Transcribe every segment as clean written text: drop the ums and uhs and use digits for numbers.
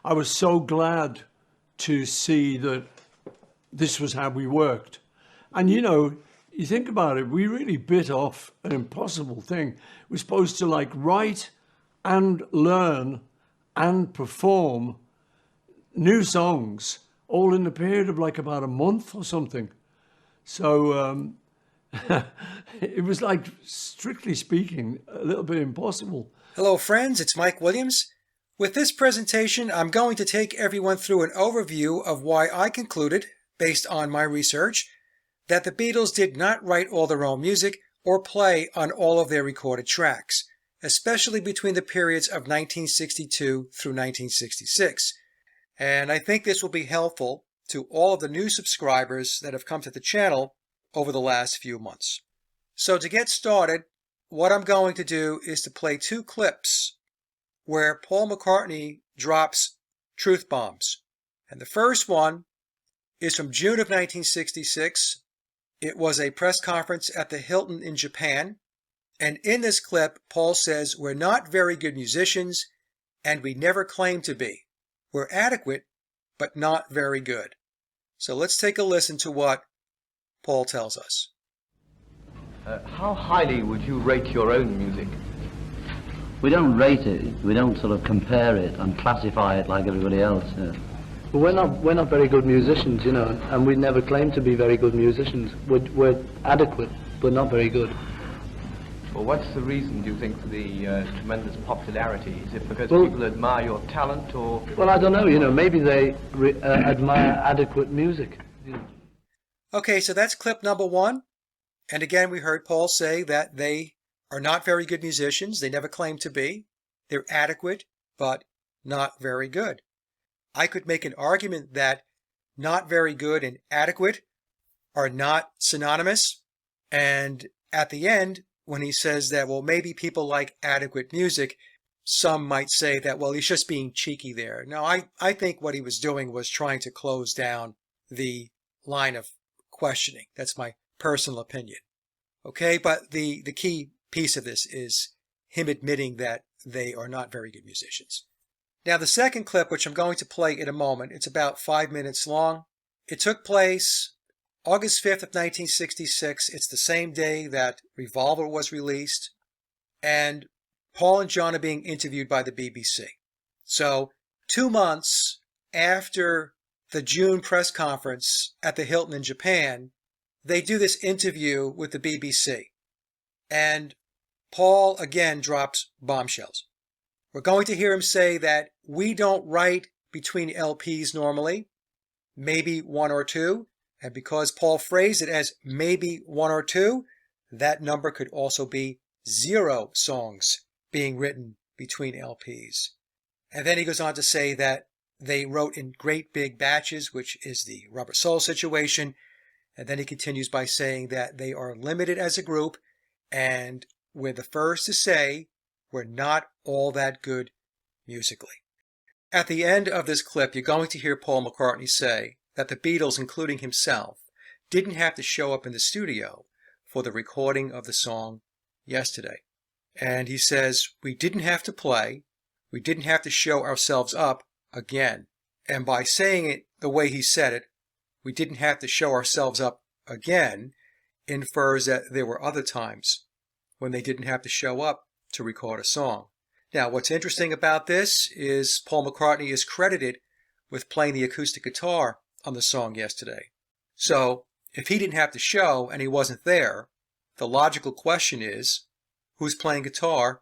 I was so glad to see that this was how we worked. And you know, you think about it, we really bit off an impossible thing. We're supposed to like write and learn and perform new songs all in the period of like about a month or something. So it was like, strictly speaking, a little bit impossible. Hello friends, it's Mike Williams. With this presentation, I'm going to take everyone through an overview of why I concluded, based on my research, that the Beatles did not write all their own music or play on all of their recorded tracks, especially between the periods of 1962 through 1966. And I think this will be helpful to all of the new subscribers that have come to the channel over the last few months. So to get started, what I'm going to do is to play two clips where Paul McCartney drops truth bombs. And the first one is from June of 1966. It was a press conference at the Hilton in Japan. And in this clip, Paul says, "We're not very good musicians, and we never claim to be. We're adequate, but not very good." So let's take a listen to what Paul tells us. How highly would you rate your own music? We don't rate it, we don't sort of compare it and classify it like everybody else. Yeah. Well, we're not very good musicians, you know, and we never claim to be very good musicians. We're adequate, but not very good. Well, what's the reason, do you think, for the tremendous popularity? Is it because people admire your talent, or...? Well, I don't know, you know, maybe they admire adequate music. You know. Okay, so that's clip number one. And again, we heard Paul say that they are not very good musicians. They never claim to be. They're adequate, but not very good. I could make an argument that not very good and adequate are not synonymous. And at the end, when he says that, well, maybe people like adequate music, some might say that, well, he's just being cheeky there. No, I think what he was doing was trying to close down the line of questioning. That's my personal opinion. Okay, but the key piece of this is him admitting that they are not very good musicians. Now, the second clip, which I'm going to play in a moment, it's about 5 minutes long. It took place August 5th of 1966. It's the same day that Revolver was released. And Paul and John are being interviewed by the BBC. So 2 months after the June press conference at the Hilton in Japan, they do this interview with the BBC. And Paul again drops bombshells. We're going to hear him say that we don't write between LPs normally, maybe one or two. And because Paul phrased it as maybe one or two, that number could also be 0 songs being written between LPs. And then he goes on to say that they wrote in great big batches, which is the Rubber Soul situation. And then he continues by saying that they are limited as a group, and we're the first to say we're not all that good musically. At the end of this clip, you're going to hear Paul McCartney say that the Beatles, including himself, didn't have to show up in the studio for the recording of the song Yesterday. And he says, we didn't have to play, we didn't have to show ourselves up again. And by saying it the way he said it, we didn't have to show ourselves up again, infers that there were other times when they didn't have to show up to record a song. Now, what's interesting about this is Paul McCartney is credited with playing the acoustic guitar on the song Yesterday. So, if he didn't have to show and he wasn't there, the logical question is, who's playing guitar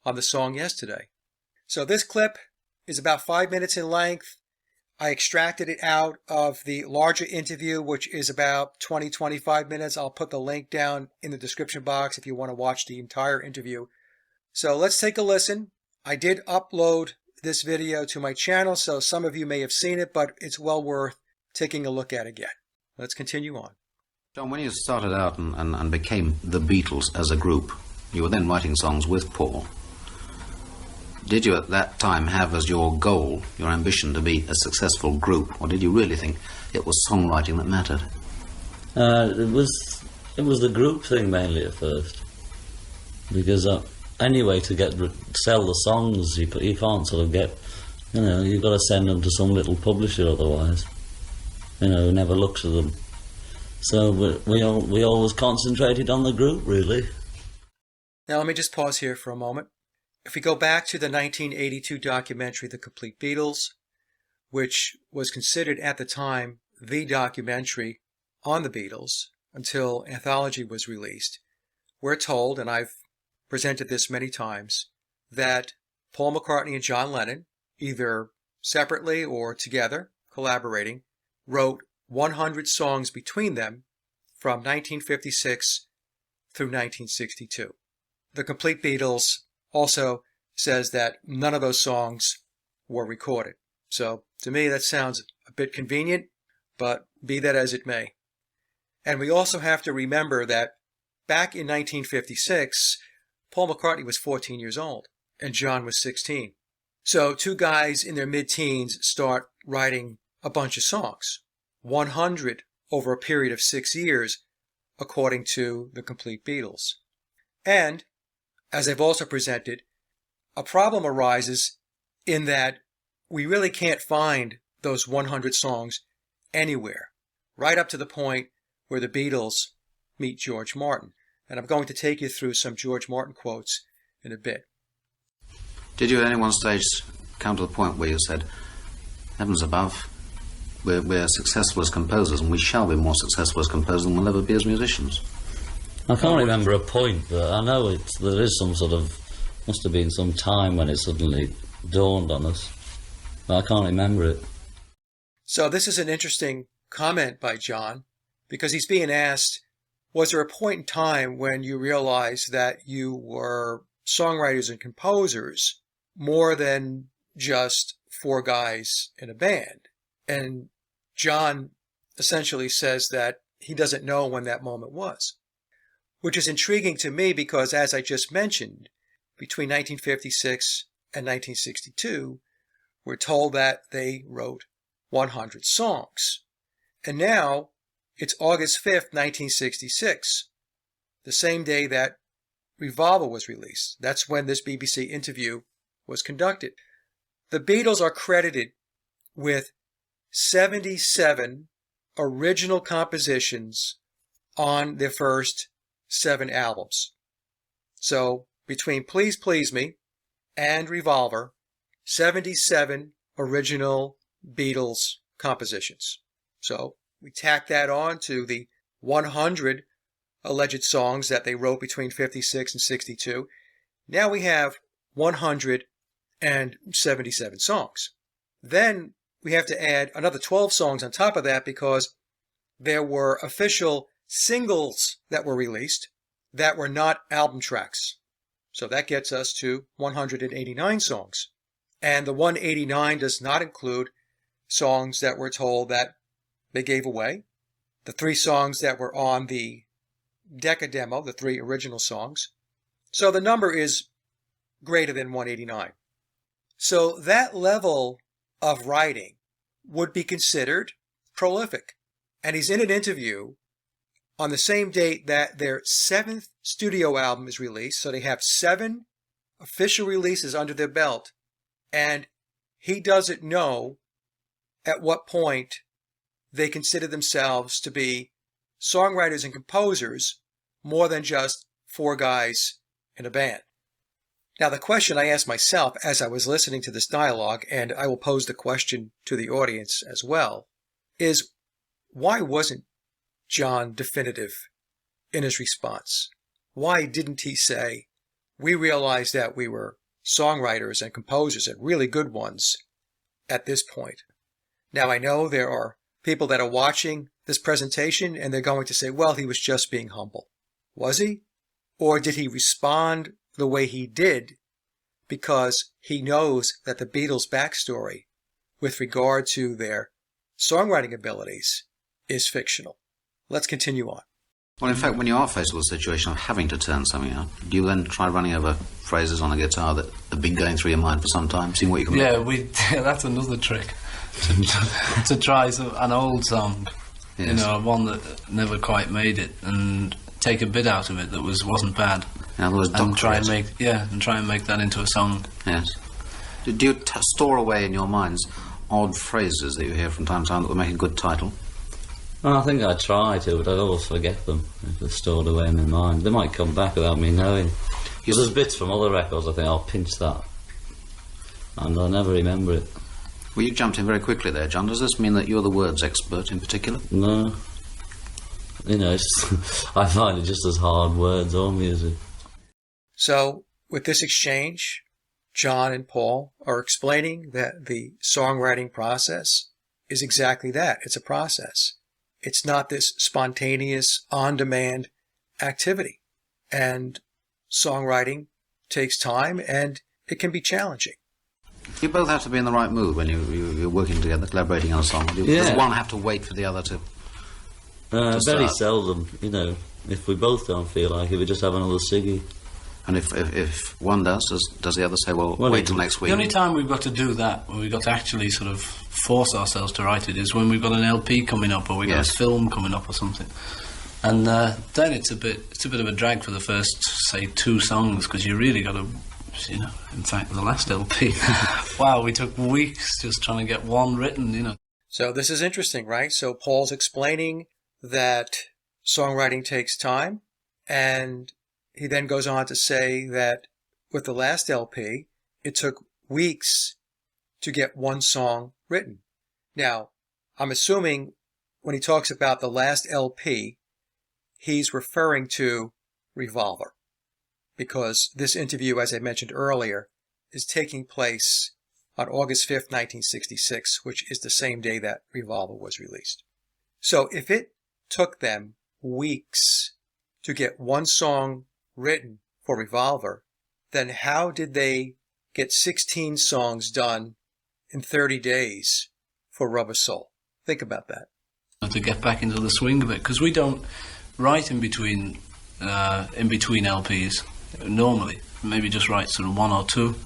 on the song Yesterday? So this clip is about 5 minutes in length. I extracted it out of the larger interview, which is about 20-25 minutes. I'll put the link down in the description box if you want to watch the entire interview. So let's take a listen. I did upload this video to my channel, so some of you may have seen it, but it's well worth taking a look at again. Let's continue on. John, when you started out and became the Beatles as a group, you were then writing songs with Paul. Did you at that time have as your goal, your ambition, to be a successful group, or did you really think it was songwriting that mattered? It was the group thing mainly at first, because anyway, to sell the songs, you can't sort of get You know, you've got to send them to some little publisher otherwise. You know, who never looks at them. So we always concentrated on the group, really. Now let me just pause here for a moment. If we go back to the 1982 documentary, The Complete Beatles, which was considered at the time the documentary on the Beatles until Anthology was released, we're told, and I've presented this many times, that Paul McCartney and John Lennon, either separately or together, collaborating, wrote 100 songs between them from 1956 through 1962. The Complete Beatles also says that none of those songs were recorded. So to me that sounds a bit convenient, but be that as it may. And we also have to remember that back in 1956, Paul McCartney was 14 years old and John was 16. So two guys in their mid-teens start writing a bunch of songs, 100 over a period of 6 years, according to the Complete Beatles. And, as I've also presented, a problem arises in that we really can't find those 100 songs anywhere, right up to the point where the Beatles meet George Martin. And I'm going to take you through some George Martin quotes in a bit. Did you at any one stage come to the point where you said, heavens above, we're successful as composers and we shall be more successful as composers than we'll ever be as musicians? I can't remember a point, but I know there is some sort of, must have been some time when it suddenly dawned on us. But I can't remember it. So this is an interesting comment by John, because he's being asked, was there a point in time when you realized that you were songwriters and composers more than just four guys in a band? And John essentially says that he doesn't know when that moment was, which is intriguing to me because, as I just mentioned, between 1956 and 1962, we're told that they wrote 100 songs. And now it's August 5th, 1966, the same day that Revolver was released. That's when this BBC interview was conducted. The Beatles are credited with 77 original compositions on their first 7 albums. So between Please Please Me and Revolver, 77 original Beatles compositions. So we tack that on to the 100 alleged songs that they wrote between 56 and 62. Now we have 177 songs. Then we have to add another 12 songs on top of that because there were official singles that were released that were not album tracks. So that gets us to 189 songs. And the 189 does not include songs that we're told that they gave away, the 3 songs that were on the Decca demo, the 3 original songs. So the number is greater than 189. So that level of writing would be considered prolific. And he's in an interview on the same date that their 7th studio album is released. So they have 7 official releases under their belt. And he doesn't know at what point they consider themselves to be songwriters and composers more than just 4 guys in a band. Now, the question I asked myself as I was listening to this dialogue, and I will pose the question to the audience as well, is why wasn't John definitive in his response? Why didn't he say, we realized that we were songwriters and composers and really good ones at this point? Now, I know there are people that are watching this presentation and they're going to say, well, he was just being humble. Was he? Or did he respond the way he did because he knows that the Beatles' backstory with regard to their songwriting abilities is fictional? Let's continue on. Well, in fact, when you are faced with a situation of having to turn something out, do you then try running over phrases on a guitar that have been going through your mind for some time, seeing what you can make? That's another trick, to try an old song, Yes. you know, one that never quite made it, and take a bit out of it that wasn't bad, In other words, and try and doctor it. make that into a song. Yes. Do you store away in your minds odd phrases that you hear from time to time that would make a good title? Well, I think I try to, but I always forget them if they're stored away in my mind. They might come back without me knowing. Because there's bits from other records I think I'll pinch that, and I never remember it. Well, you jumped in very quickly there, John. Does this mean that you're the words expert in particular? No. You know, it's I find it just as hard words or music. So, with this exchange, John and Paul are explaining that the songwriting process is exactly that. It's a process. It's not this spontaneous, on-demand activity. And songwriting takes time, and it can be challenging. You both have to be in the right mood when you're working together, collaborating on a song. Does one have to wait for the other to very start? seldom, you know. If we both don't feel like it, we just have another ciggy. And if one does the other say, well wait till next week? The only time we've got to do that, when we've got to actually sort of force ourselves to write it, is when we've got an LP coming up or we've got a film coming up or something. And then it's a bit of a drag for the first, say, 2 songs, because you really got to, you know, in fact, the last LP, wow, we took weeks just trying to get one written, you know. So this is interesting, right? So Paul's explaining that songwriting takes time, and he then goes on to say that with the last LP, it took weeks to get one song written. Now, I'm assuming when he talks about the last LP, he's referring to Revolver, because this interview, as I mentioned earlier, is taking place on August 5th, 1966, which is the same day that Revolver was released. So if it took them weeks to get one song written for Revolver, then how did they get 16 songs done in 30 days for Rubber Soul? Think about that. To get back into the swing of it, because we don't write in between LPs normally. Maybe just write sort of 1 or 2.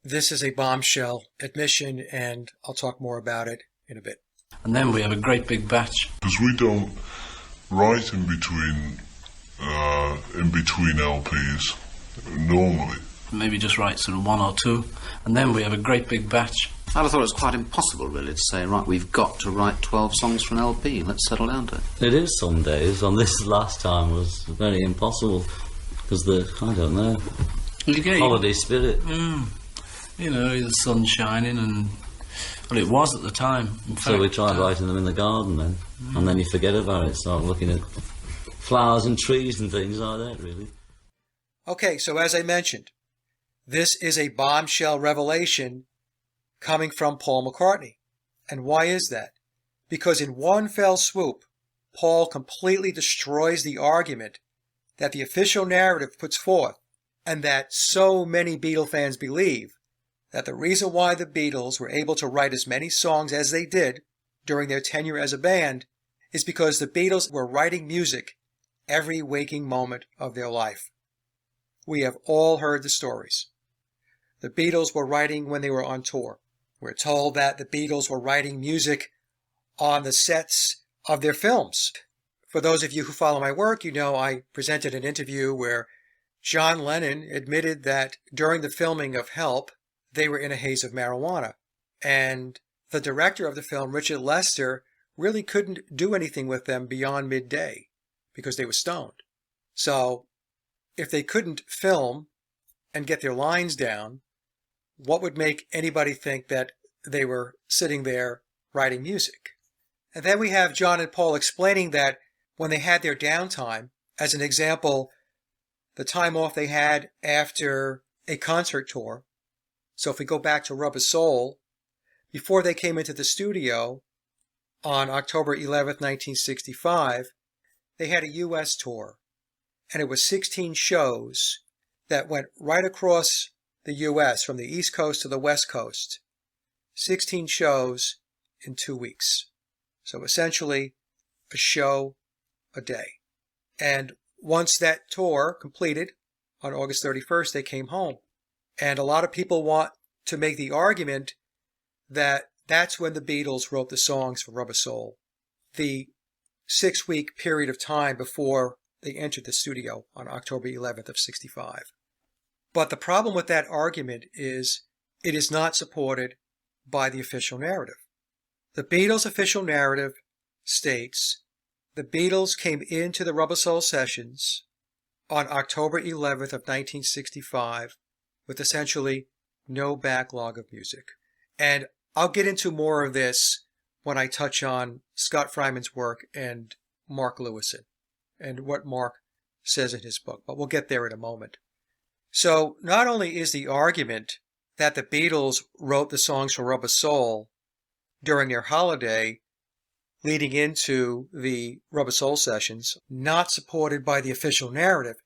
This is a bombshell admission, and I'll talk more about it in a bit. And then we have a great big batch. Because we don't write in between LPs normally. Maybe just write sort of 1 or 2, and then we have a great big batch. I'd have thought it was quite impossible, really, to say, right, we've got to write 12 songs for an LP. Let's settle down to it. It is some days. On this last time was very impossible because I don't know, You get holiday spirit. You know, the sun shining, and well, it was at the time. In So fact, we tried writing them in the garden then, and then you forget about it. Start looking at flowers and trees and things like that. Really. Okay, so as I mentioned, this is a bombshell revelation coming from Paul McCartney. And why is that? Because in one fell swoop, Paul completely destroys the argument that the official narrative puts forth, and that so many Beatle fans believe, that the reason why the Beatles were able to write as many songs as they did during their tenure as a band is because the Beatles were writing music every waking moment of their life. We have all heard the stories. The Beatles were writing when they were on tour. We're told that the Beatles were writing music on the sets of their films. For those of you who follow my work, you know I presented an interview where John Lennon admitted that during the filming of Help, they were in a haze of marijuana. And the director of the film, Richard Lester, really couldn't do anything with them beyond midday because they were stoned. So if they couldn't film and get their lines down, what would make anybody think that they were sitting there writing music? And then we have John and Paul explaining that when they had their downtime, as an example, the time off they had after a concert tour. So if we go back to Rubber Soul, before they came into the studio on October 11th, 1965, they had a U.S. tour. And it was 16 shows that went right across the U.S. from the East Coast to the West Coast. 16 shows in 2 weeks. So essentially, a show a day. And once that tour completed, on August 31st, they came home. And a lot of people want to make the argument that that's when the Beatles wrote the songs for Rubber Soul. The 6-week period of time before they entered the studio on October 11th of 65. But the problem with that argument is it is not supported by the official narrative. The Beatles' official narrative states the Beatles came into the Rubber Soul sessions on October 11th of 1965 with essentially no backlog of music. And I'll get into more of this when I touch on Scott Fryman's work and Mark Lewison and what Mark says in his book, but we'll get there in a moment. So not only is the argument that the Beatles wrote the songs for Rubber Soul during their holiday leading into the Rubber Soul sessions not supported by the official narrative,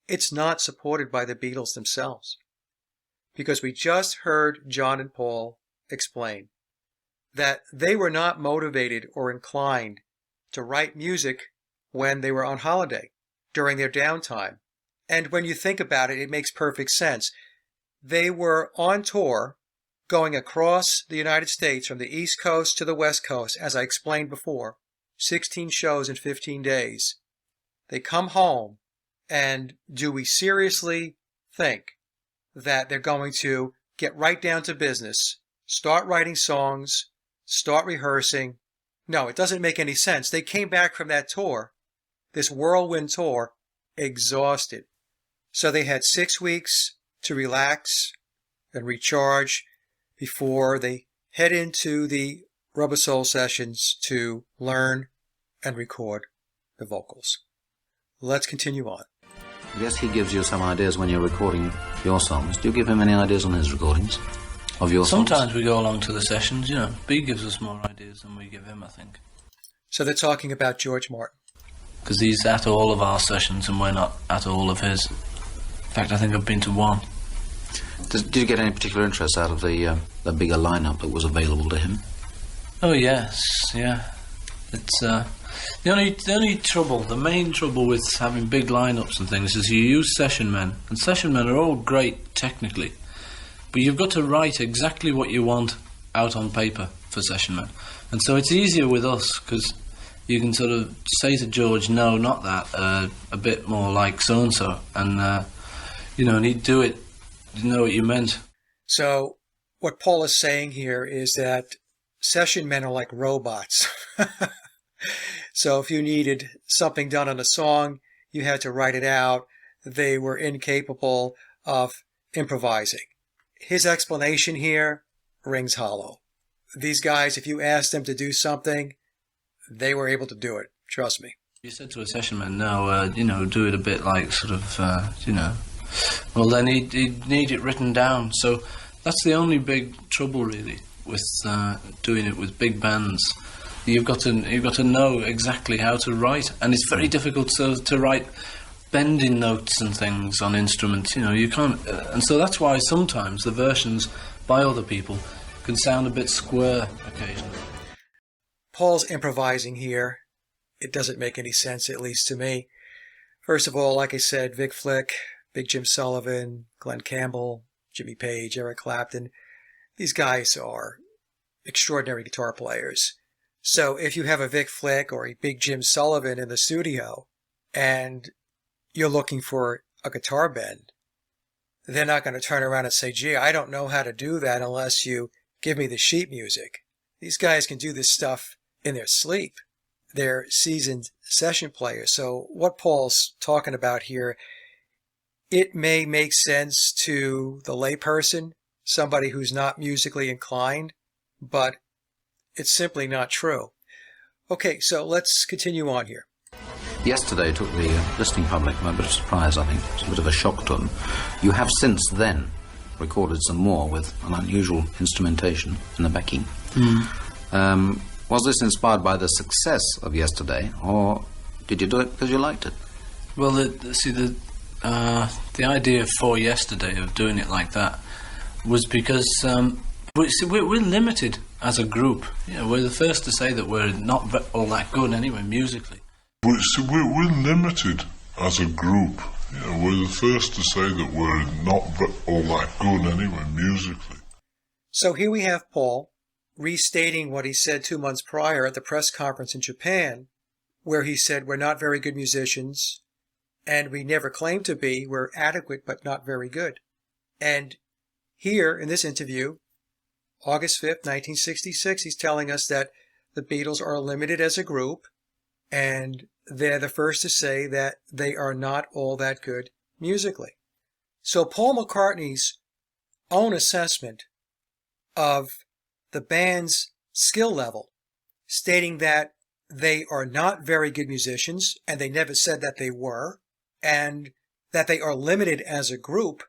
it's not supported by the Beatles themselves. Because we just heard John and Paul explain that they were not motivated or inclined to write music when they were on holiday, during their downtime. And when you think about it, it makes perfect sense. They were on tour, going across the United States from the East Coast to the West Coast, as I explained before, 16 shows in 15 days. They come home, and do we seriously think that they're going to get right down to business, start writing songs, start rehearsing? No, it doesn't make any sense. They came back from that tour, this whirlwind tour, exhausted. So they had 6 weeks to relax and recharge before they head into the Rubber Soul sessions to learn and record the vocals. Let's continue on. Yes, he gives you some ideas when you're recording your songs. Do you give him any ideas on his recordings of your songs? Sometimes we go along to the sessions, B gives us more ideas than we give him, I think. So they're talking about George Martin. Because he's at all of our sessions and we're not at all of his. In fact, I think I've been to one. Did you get any particular interest out of the bigger lineup that was available to him? Oh yes, yeah. It's the only trouble, the main trouble with having big lineups and things is you use session men, and session men are all great technically, but you've got to write exactly what you want out on paper for session men, and so it's easier with us because you can sort of say to George, no, not that, a bit more like so and so, and and he'd do it. Didn't know what you meant. So what Paul is saying here is that session men are like robots. So if you needed something done on a song, you had to write it out. They were incapable of improvising. His explanation here rings hollow. These guys, if you asked them to do something, they were able to do it. Trust me. You said to a session man, no, do it a bit like sort of, well, then he'd need it written down. So that's the only big trouble, really, with doing it with big bands. You've got to know exactly how to write, and it's very difficult to write bending notes and things on instruments. You can't, and so that's why sometimes the versions by other people can sound a bit square occasionally. Paul's improvising here. It doesn't make any sense, at least to me. First of all, like I said, Vic Flick, Big Jim Sullivan, Glenn Campbell, Jimmy Page, Eric Clapton, these guys are extraordinary guitar players. So if you have a Vic Flick or a Big Jim Sullivan in the studio and you're looking for a guitar bend, they're not going to turn around and say, gee, I don't know how to do that unless you give me the sheet music. These guys can do this stuff in their sleep. They're seasoned session players. So what Paul's talking about here, it may make sense to the layperson, somebody who's not musically inclined, but it's simply not true. Okay, so let's continue on here. Yesterday took the listening public by a bit of surprise, I think. It's a bit of a shock to them. You have since then recorded some more with an unusual instrumentation in the backing. Was this inspired by the success of yesterday, or did you do it because you liked it? Well, the idea for yesterday of doing it like that was because we're limited as a group. We're the first to say that we're not all that good anyway musically. We're limited as a group. We're the first to say that we're not all that good anyway musically. So here we have Paul restating what he said 2 months prior at the press conference in Japan, where he said we're not very good musicians, and we never claim to be. We're adequate but not very good. And Here in this interview, August 5th, 1966, he's telling us that the Beatles are limited as a group, and they're the first to say that they are not all that good musically. So Paul McCartney's own assessment of the band's skill level, stating that they are not very good musicians, and they never said that they were, and that they are limited as a group,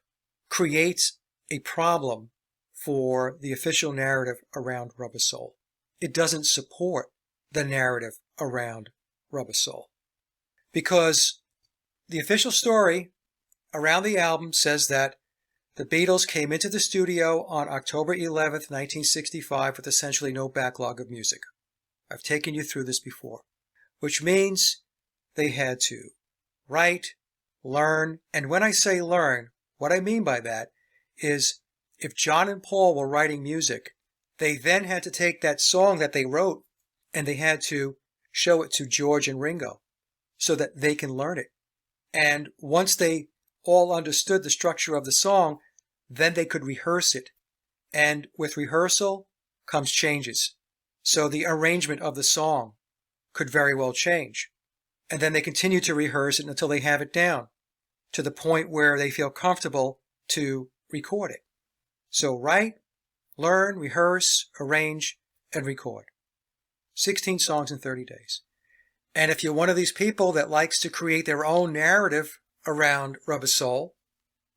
creates a problem for the official narrative around Rubber Soul. It doesn't support the narrative around Rubber Soul, because the official story around the album says that the Beatles came into the studio on October 11th, 1965 with essentially no backlog of music. I've taken you through this before, which means they had to write, learn, and when I say learn, what I mean by that is if John and Paul were writing music, they then had to take that song that they wrote and they had to show it to George and Ringo so that they can learn it. And once they all understood the structure of the song, then they could rehearse it. And with rehearsal comes changes. So the arrangement of the song could very well change. And then they continue to rehearse it until they have it down to the point where they feel comfortable to record it. So write, learn, rehearse, arrange, and record. 16 songs in 30 days. And if you're one of these people that likes to create their own narrative around Rubber Soul,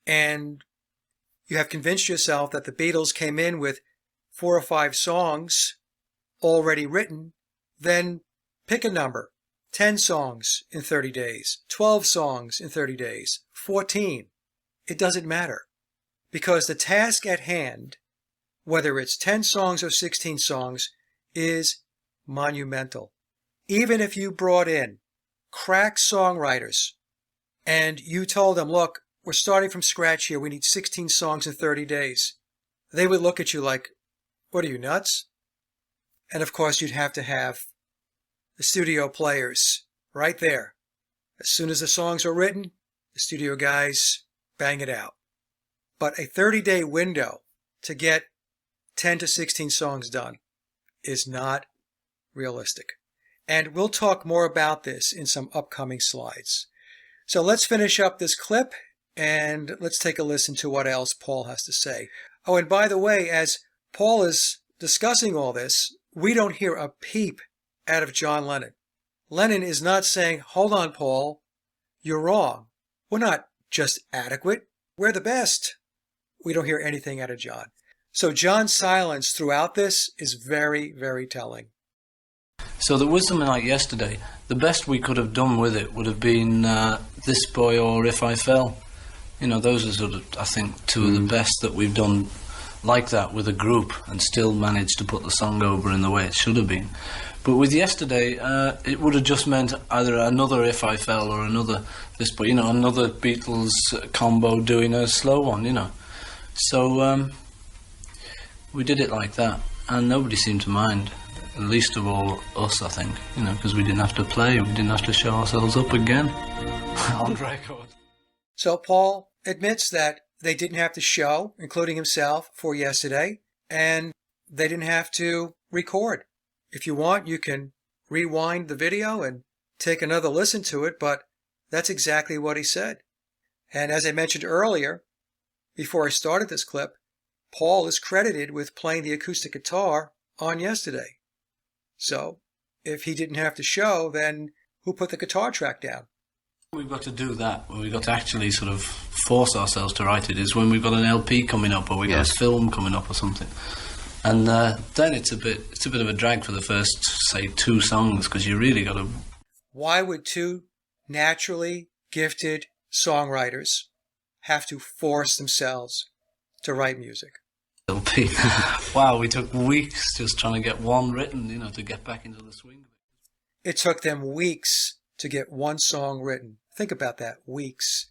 and you have convinced yourself that the Beatles came in with 4 or 5 songs already written, then pick a number. 10 songs in 30 days, 12 songs in 30 days, 14. It doesn't matter. Because the task at hand, whether it's 10 songs or 16 songs, is monumental. Even if you brought in crack songwriters and you told them, look, we're starting from scratch here, we need 16 songs in 30 days, they would look at you like, what are you, nuts? And of course, you'd have to have the studio players right there. As soon as the songs are written, the studio guys bang it out. But a 30-day window to get 10 to 16 songs done is not realistic. And we'll talk more about this in some upcoming slides. So let's finish up this clip and let's take a listen to what else Paul has to say. Oh, and by the way, as Paul is discussing all this, we don't hear a peep out of John Lennon. Lennon is not saying, hold on, Paul, you're wrong. We're not just adequate. We're the best. We don't hear anything out of John. So John's silence throughout this is very, very telling. So there was something like Yesterday. The best we could have done with it would have been This Boy or If I Fell. You know, those are sort of, I think, two of the best that we've done like that with a group and still managed to put the song over in the way it should have been. But with Yesterday, it would have just meant either another If I Fell or another This Boy, you know, another Beatles combo doing a slow one, you know. So we did it like that, and nobody seemed to mind, least of all us, I think, you know, because we didn't have to play, we didn't have to show ourselves up again on record. So Paul admits that they didn't have to show, including himself, for Yesterday, and they didn't have to record. If you want, you can rewind the video and take another listen to it, but that's exactly what he said. And as I mentioned earlier, before I started this clip, Paul is credited with playing the acoustic guitar on Yesterday. So, if he didn't have to show, then who put the guitar track down? We've got to do that. We've got to actually sort of force ourselves to write it, is when we've got an LP coming up or we've got a film coming up or something. And then it's a bit of a drag for the first, say, 2 songs, because you really got to... Why would 2 naturally gifted songwriters have to force themselves to write music? LP. Wow, we took weeks just trying to get one written, you know, to get back into the swing. It took them weeks to get one song written. Think about that, weeks.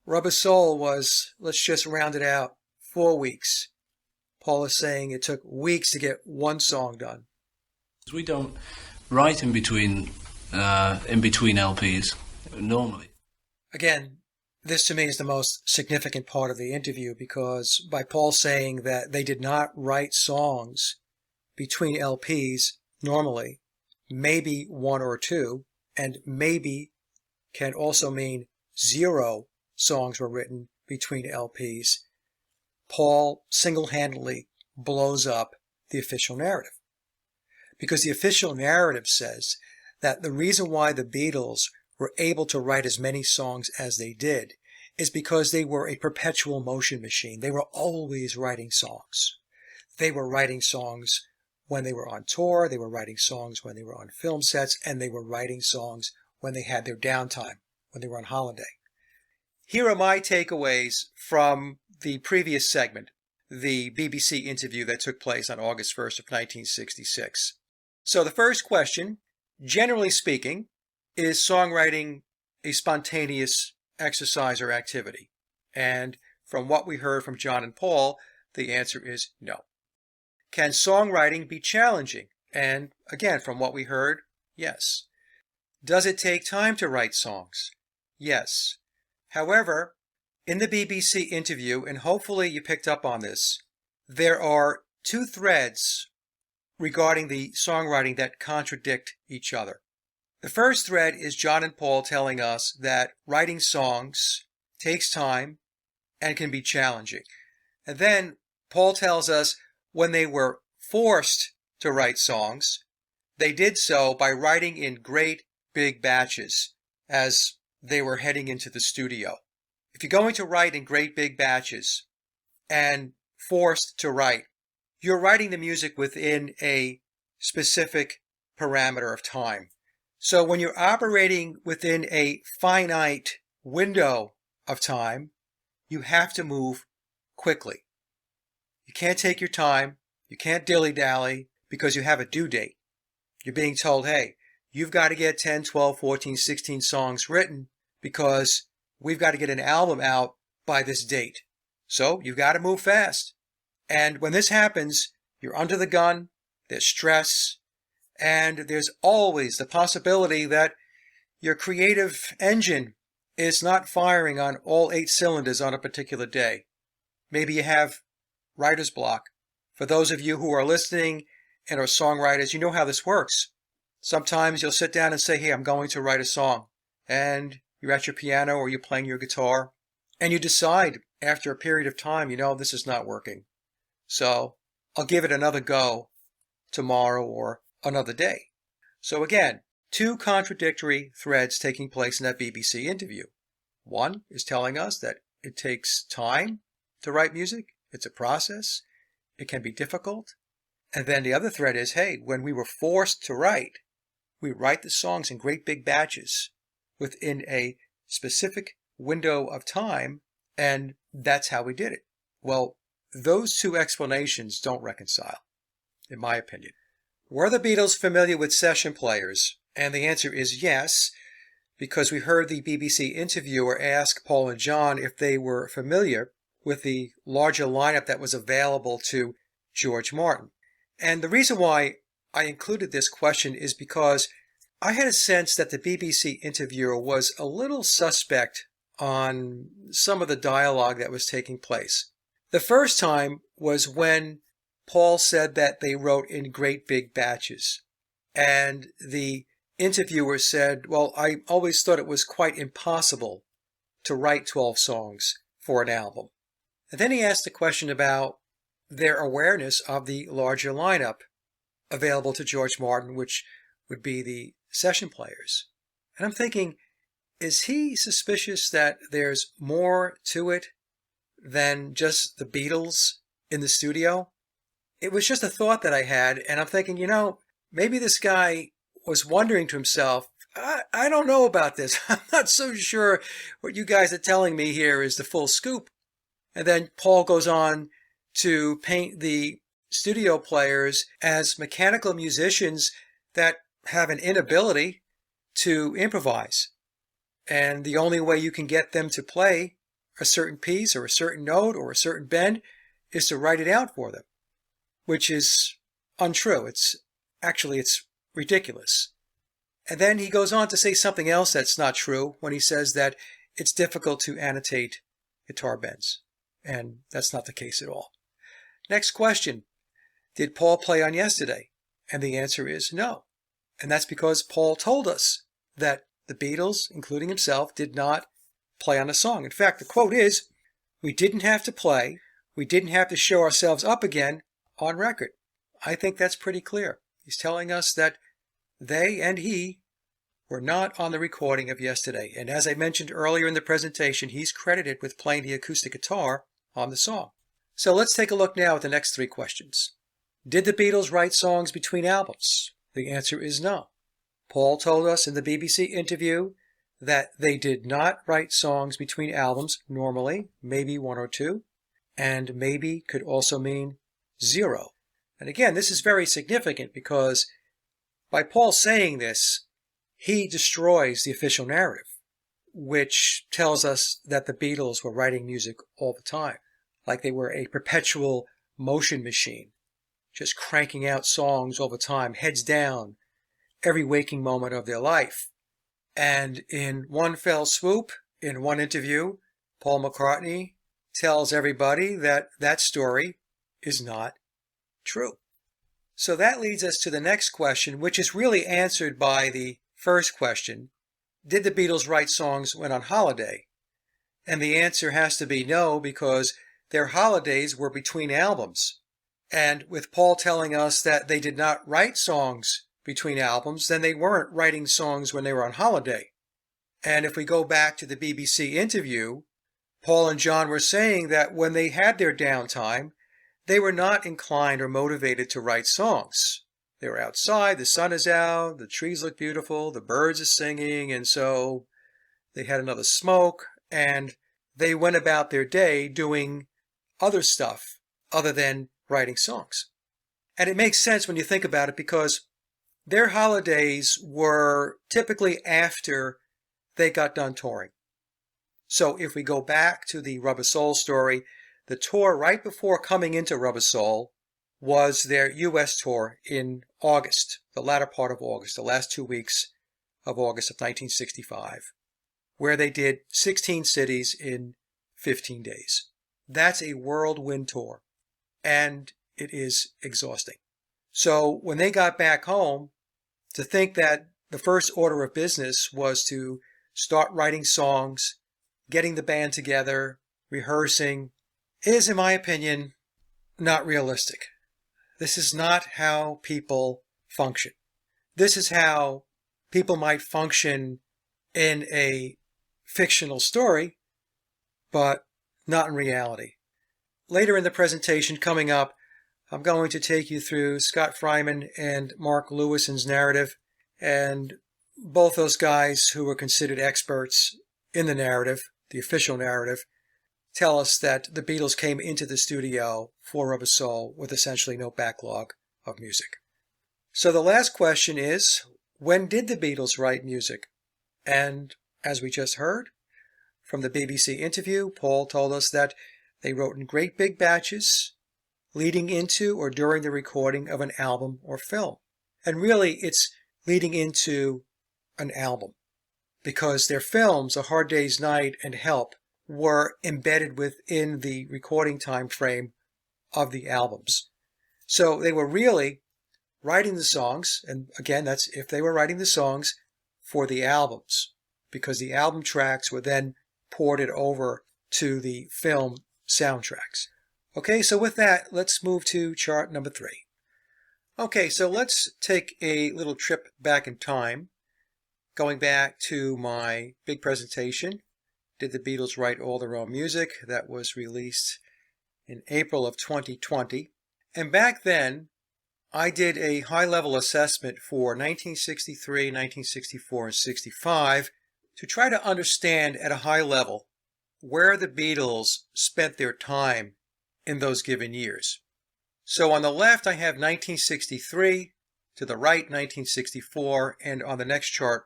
Rubber Soul was, let's just round it out, 4 weeks. Paul is saying it took weeks to get one song done. We don't write in between LPs, normally. Again, This to me is the most significant part of the interview, because by Paul saying that they did not write songs between LPs normally, maybe one or two, and maybe can also mean 0 songs were written between LPs, Paul single-handedly blows up the official narrative. Because the official narrative says that the reason why the Beatles were able to write as many songs as they did is because they were a perpetual motion machine. They were always writing songs. They were writing songs when they were on tour, they were writing songs when they were on film sets, and they were writing songs when they had their downtime, when they were on holiday. Here are my takeaways from the previous segment, the BBC interview that took place on August 1st of 1966. So the first question, generally speaking, is songwriting a spontaneous exercise or activity? And from what we heard from John and Paul, the answer is no. Can songwriting be challenging? And again, from what we heard, yes. Does it take time to write songs? Yes. However, in the BBC interview, and hopefully you picked up on this, there are 2 threads regarding the songwriting that contradict each other. The first thread is John and Paul telling us that writing songs takes time and can be challenging. And then Paul tells us when they were forced to write songs, they did so by writing in great big batches as they were heading into the studio. If you're going to write in great big batches and forced to write, you're writing the music within a specific parameter of time. So when you're operating within a finite window of time, you have to move quickly. You can't take your time. You can't dilly-dally because you have a due date. You're being told, hey, you've got to get 10, 12, 14, 16 songs written because we've got to get an album out by this date. So you've got to move fast. And when this happens, you're under the gun, there's stress, and there's always the possibility that your creative engine is not firing on all 8 cylinders on a particular day. Maybe you have writer's block. For those of you who are listening and are songwriters, you know how this works. Sometimes you'll sit down and say, hey, I'm going to write a song. And you're at your piano or you're playing your guitar. And you decide after a period of time, this is not working. So I'll give it another go tomorrow or another day. So again, 2 contradictory threads taking place in that BBC interview. One is telling us that it takes time to write music. It's a process. It can be difficult. And then the other thread is, hey, when we were forced to write, we write the songs in great big batches within a specific window of time, and that's how we did it. Well, those 2 explanations don't reconcile, in my opinion. Were the Beatles familiar with session players? And the answer is yes, because we heard the BBC interviewer ask Paul and John if they were familiar with the larger lineup that was available to George Martin. And the reason why I included this question is because I had a sense that the BBC interviewer was a little suspect on some of the dialogue that was taking place. The first time was when Paul said that they wrote in great big batches. And the interviewer said, well, I always thought it was quite impossible to write 12 songs for an album. And then he asked a question about their awareness of the larger lineup available to George Martin, which would be the session players. And I'm thinking, is he suspicious that there's more to it than just the Beatles in the studio? It was just a thought that I had, and I'm thinking, maybe this guy was wondering to himself, I don't know about this. I'm not so sure what you guys are telling me here is the full scoop. And then Paul goes on to paint the studio players as mechanical musicians that have an inability to improvise. And the only way you can get them to play a certain piece or a certain note or a certain bend is to write it out for them, which is untrue. It's ridiculous. And then he goes on to say something else that's not true when he says that it's difficult to annotate guitar bends. And that's not the case at all. Next question. Did Paul play on Yesterday? And the answer is no. And that's because Paul told us that the Beatles, including himself, did not play on the song. In fact, the quote is, "We didn't have to play. We didn't have to show ourselves up again on record." I think that's pretty clear. He's telling us that they and he were not on the recording of Yesterday. And as I mentioned earlier in the presentation, he's credited with playing the acoustic guitar on the song. So let's take a look now at the next three questions. Did the Beatles write songs between albums? The answer is no. Paul told us in the BBC interview that they did not write songs between albums normally, maybe one or two, and maybe could also mean zero. And again, this is very significant because by Paul saying this, he destroys the official narrative, which tells us that the Beatles were writing music all the time, like they were a perpetual motion machine, just cranking out songs all the time, heads down, every waking moment of their life. And in one fell swoop, in one interview, Paul McCartney tells everybody that that story is not true. So that leads us to the next question, which is really answered by the first question. Did the Beatles write songs when on holiday? And the answer has to be no, because their holidays were between albums. And with Paul telling us that they did not write songs between albums, then they weren't writing songs when they were on holiday. And if we go back to the BBC interview, Paul and John were saying that when they had their downtime, they were not inclined or motivated to write songs. They were outside, the sun is out, the trees look beautiful, the birds are singing, and so they had another smoke, and they went about their day doing other stuff other than writing songs. And it makes sense when you think about it, because their holidays were typically after they got done touring. So if we go back to the Rubber Soul story, the tour right before coming into Rubber Soul was their U.S. tour in August, the latter part of August, the last 2 weeks of August of 1965, where they did 16 cities in 15 days. That's a whirlwind tour, and it is exhausting. So when they got back home, to think that the first order of business was to start writing songs, getting the band together, rehearsing, is, in my opinion, not realistic. This is not how people function. This is how people might function in a fictional story, but not in reality. Later in the presentation coming up, I'm going to take you through Scott Fryman and Mark Lewison's narrative, and both those guys who were considered experts in the narrative, the official narrative, tell us that the Beatles came into the studio for Rubber Soul with essentially no backlog of music. So the last question is, when did the Beatles write music? And as we just heard from the BBC interview, Paul told us that they wrote in great big batches, leading into or during the recording of an album or film. And really, it's leading into an album, because their films, A Hard Day's Night and Help, were embedded within the recording time frame of the albums. So they were really writing the songs, and again, that's if they were writing the songs for the albums, because the album tracks were then ported over to the film soundtracks. Okay, so with that, let's move to chart number 3. Okay, so let's take a little trip back in time, going back to my big presentation, Did the Beatles Write All Their Own Music? That was released in April of 2020. And back then, I did a high-level assessment for 1963, 1964, and 65 to try to understand at a high level where the Beatles spent their time in those given years. So on the left, I have 1963, to the right, 1964, and on the next chart,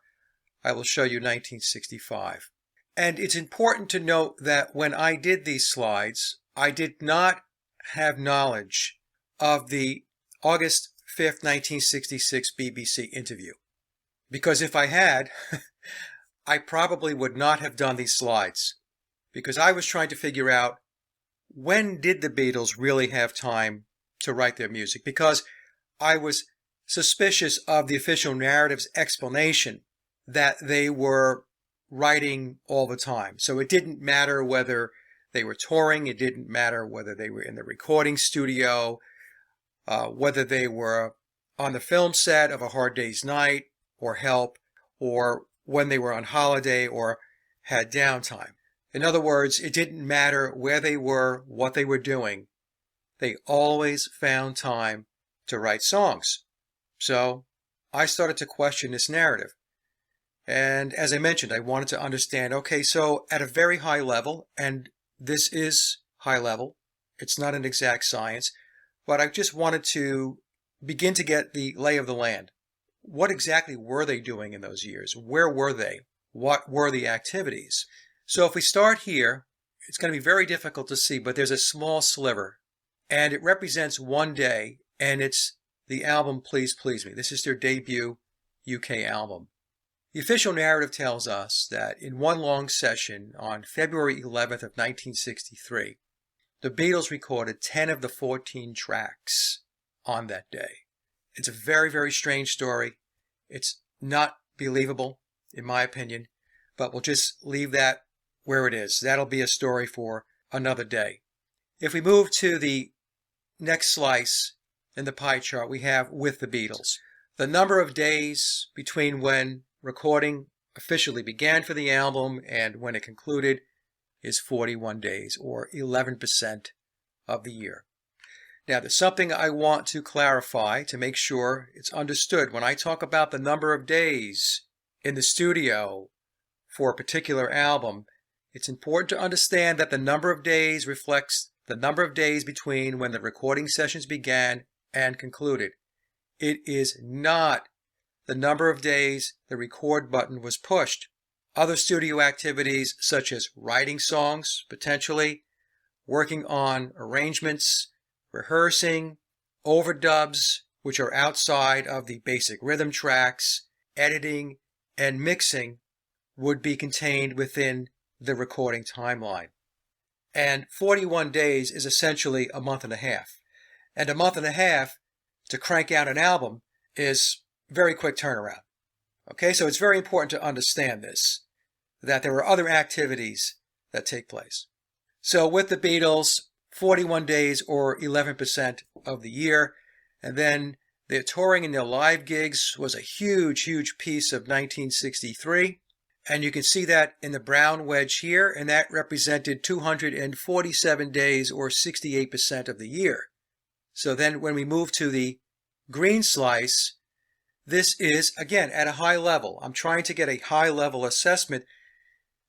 I will show you 1965. And it's important to note that when I did these slides, I did not have knowledge of the August 5th, 1966 BBC interview. Because if I had, I probably would not have done these slides, because I was trying to figure out, when did the Beatles really have time to write their music? Because I was suspicious of the official narrative's explanation that they were writing all the time. So it didn't matter whether they were touring, it didn't matter whether they were in the recording studio, whether they were on the film set of A Hard Day's Night or Help, or when they were on holiday or had downtime. In other words, it didn't matter where they were, what they were doing. They always found time to write songs. So I started to question this narrative. And as I mentioned, I wanted to understand, okay, so at a very high level, and this is high level, it's not an exact science, but I just wanted to begin to get the lay of the land. What exactly were they doing in those years? Where were they? What were the activities? So if we start here, it's going to be very difficult to see, but there's a small sliver, and it represents one day, and it's the album Please Please Me. This is their debut UK album. The official narrative tells us that in one long session on February 11th of 1963, the Beatles recorded 10 of the 14 tracks on that day. It's a very, very strange story. It's not believable, in my opinion, but we'll just leave that where it is. That'll be a story for another day. If we move to the next slice in the pie chart, we have with the Beatles. The number of days between when recording officially began for the album and when it concluded is 41 days, or 11% of the year. Now, there's something I want to clarify to make sure it's understood. When I talk about the number of days in the studio for a particular album, it's important to understand that the number of days reflects the number of days between when the recording sessions began and concluded. It is not the number of days the record button was pushed. Other studio activities, such as writing songs, potentially, working on arrangements, rehearsing, overdubs, which are outside of the basic rhythm tracks, editing, and mixing, would be contained within the recording timeline. And 41 days is essentially a month and a half. And a month and a half to crank out an album is very quick turnaround. Okay, so it's very important to understand this, that there are other activities that take place. So with the Beatles, 41 days or 11% of the year, and then their touring and their live gigs was a huge, huge piece of 1963. And you can see that in the brown wedge here, and that represented 247 days or 68% of the year. So then when we move to the green slice, this is, again, at a high level. I'm trying to get a high-level assessment.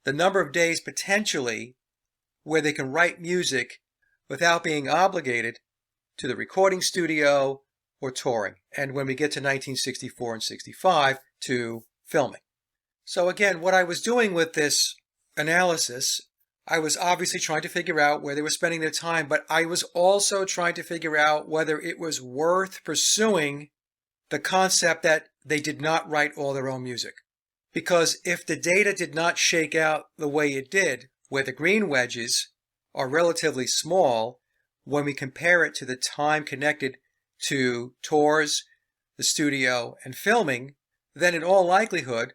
The number of days potentially where they can write music without being obligated to the recording studio or touring. And when we get to 1964 and 65, to filming. So again, what I was doing with this analysis, I was obviously trying to figure out where they were spending their time, but I was also trying to figure out whether it was worth pursuing the concept that they did not write all their own music. Because if the data did not shake out the way it did, where the green wedges are relatively small when we compare it to the time connected to tours, the studio, and filming, then in all likelihood,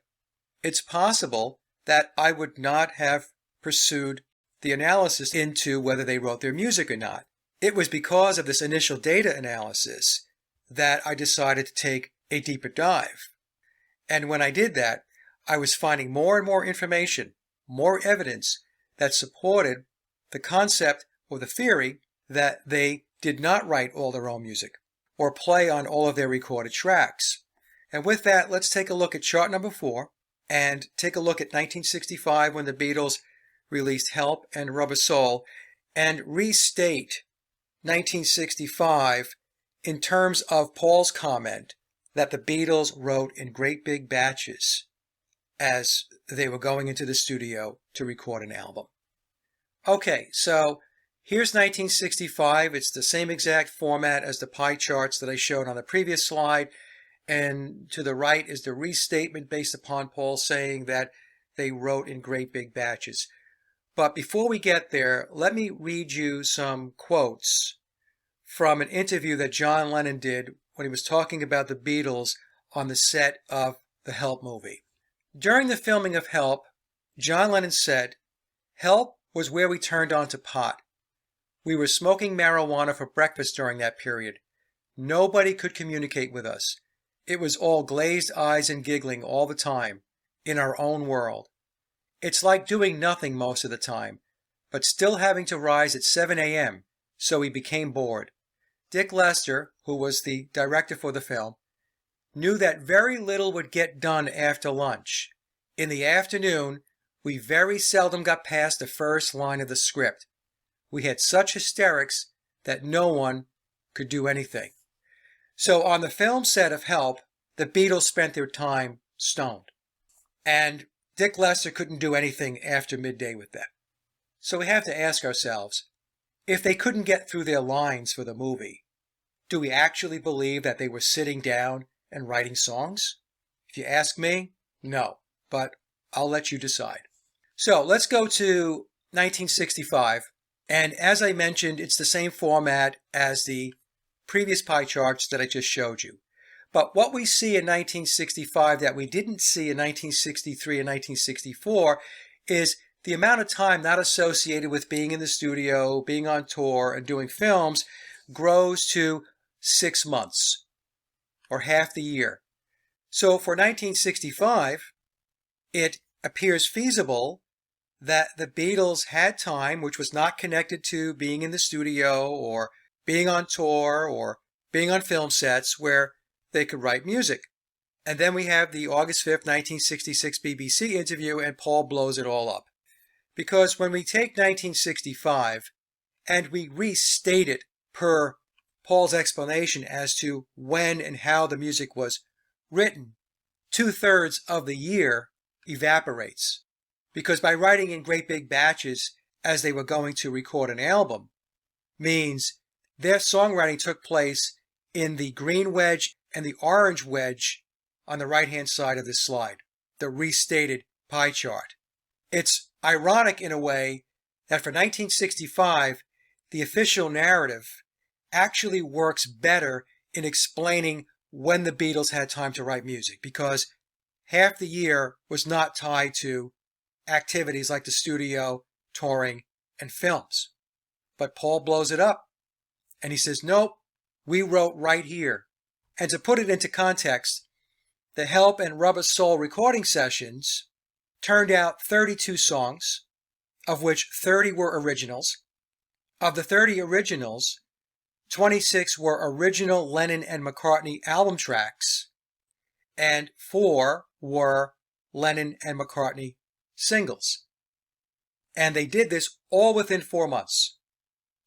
it's possible that I would not have pursued the analysis into whether they wrote their music or not. It was because of this initial data analysis that I decided to take a deeper dive. And when I did that, I was finding more and more information, more evidence that supported the concept or the theory that they did not write all their own music or play on all of their recorded tracks. And with that, let's take a look at chart number 4 and take a look at 1965 when the Beatles released Help and Rubber Soul, and restate 1965 in terms of Paul's comment that the Beatles wrote in great big batches as they were going into the studio to record an album. Okay, so here's 1965. It's the same exact format as the pie charts that I showed on the previous slide. And to the right is the restatement based upon Paul saying that they wrote in great big batches. But before we get there, let me read you some quotes from an interview that John Lennon did when he was talking about the Beatles on the set of the Help movie. During the filming of Help, John Lennon said, "Help was where we turned on to pot. We were smoking marijuana for breakfast during that period. Nobody could communicate with us. It was all glazed eyes and giggling all the time, in our own world. It's like doing nothing most of the time, but still having to rise at 7 a.m., so we became bored." Dick Lester, who was the director for the film, knew that very little would get done after lunch. In the afternoon, we very seldom got past the first line of the script. We had such hysterics that no one could do anything. So on the film set of Help, the Beatles spent their time stoned. And Dick Lester couldn't do anything after midday with them. So we have to ask ourselves, if they couldn't get through their lines for the movie, do we actually believe that they were sitting down and writing songs? If you ask me, no, but I'll let you decide. So let's go to 1965, and as I mentioned, it's the same format as the previous pie charts that I just showed you. But what we see in 1965 that we didn't see in 1963 and 1964 is the amount of time not associated with being in the studio, being on tour, and doing films grows to 6 months, or half the year. So for 1965, it appears feasible that the Beatles had time which was not connected to being in the studio or being on tour or being on film sets where they could write music. And then we have the August 5th, 1966 BBC interview, and Paul blows it all up. Because when we take 1965 and we restate it per Paul's explanation as to when and how the music was written, 2/3 of the year evaporates. Because by writing in great big batches as they were going to record an album means their songwriting took place in the green wedge and the orange wedge on the right-hand side of this slide, the restated pie chart. It's ironic in a way that for 1965, the official narrative actually works better in explaining when the Beatles had time to write music, because half the year was not tied to activities like the studio, touring, and films. But Paul blows it up, and he says, nope, we wrote right here. And to put it into context, the Help and Rubber Soul recording sessions turned out 32 songs, of which 30 were originals. Of the 30 originals, 26 were original Lennon and McCartney album tracks, and 4 were Lennon and McCartney singles. And they did this all within 4 months.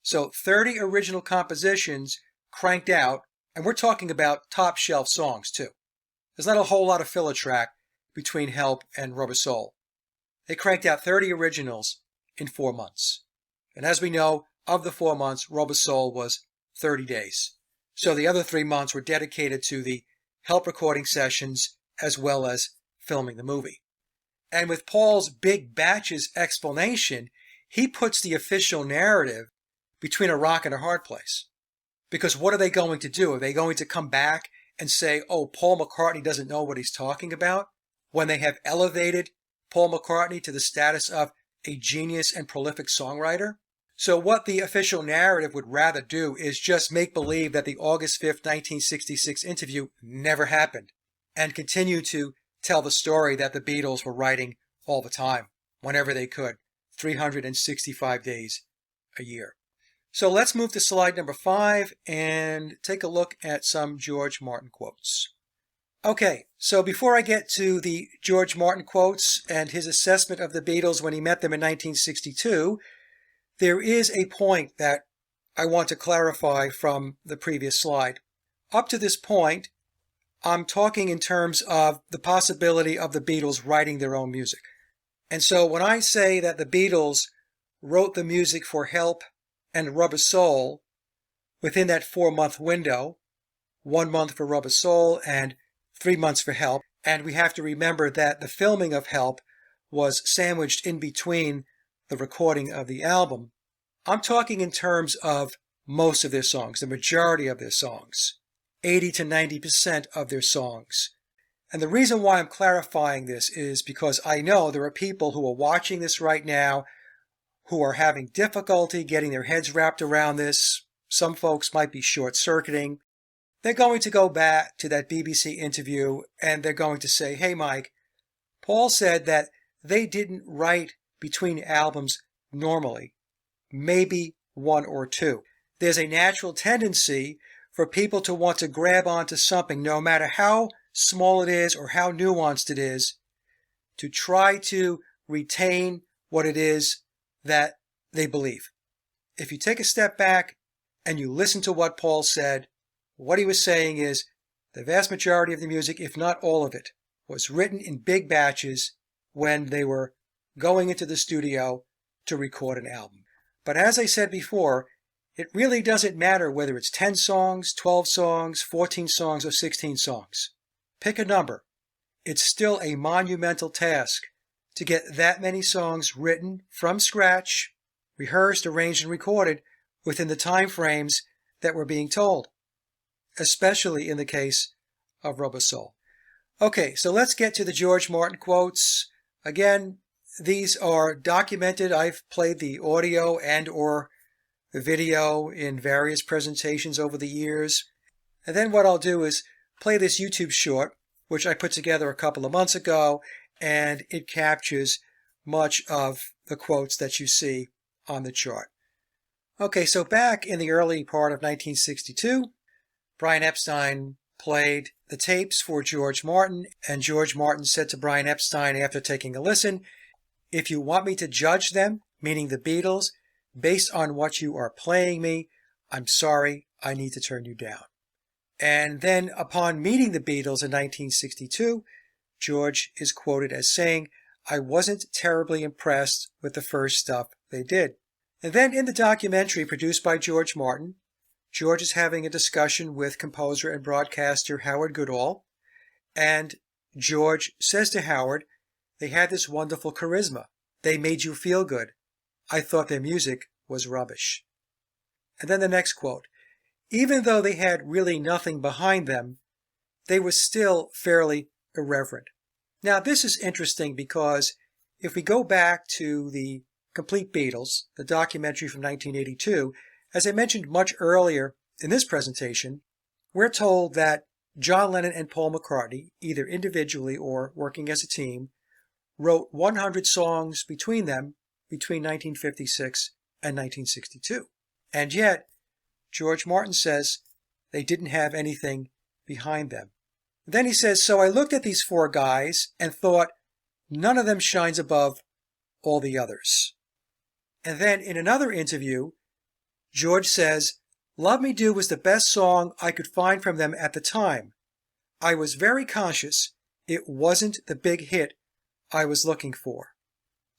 So 30 original compositions cranked out, and we're talking about top shelf songs too. There's not a whole lot of filler track between Help and Rubber Soul. They cranked out 30 originals in 4 months. And as we know, of the 4 months, Rubber Soul was 30 days. So the other 3 months were dedicated to the Help recording sessions as well as filming the movie. And with Paul's big batches explanation, he puts the official narrative between a rock and a hard place. Because what are they going to do? Are they going to come back and say, oh, Paul McCartney doesn't know what he's talking about, when they have elevated Paul McCartney to the status of a genius and prolific songwriter? So what the official narrative would rather do is just make believe that the August 5th, 1966 interview never happened, and continue to tell the story that the Beatles were writing all the time, whenever they could, 365 days a year. So let's move to slide number 5 and take a look at some George Martin quotes. Okay, so before I get to the George Martin quotes and his assessment of the Beatles when he met them in 1962, there is a point that I want to clarify from the previous slide. Up to this point, I'm talking in terms of the possibility of the Beatles writing their own music. And so when I say that the Beatles wrote the music for Help and Rubber Soul within that 4-month window, 1 month for Rubber Soul and 3 months for Help, and we have to remember that the filming of Help was sandwiched in between the recording of the album. I'm talking in terms of most of their songs, the majority of their songs, 80 to 90% of their songs. And the reason why I'm clarifying this is because I know there are people who are watching this right now who are having difficulty getting their heads wrapped around this. Some folks might be short-circuiting. They're going to go back to that BBC interview and they're going to say, hey, Mike, Paul said that they didn't write between albums normally, maybe one or two. There's a natural tendency for people to want to grab onto something, no matter how small it is or how nuanced it is, to try to retain what it is that they believe. If you take a step back and you listen to what Paul said, what he was saying is the vast majority of the music, if not all of it, was written in big batches when they were going into the studio to record an album. But as I said before, it really doesn't matter whether it's 10 songs, 12 songs, 14 songs, or 16 songs. Pick a number. It's still a monumental task to get that many songs written from scratch, rehearsed, arranged, and recorded within the time frames that we're being told, especially in the case of Rubber Soul. Okay, so let's get to the George Martin quotes. Again, these are documented. I've played the audio and or the video in various presentations over the years. And then what I'll do is play this YouTube short, which I put together a couple of months ago, and it captures much of the quotes that you see on the chart. Okay, so back in the early part of 1962, Brian Epstein played the tapes for George Martin, and George Martin said to Brian Epstein after taking a listen, if you want me to judge them, meaning the Beatles, based on what you are playing me, I'm sorry, I need to turn you down. And then upon meeting the Beatles in 1962, George is quoted as saying, I wasn't terribly impressed with the first stuff they did. And then in the documentary produced by George Martin, George is having a discussion with composer and broadcaster Howard Goodall, and George says to Howard, they had this wonderful charisma. They made you feel good. I thought their music was rubbish. And then the next quote, even though they had really nothing behind them, they were still fairly irreverent. Now, this is interesting because if we go back to the Complete Beatles, the documentary from 1982, as I mentioned much earlier in this presentation, we're told that John Lennon and Paul McCartney, either individually or working as a team, wrote 100 songs between them between 1956 and 1962. And yet, George Martin says they didn't have anything behind them. Then he says, so I looked at these four guys and thought, none of them shines above all the others. And then in another interview, George says, Love Me Do was the best song I could find from them at the time. I was very conscious it wasn't the big hit I was looking for.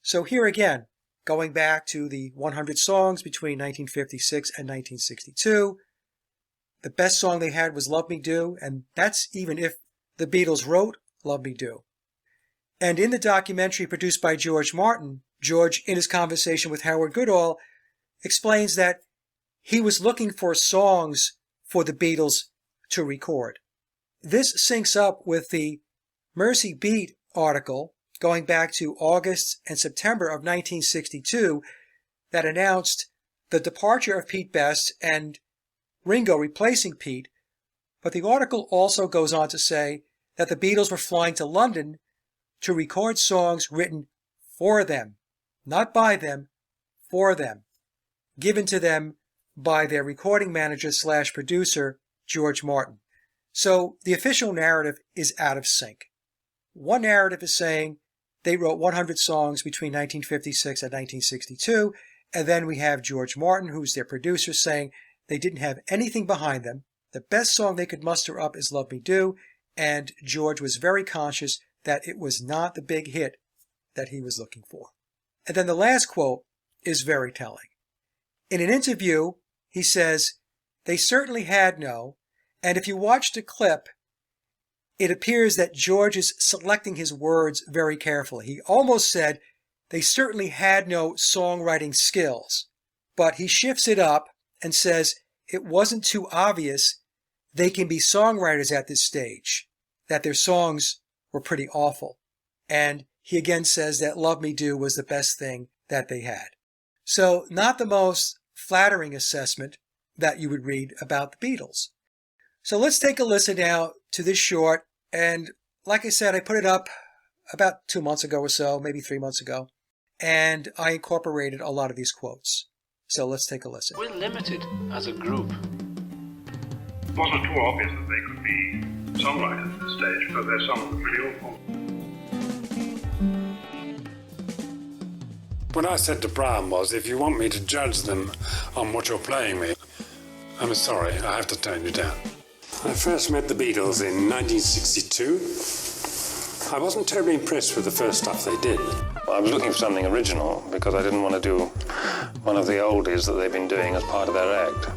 So here again, going back to the 100 songs between 1956 and 1962, the best song they had was Love Me Do, and that's even if the Beatles wrote Love Me Do. And in the documentary produced by George Martin, George, in his conversation with Howard Goodall, explains that he was looking for songs for the Beatles to record. This syncs up with the Mercy Beat article going back to August and September of 1962 that announced the departure of Pete Best and Ringo replacing Pete, but the article also goes on to say that the Beatles were flying to London to record songs written for them, not by them, for them, given to them by their recording manager / producer, George Martin. So the official narrative is out of sync. One narrative is saying they wrote 100 songs between 1956 and 1962, and then we have George Martin, who's their producer, saying they didn't have anything behind them. The best song they could muster up is Love Me Do, and George was very conscious that it was not the big hit that he was looking for. And then the last quote is very telling. In an interview, he says, they certainly had no, and if you watch the clip, it appears that George is selecting his words very carefully. He almost said they certainly had no songwriting skills, but he shifts it up and says it wasn't too obvious they can be songwriters at this stage, that their songs were pretty awful. And he again says that Love Me Do was the best thing that they had. So not the most flattering assessment that you would read about the Beatles. So let's take a listen now to this short. And like I said, I put it up about 2 months ago or so, maybe 3 months ago. And I incorporated a lot of these quotes. So let's take a listen. We're limited as a group. It wasn't too obvious that they could be songwriters at this stage, but their songs were pretty awful. What I said to Brian was, if you want me to judge them on what you're playing me, I'm sorry, I have to tone you down. I first met the Beatles in 1962. I wasn't terribly impressed with the first stuff they did. I was looking for something original because I didn't want to do one of the oldies that they've been doing as part of their act.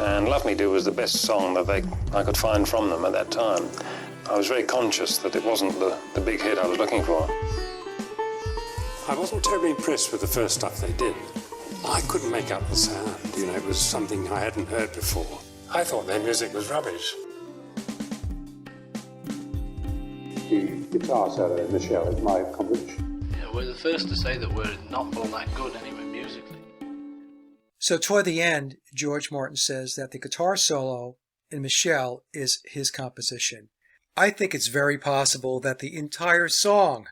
And Love Me Do was the best song that I could find from them at that time. I was very conscious that it wasn't the big hit I was looking for. I wasn't terribly impressed with the first stuff they did. I couldn't make out the sound, it was something I hadn't heard before. I thought their music was rubbish. The guitar solo in Michelle is my composition. Yeah, we're the first to say that we're not all that good anyway musically. So toward the end, George Martin says that the guitar solo in Michelle is his composition. I think it's very possible that the entire song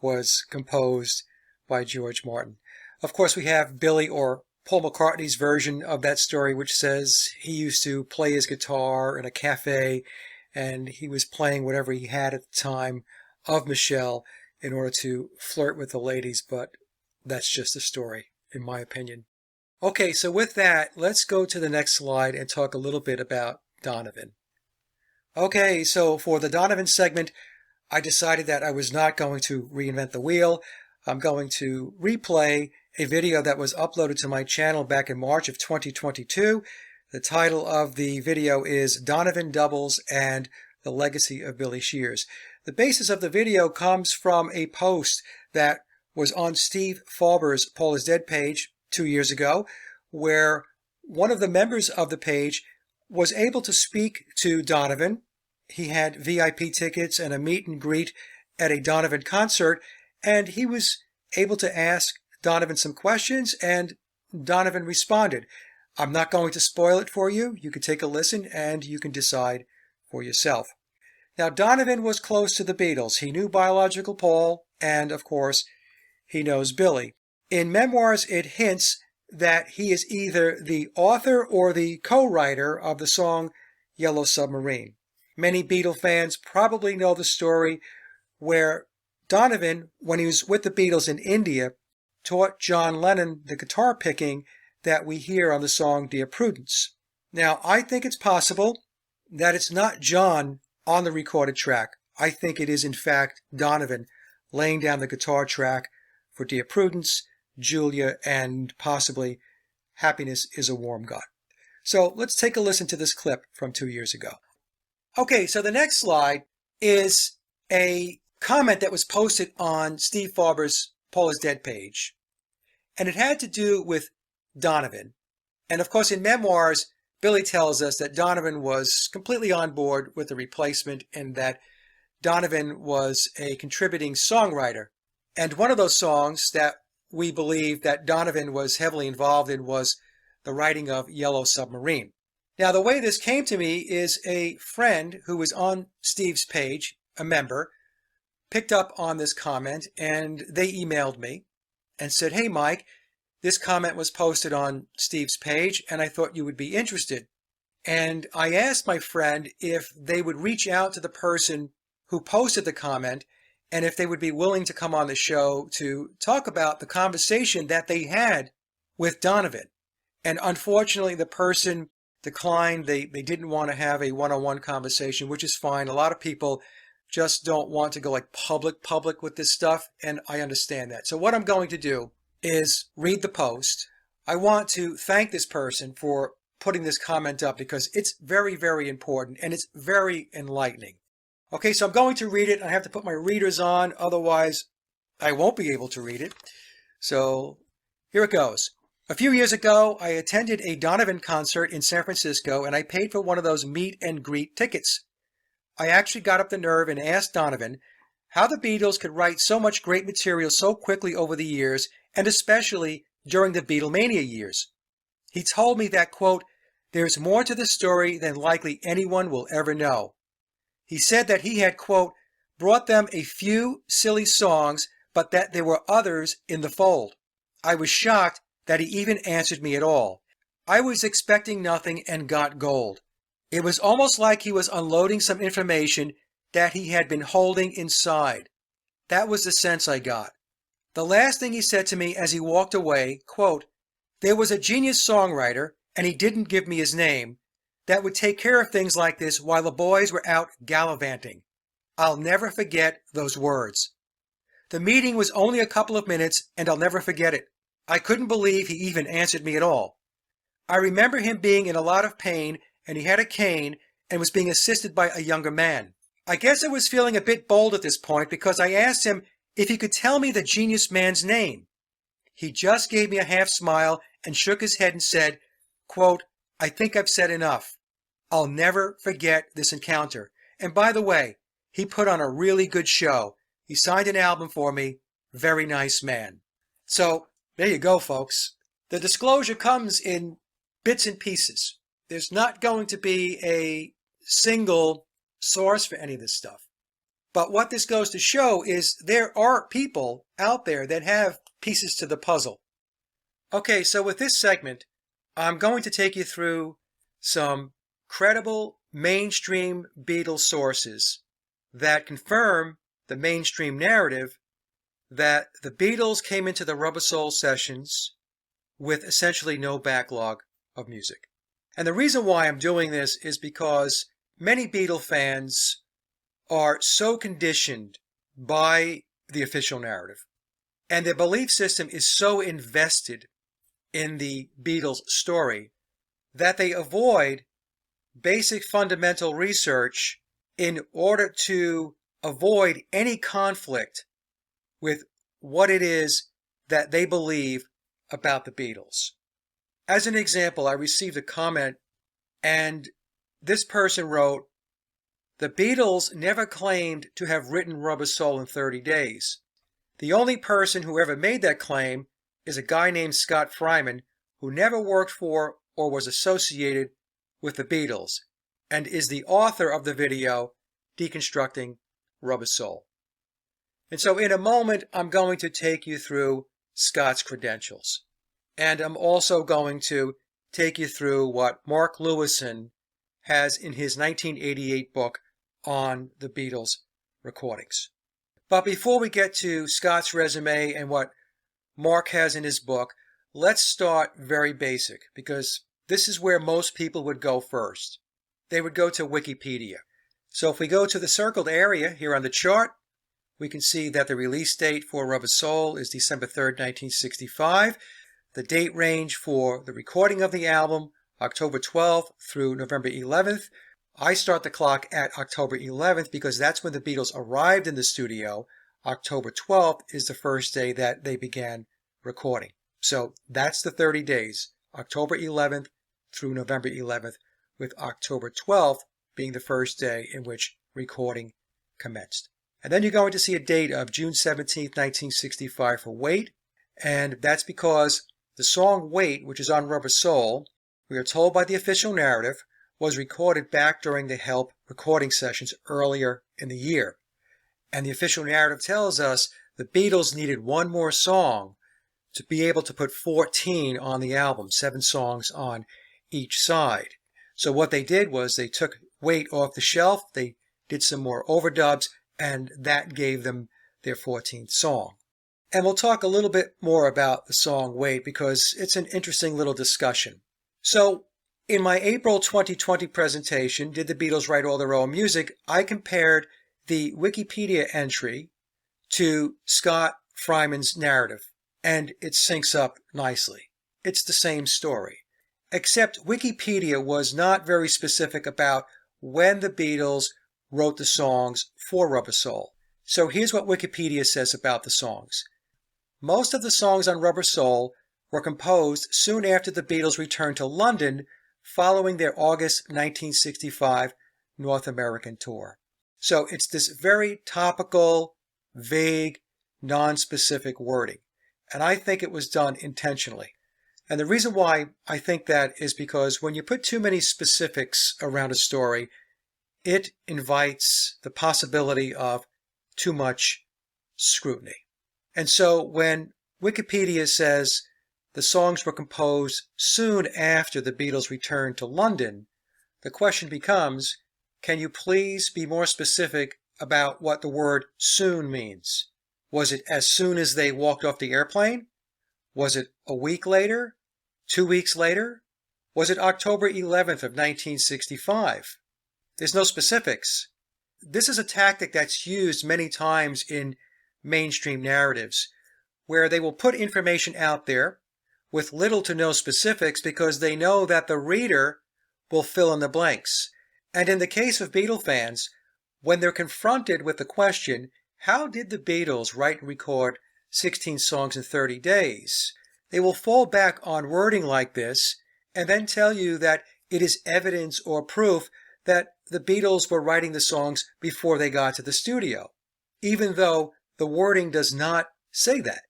was composed by George Martin. Of course, we have Billy or Paul McCartney's version of that story, which says he used to play his guitar in a cafe and he was playing whatever he had at the time of Michelle in order to flirt with the ladies, but that's just a story, in my opinion. Okay, so with that, let's go to the next slide and talk a little bit about Donovan. Okay, so for the Donovan segment, I decided that I was not going to reinvent the wheel. I'm going to replay a video that was uploaded to my channel back in March of 2022. The title of the video is Donovan Doubles and the Legacy of Billy Shears. The basis of the video comes from a post that was on Steve Farber's Paul is Dead page 2 years ago, where one of the members of the page was able to speak to Donovan. He had VIP tickets and a meet and greet at a Donovan concert, and he was able to ask Donovan some questions, and Donovan responded. I'm not going to spoil it for you. You can take a listen and you can decide for yourself. Now, Donovan was close to the Beatles. He knew biological Paul, and of course, he knows Billy. In Memoirs, it hints that he is either the author or the co-writer of the song Yellow Submarine. Many Beatle fans probably know the story where Donovan, when he was with the Beatles in India, taught John Lennon the guitar picking that we hear on the song Dear Prudence. Now, I think it's possible that it's not John on the recorded track. I think it is, in fact, Donovan laying down the guitar track for Dear Prudence, Julia, and possibly Happiness is a Warm Gun. So let's take a listen to this clip from 2 years ago. Okay, so the next slide is a comment that was posted on Steve Farber's Paul is Dead page. And it had to do with Donovan. And of course, in Memoirs, Billy tells us that Donovan was completely on board with the replacement and that Donovan was a contributing songwriter. And one of those songs that we believe that Donovan was heavily involved in was the writing of Yellow Submarine. Now, the way this came to me is a friend who was on Steve's page, a member, picked up on this comment and they emailed me and said, hey, Mike, this comment was posted on Steve's page and I thought you would be interested. And I asked my friend if they would reach out to the person who posted the comment and if they would be willing to come on the show to talk about the conversation that they had with Donovan. And unfortunately, the person declined. They didn't want to have a one-on-one conversation, which is fine. A lot of people just don't want to go like public with this stuff, and I understand that. So what I'm going to do is read the post. I want to thank this person for putting this comment up because it's very, very important and it's very enlightening. Okay, so I'm going to read it. I have to put my readers on, otherwise I won't be able to read it. So here it goes. A few years ago, I attended a Donovan concert in San Francisco, and I paid for one of those meet and greet tickets. I actually got up the nerve and asked Donovan how the Beatles could write so much great material so quickly over the years, and especially during the Beatlemania years. He told me that, quote, "There's more to the story than likely anyone will ever know." He said that he had, quote, "brought them a few silly songs, but that there were others in the fold." I was shocked that he even answered me at all. I was expecting nothing and got gold. It was almost like he was unloading some information that he had been holding inside. That was the sense I got. The last thing he said to me as he walked away, quote, "There was a genius songwriter, and he didn't give me his name, that would take care of things like this while the boys were out gallivanting. I'll never forget those words." The meeting was only a couple of minutes, and I'll never forget it. I couldn't believe he even answered me at all. I remember him being in a lot of pain, and he had a cane and was being assisted by a younger man. I guess I was feeling a bit bold at this point because I asked him if he could tell me the genius man's name. He just gave me a half smile and shook his head and said, quote, "I think I've said enough." I'll never forget this encounter. And by the way, he put on a really good show. He signed an album for me. Very nice man. So there you go, folks. The disclosure comes in bits and pieces. There's not going to be a single source for any of this stuff. But what this goes to show is there are people out there that have pieces to the puzzle. Okay, so with this segment, I'm going to take you through some credible mainstream Beatles sources that confirm the mainstream narrative that the Beatles came into the Rubber Soul sessions with essentially no backlog of music. And the reason why I'm doing this is because many Beatle fans are so conditioned by the official narrative, and their belief system is so invested in the Beatles story that they avoid basic fundamental research in order to avoid any conflict with what it is that they believe about the Beatles. As an example, I received a comment, and this person wrote, "The Beatles never claimed to have written Rubber Soul in 30 days. The only person who ever made that claim is a guy named Scott Fryman, who never worked for or was associated with the Beatles, and is the author of the video Deconstructing Rubber Soul." And so in a moment, I'm going to take you through Scott's credentials. And I'm also going to take you through what Mark Lewison has in his 1988 book on the Beatles recordings. But before we get to Scott's resume and what Mark has in his book, let's start very basic, because this is where most people would go first. They would go to Wikipedia. So if we go to the circled area here on the chart, we can see that the release date for Rubber Soul is December 3rd, 1965. The date range for the recording of the album, October 12th through November 11th. I start the clock at October 11th because that's when the Beatles arrived in the studio. October 12th is the first day that they began recording. So that's the 30 days, October 11th through November 11th, with October 12th being the first day in which recording commenced. And then you're going to see a date of June 17th, 1965 for Wait, and that's because the song Wait, which is on Rubber Soul, we are told by the official narrative, was recorded back during the Help recording sessions earlier in the year. And the official narrative tells us the Beatles needed one more song to be able to put 14 on the album, 7 songs on each side. So what they did was they took Wait off the shelf, they did some more overdubs, and that gave them their 14th song. And we'll talk a little bit more about the song Wait because it's an interesting little discussion. So in my April 2020 presentation, Did the Beatles Write All Their Own Music?, I compared the Wikipedia entry to Scott Fryman's narrative, and it syncs up nicely. It's the same story, except Wikipedia was not very specific about when the Beatles wrote the songs for Rubber Soul. So here's what Wikipedia says about the songs. Most of the songs on Rubber Soul were composed soon after the Beatles returned to London following their August 1965 North American tour. So it's this very topical, vague, non-specific wording. And I think it was done intentionally. And the reason why I think that is because when you put too many specifics around a story, it invites the possibility of too much scrutiny. And so when Wikipedia says the songs were composed soon after the Beatles returned to London, the question becomes, can you please be more specific about what the word soon means? Was it as soon as they walked off the airplane? Was it a week later? 2 weeks later? Was it October 11th of 1965? There's no specifics. This is a tactic that's used many times in mainstream narratives, where they will put information out there with little to no specifics because they know that the reader will fill in the blanks. And in the case of Beatle fans, when they're confronted with the question, how did the Beatles write and record 16 songs in 30 days? They will fall back on wording like this and then tell you that it is evidence or proof that the Beatles were writing the songs before they got to the studio, even though the wording does not say that.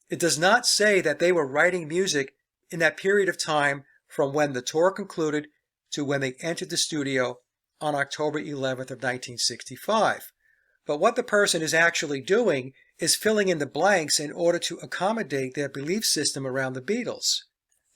It does not say that they were writing music in that period of time from when the tour concluded to when they entered the studio on October 11th of 1965. But what the person is actually doing is filling in the blanks in order to accommodate their belief system around the Beatles.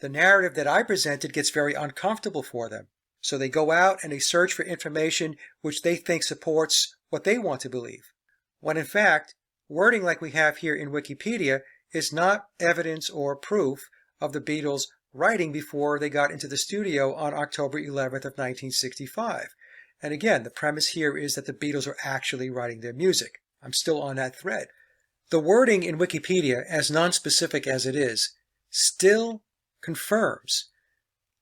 The narrative that I presented gets very uncomfortable for them. So they go out and they search for information which they think supports what they want to believe. When in fact, wording like we have here in Wikipedia is not evidence or proof of the Beatles writing before they got into the studio on October 11th of 1965. And again, the premise here is that the Beatles are actually writing their music. I'm still on that thread. The wording in Wikipedia, as non-specific as it is, still confirms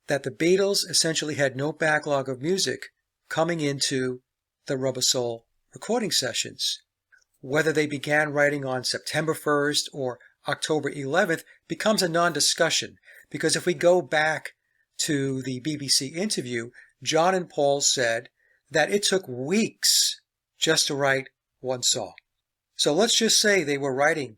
that the Beatles essentially had no backlog of music coming into the Rubber Soul recording sessions. Whether they began writing on September 1st or October 11th becomes a non-discussion, because if we go back to the BBC interview, John and Paul said that it took weeks just to write one song. So let's just say they were writing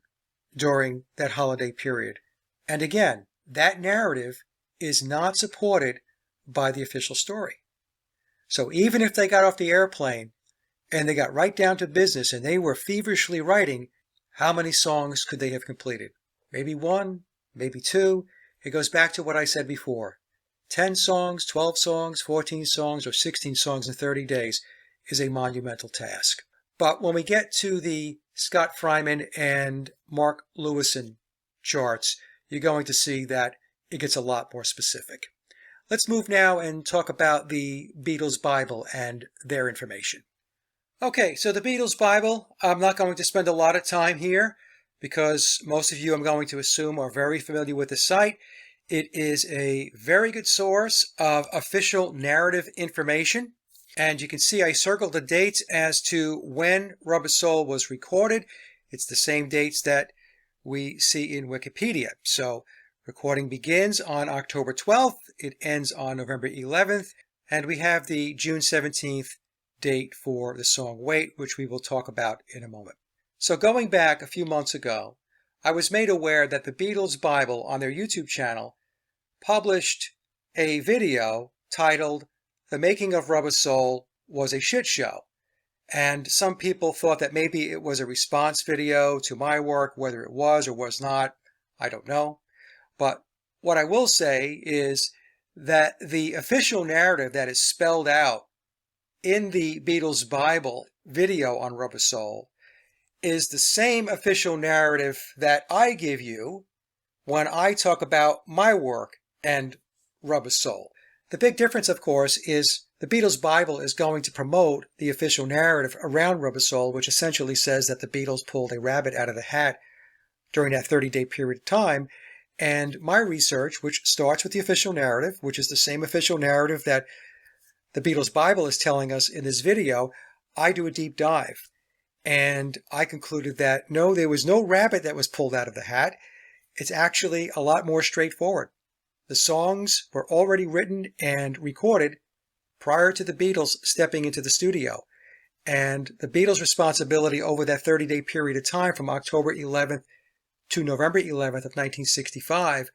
during that holiday period. And again, that narrative is not supported by the official story. So even if they got off the airplane and they got right down to business and they were feverishly writing, how many songs could they have completed? Maybe one, maybe two. It goes back to what I said before. 10 songs, 12 songs, 14 songs, or 16 songs in 30 days is a monumental task. But when we get to the Scott Fryman and Mark Lewison charts, you're going to see that it gets a lot more specific. Let's move now and talk about the Beatles Bible and their information. Okay, so the Beatles Bible, I'm not going to spend a lot of time here because most of you, I'm going to assume, are very familiar with the site. It is a very good source of official narrative information. And you can see I circled the dates as to when Rubber Soul was recorded. It's the same dates that we see in Wikipedia. So recording begins on October 12th. It ends on November 11th. And we have the June 17th date for the song Wait, which we will talk about in a moment. So going back a few months ago, I was made aware that the Beatles Bible on their YouTube channel published a video titled The Making of Rubber Soul Was a Shit Show. And some people thought that maybe it was a response video to my work. Whether it was or was not, I don't know. But what I will say is that the official narrative that is spelled out in the Beatles Bible video on Rubber Soul is the same official narrative that I give you when I talk about my work and Rubber Soul. The big difference, of course, is the Beatles Bible is going to promote the official narrative around Rubber Soul, which essentially says that the Beatles pulled a rabbit out of the hat during that 30-day period of time. And my research, which starts with the official narrative, which is the same official narrative that the Beatles Bible is telling us in this video, I do a deep dive. And I concluded that no, there was no rabbit that was pulled out of the hat. It's actually a lot more straightforward. The songs were already written and recorded prior to the Beatles stepping into the studio. And the Beatles' responsibility over that 30-day period of time from October 11th to November 11th of 1965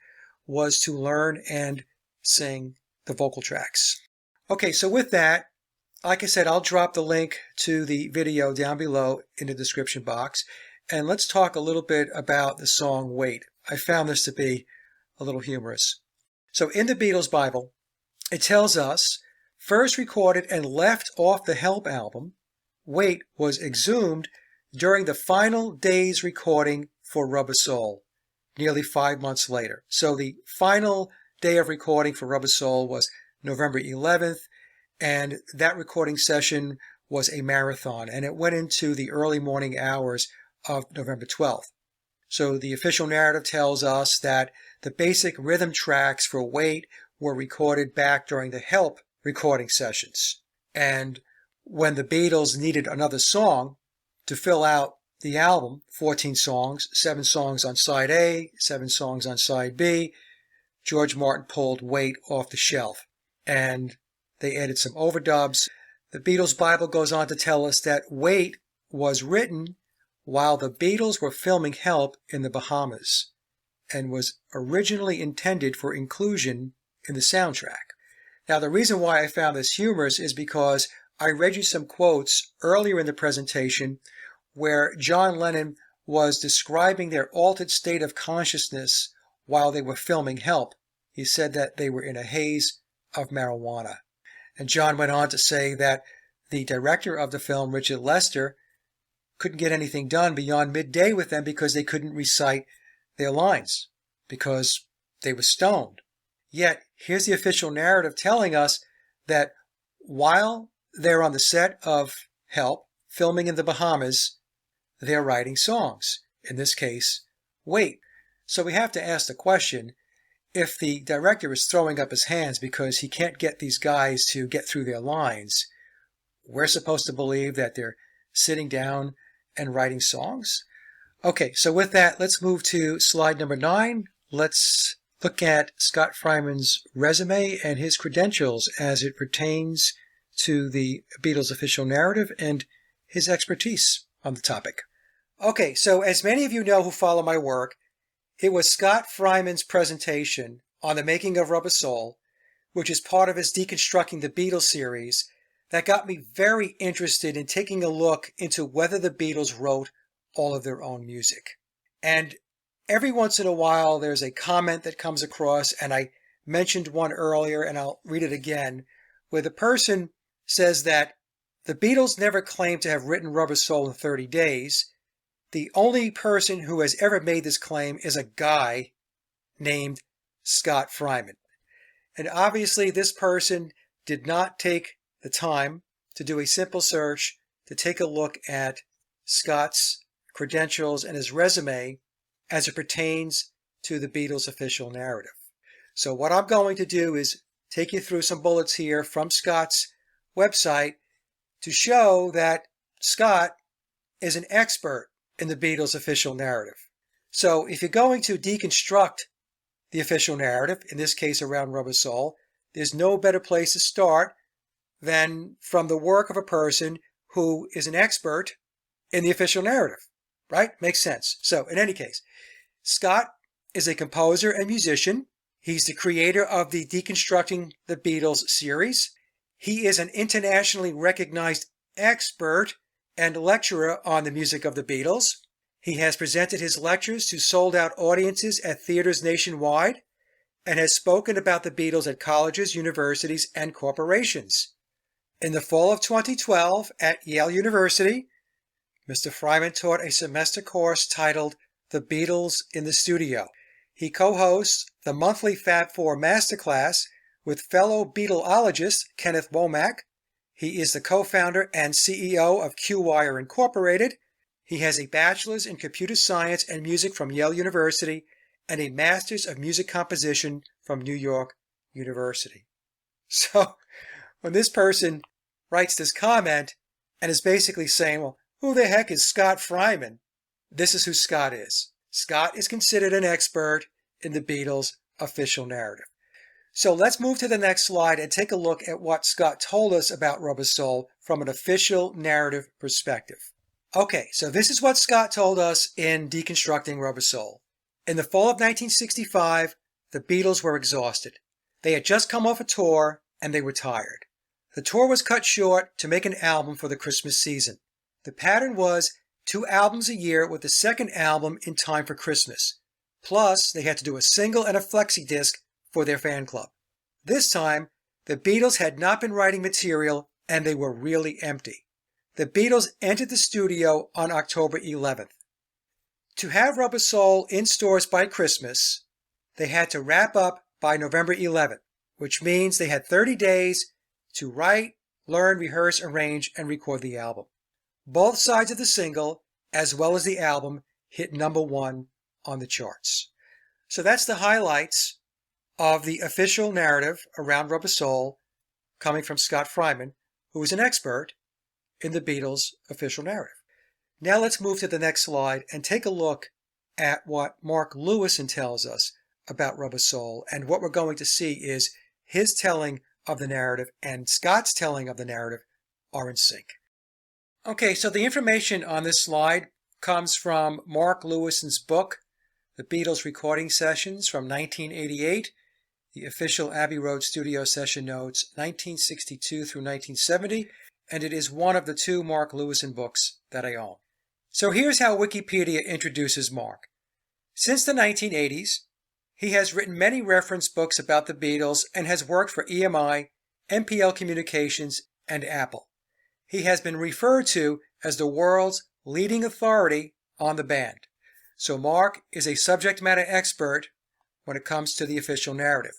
was to learn and sing the vocal tracks. Okay, so with that, like I said, I'll drop the link to the video down below in the description box. And let's talk a little bit about the song Wait. I found this to be a little humorous. So in the Beatles Bible, it tells us, first recorded and left off the Help album, Wait was exhumed during the final day's recording for Rubber Soul, nearly 5 months later. So the final day of recording for Rubber Soul was November 11th, and that recording session was a marathon, and it went into the early morning hours of November 12th. So the official narrative tells us that the basic rhythm tracks for Wait were recorded back during the Help recording sessions. And when the Beatles needed another song to fill out the album, 14 songs, 7 songs on side A, 7 songs on side B, George Martin pulled Wait off the shelf. And they added some overdubs. The Beatles Bible goes on to tell us that Wait was written while the Beatles were filming Help in the Bahamas and was originally intended for inclusion in the soundtrack. Now, the reason why I found this humorous is because I read you some quotes earlier in the presentation where John Lennon was describing their altered state of consciousness while they were filming Help. He said that they were in a haze of marijuana. And John went on to say that the director of the film, Richard Lester, couldn't get anything done beyond midday with them because they couldn't recite their lines, because they were stoned. Yet, here's the official narrative telling us that while they're on the set of Help, filming in the Bahamas, they're writing songs. In this case, Wait. So we have to ask the question, if the director is throwing up his hands because he can't get these guys to get through their lines, we're supposed to believe that they're sitting down and writing songs? Okay, so with that, let's move to slide number 9. Let's look at Scott Fryman's resume and his credentials as it pertains to the Beatles official narrative and his expertise on the topic. Okay, so as many of you know who follow my work, it was Scott Fryman's presentation on the making of Rubber Soul, which is part of his Deconstructing the Beatles series, that got me very interested in taking a look into whether the Beatles wrote all of their own music. And every once in a while, there's a comment that comes across, and I mentioned one earlier, and I'll read it again, where the person says that the Beatles never claimed to have written Rubber Soul in 30 days. The only person who has ever made this claim is a guy named Scott Fryman. And obviously this person did not take the time to do a simple search to take a look at Scott's credentials and his resume as it pertains to the Beatles' official narrative. So what I'm going to do is take you through some bullets here from Scott's website to show that Scott is an expert in the Beatles' official narrative. So if you're going to deconstruct the official narrative, in this case around Rubber Soul, there's no better place to start than from the work of a person who is an expert in the official narrative, right? Makes sense. So in any case, Scott is a composer and musician. He's the creator of the Deconstructing the Beatles series. He is an internationally recognized expert and lecturer on the music of the Beatles. He has presented his lectures to sold-out audiences at theaters nationwide and has spoken about the Beatles at colleges, universities, and corporations. In the fall of 2012 at Yale University, Mr. Fryman taught a semester course titled The Beatles in the Studio. He co-hosts the monthly Fab Four Masterclass with fellow Beatleologist Kenneth Womack. He is the co-founder and CEO of Quay Incorporated. He has a bachelor's in computer science and music from Yale University and a master's of music composition from New York University. So, when this person writes this comment and is basically saying, well, who the heck is Scott Fryman? This is who Scott is. Scott is considered an expert in the Beatles' official narrative. So let's move to the next slide and take a look at what Scott told us about Rubber Soul from an official narrative perspective. Okay, so this is what Scott told us in Deconstructing Rubber Soul. In the fall of 1965, the Beatles were exhausted. They had just come off a tour and they were tired. The tour was cut short to make an album for the Christmas season. The pattern was 2 albums a year with the second album in time for Christmas. Plus, they had to do a single and a flexi disc for their fan club. This time, the Beatles had not been writing material and they were really empty. The Beatles entered the studio on October 11th. To have Rubber Soul in stores by Christmas, they had to wrap up by November 11th, which means they had 30 days to write, learn, rehearse, arrange, and record the album. Both sides of the single, as well as the album, hit #1 on the charts. So that's the highlights of the official narrative around Rubber Soul coming from Scott Fryman, who is an expert in the Beatles' official narrative. Now let's move to the next slide and take a look at what Mark Lewison tells us about Rubber Soul, and what we're going to see is his telling of the narrative and Scott's telling of the narrative are in sync. Okay, so the information on this slide comes from Mark Lewison's book, The Beatles Recording Sessions from 1988, the official Abbey Road studio session notes 1962 through 1970, and it is one of the 2 Mark Lewison books that I own. So here's how Wikipedia introduces Mark. Since the 1980s, he has written many reference books about the Beatles and has worked for EMI, MPL Communications, and Apple. He has been referred to as the world's leading authority on the band. So Mark is a subject matter expert when it comes to the official narrative.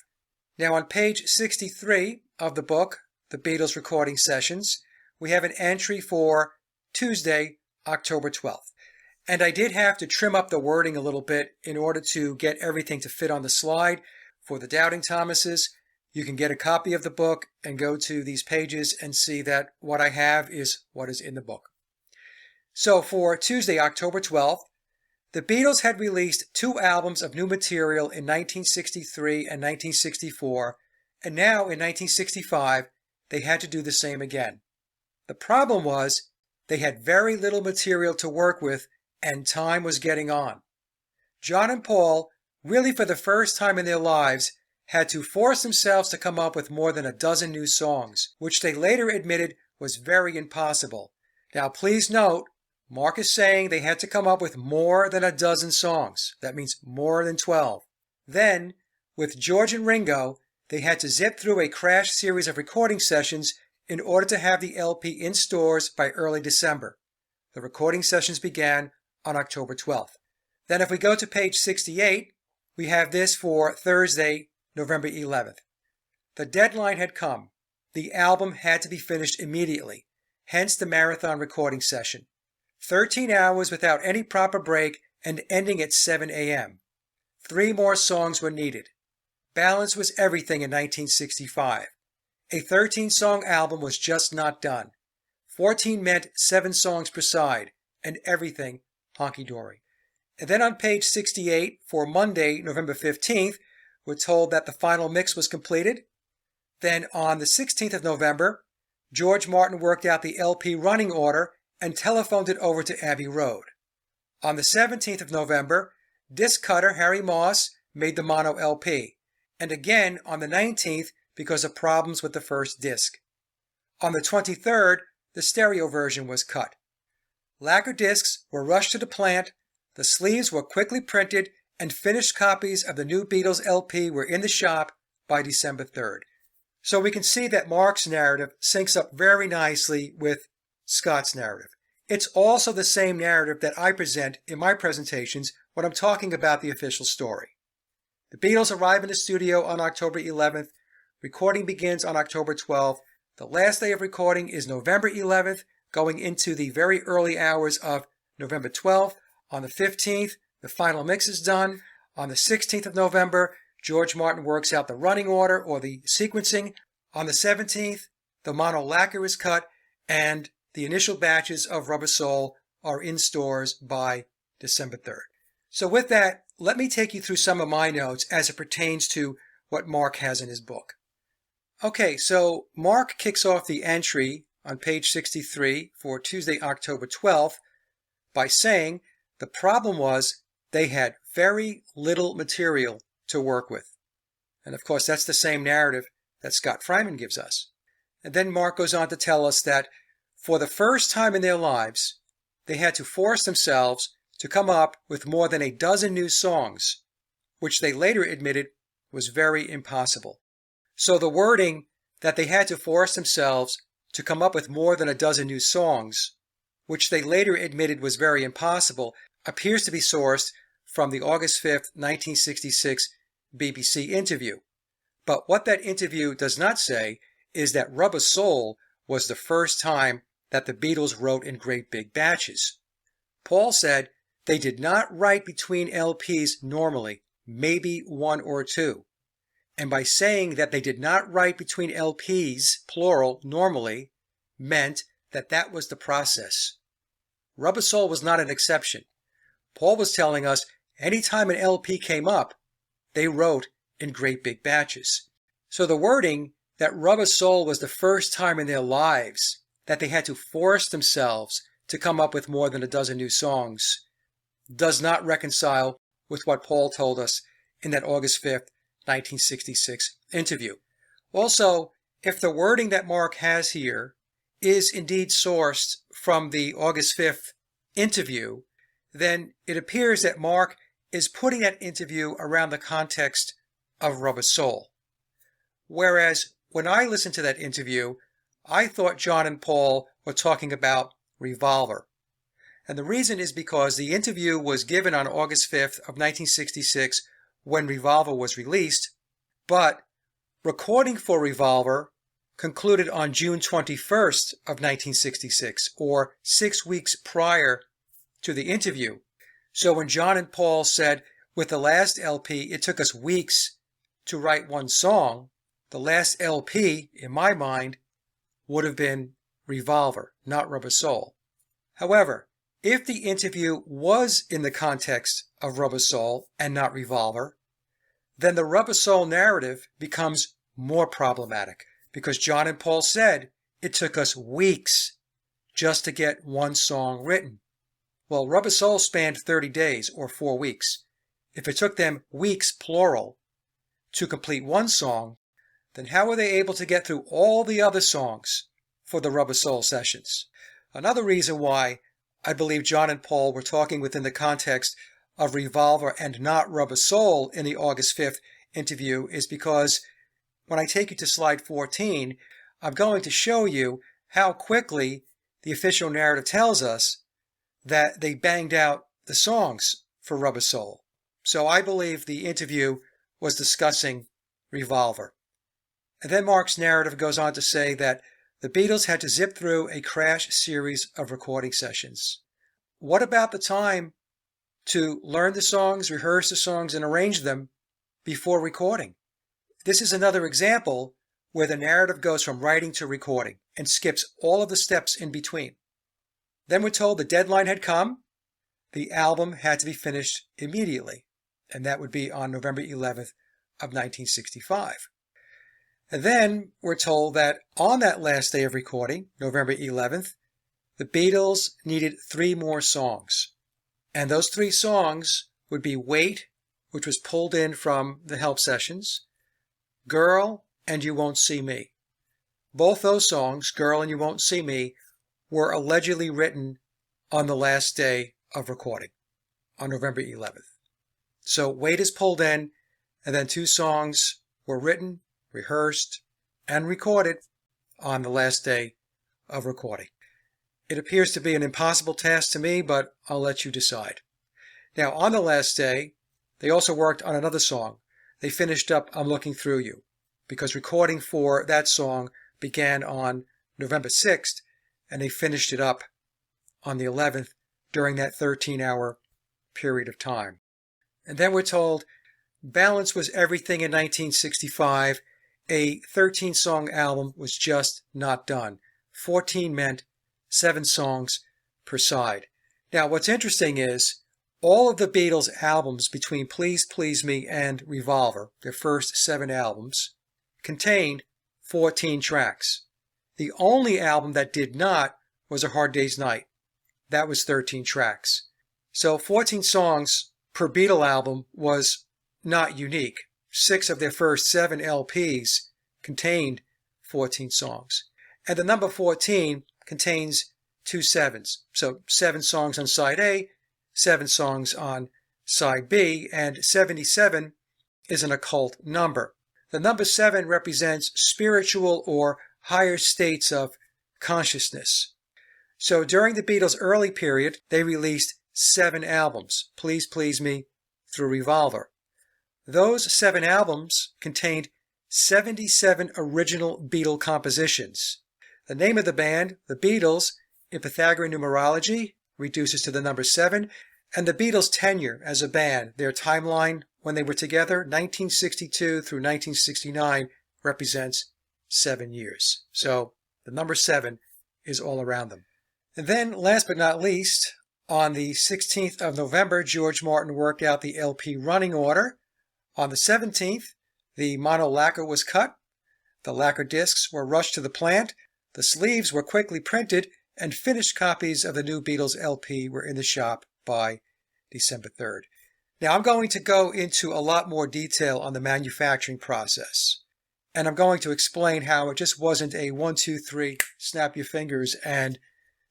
Now on page 63 of the book, The Beatles Recording Sessions, we have an entry for Tuesday, October 12th. And I did have to trim up the wording a little bit in order to get everything to fit on the slide. For the Doubting Thomases, you can get a copy of the book and go to these pages and see that what I have is what is in the book. So for Tuesday, October 12th, the Beatles had released 2 albums of new material in 1963 and 1964, and now in 1965, they had to do the same again. The problem was they had very little material to work with and time was getting on. John and Paul, really for the first time in their lives, had to force themselves to come up with more than a dozen new songs, which they later admitted was very impossible. Now please note, Mark is saying they had to come up with more than a dozen songs. That means more than 12. Then, with George and Ringo, they had to zip through a crash series of recording sessions in order to have the LP in stores by early December. The recording sessions began on October 12th. Then if we go to page 68, we have this for Thursday, November 11th. The deadline had come. The album had to be finished immediately, hence the marathon recording session. 13 hours without any proper break and ending at 7 a.m. 3 more songs were needed. Balance was everything in 1965. A 13-song album was just not done. 14 meant 7 songs per side, and everything honky-dory. And then on page 68, for Monday, November 15th, we're told that the final mix was completed. Then on the 16th of November, George Martin worked out the LP running order and telephoned it over to Abbey Road. On the 17th of November, disc cutter Harry Moss made the mono LP, and again on the 19th because of problems with the first disc. On the 23rd, the stereo version was cut. Lacquer discs were rushed to the plant, the sleeves were quickly printed, and finished copies of the new Beatles LP were in the shop by December 3rd. So we can see that Mark's narrative syncs up very nicely with Scott's narrative. It's also the same narrative that I present in my presentations when I'm talking about the official story. The Beatles arrive in the studio on October 11th. Recording begins on October 12th. The last day of recording is November 11th, going into the very early hours of November 12th. On the 15th, the final mix is done. On the 16th of November, George Martin works out the running order or the sequencing. On the 17th, the mono lacquer is cut, and the initial batches of Rubber Soul are in stores by December 3rd. So with that, let me take you through some of my notes as it pertains to what Mark has in his book. Okay, so Mark kicks off the entry on page 63 for Tuesday, October 12th by saying the problem was they had very little material to work with. And of course, that's the same narrative that Scott Fryman gives us. And then Mark goes on to tell us that for the first time in their lives, they had to force themselves to come up with more than a dozen new songs, which they later admitted was very impossible. So the wording that they had to force themselves to come up with more than a dozen new songs, which they later admitted was very impossible, appears to be sourced from the August 5th, 1966 BBC interview. But what that interview does not say is that Rubber Soul was the first time that the Beatles wrote in great big batches. Paul said they did not write between LPs normally, maybe one or two. And by saying that they did not write between LPs, plural, normally, meant that that was the process. Rubber Soul was not an exception. Paul was telling us anytime an LP came up, they wrote in great big batches. So the wording that Rubber Soul was the first time in their lives that they had to force themselves to come up with more than a dozen new songs does not reconcile with what Paul told us in that August 5th, 1966 interview. Also, if the wording that Mark has here is indeed sourced from the August 5th interview, then it appears that Mark is putting that interview around the context of Rubber Soul. Whereas when I listened to that interview, I thought John and Paul were talking about Revolver. And the reason is because the interview was given on August 5th of 1966 when Revolver was released, but recording for Revolver concluded on June 21st of 1966, or 6 weeks prior to the interview. So when John and Paul said, with the last LP, it took us weeks to write one song, the last LP, in my mind, would have been Revolver, not Rubber Soul. However, if the interview was in the context of Rubber Soul and not Revolver, then the Rubber Soul narrative becomes more problematic because John and Paul said it took us weeks just to get one song written. Well, Rubber Soul spanned 30 days or 4 weeks. If it took them weeks, plural, to complete one song, then how were they able to get through all the other songs for the Rubber Soul sessions? Another reason why I believe John and Paul were talking within the context of Revolver and not Rubber Soul in the August 5th interview is because when I take you to slide 14, I'm going to show you how quickly the official narrative tells us that they banged out the songs for Rubber Soul. So I believe the interview was discussing Revolver. And then Mark's narrative goes on to say that the Beatles had to zip through a crash series of recording sessions. What about the time to learn the songs, rehearse the songs, and arrange them before recording? This is another example where the narrative goes from writing to recording and skips all of the steps in between. Then we're told the deadline had come. The album had to be finished immediately, and that would be on November 11th of 1965. And then we're told that on that last day of recording, November 11th, the Beatles needed 3 more songs. And those 3 songs would be Wait, which was pulled in from the Help sessions, Girl, and You Won't See Me. Both those songs, Girl and You Won't See Me, were allegedly written on the last day of recording, on November 11th. So Wait is pulled in, and then 2 songs were written, rehearsed, and recorded on the last day of recording. It appears to be an impossible task to me, but I'll let you decide. Now, on the last day, they also worked on another song. They finished up I'm Looking Through You, because recording for that song began on November 6th, and they finished it up on the 11th during that 13-hour period of time. And then we're told balance was everything in 1965, a 13-song album was just not done. 14 meant 7 songs per side. Now, what's interesting is all of the Beatles albums between Please Please Me and Revolver, their first 7 albums, contained 14 tracks. The only album that did not was A Hard Day's Night. That was 13 tracks. So 14 songs per Beatle album was not unique. 6 of their first 7 LPs contained 14 songs. And the number 14 contains 2 sevens. So 7 songs on side A, 7 songs on side B, and 77 is an occult number. The number 7 represents spiritual or higher states of consciousness. So during the Beatles' early period, they released 7 albums, Please Please Me through Revolver. Those 7 albums contained 77 original Beatle compositions. The name of the band, the Beatles, in Pythagorean numerology, reduces to the number 7, and the Beatles' tenure as a band, their timeline when they were together, 1962 through 1969, represents 7 years. So the number 7 is all around them. And then, last but not least, on the 16th of November, George Martin worked out the LP running order. On the 17th, the mono lacquer was cut. The lacquer discs were rushed to the plant. The sleeves were quickly printed, and finished copies of the new Beatles LP were in the shop by December 3rd. Now, I'm going to go into a lot more detail on the manufacturing process. And I'm going to explain how it just wasn't a 1, 2, 3, snap your fingers, and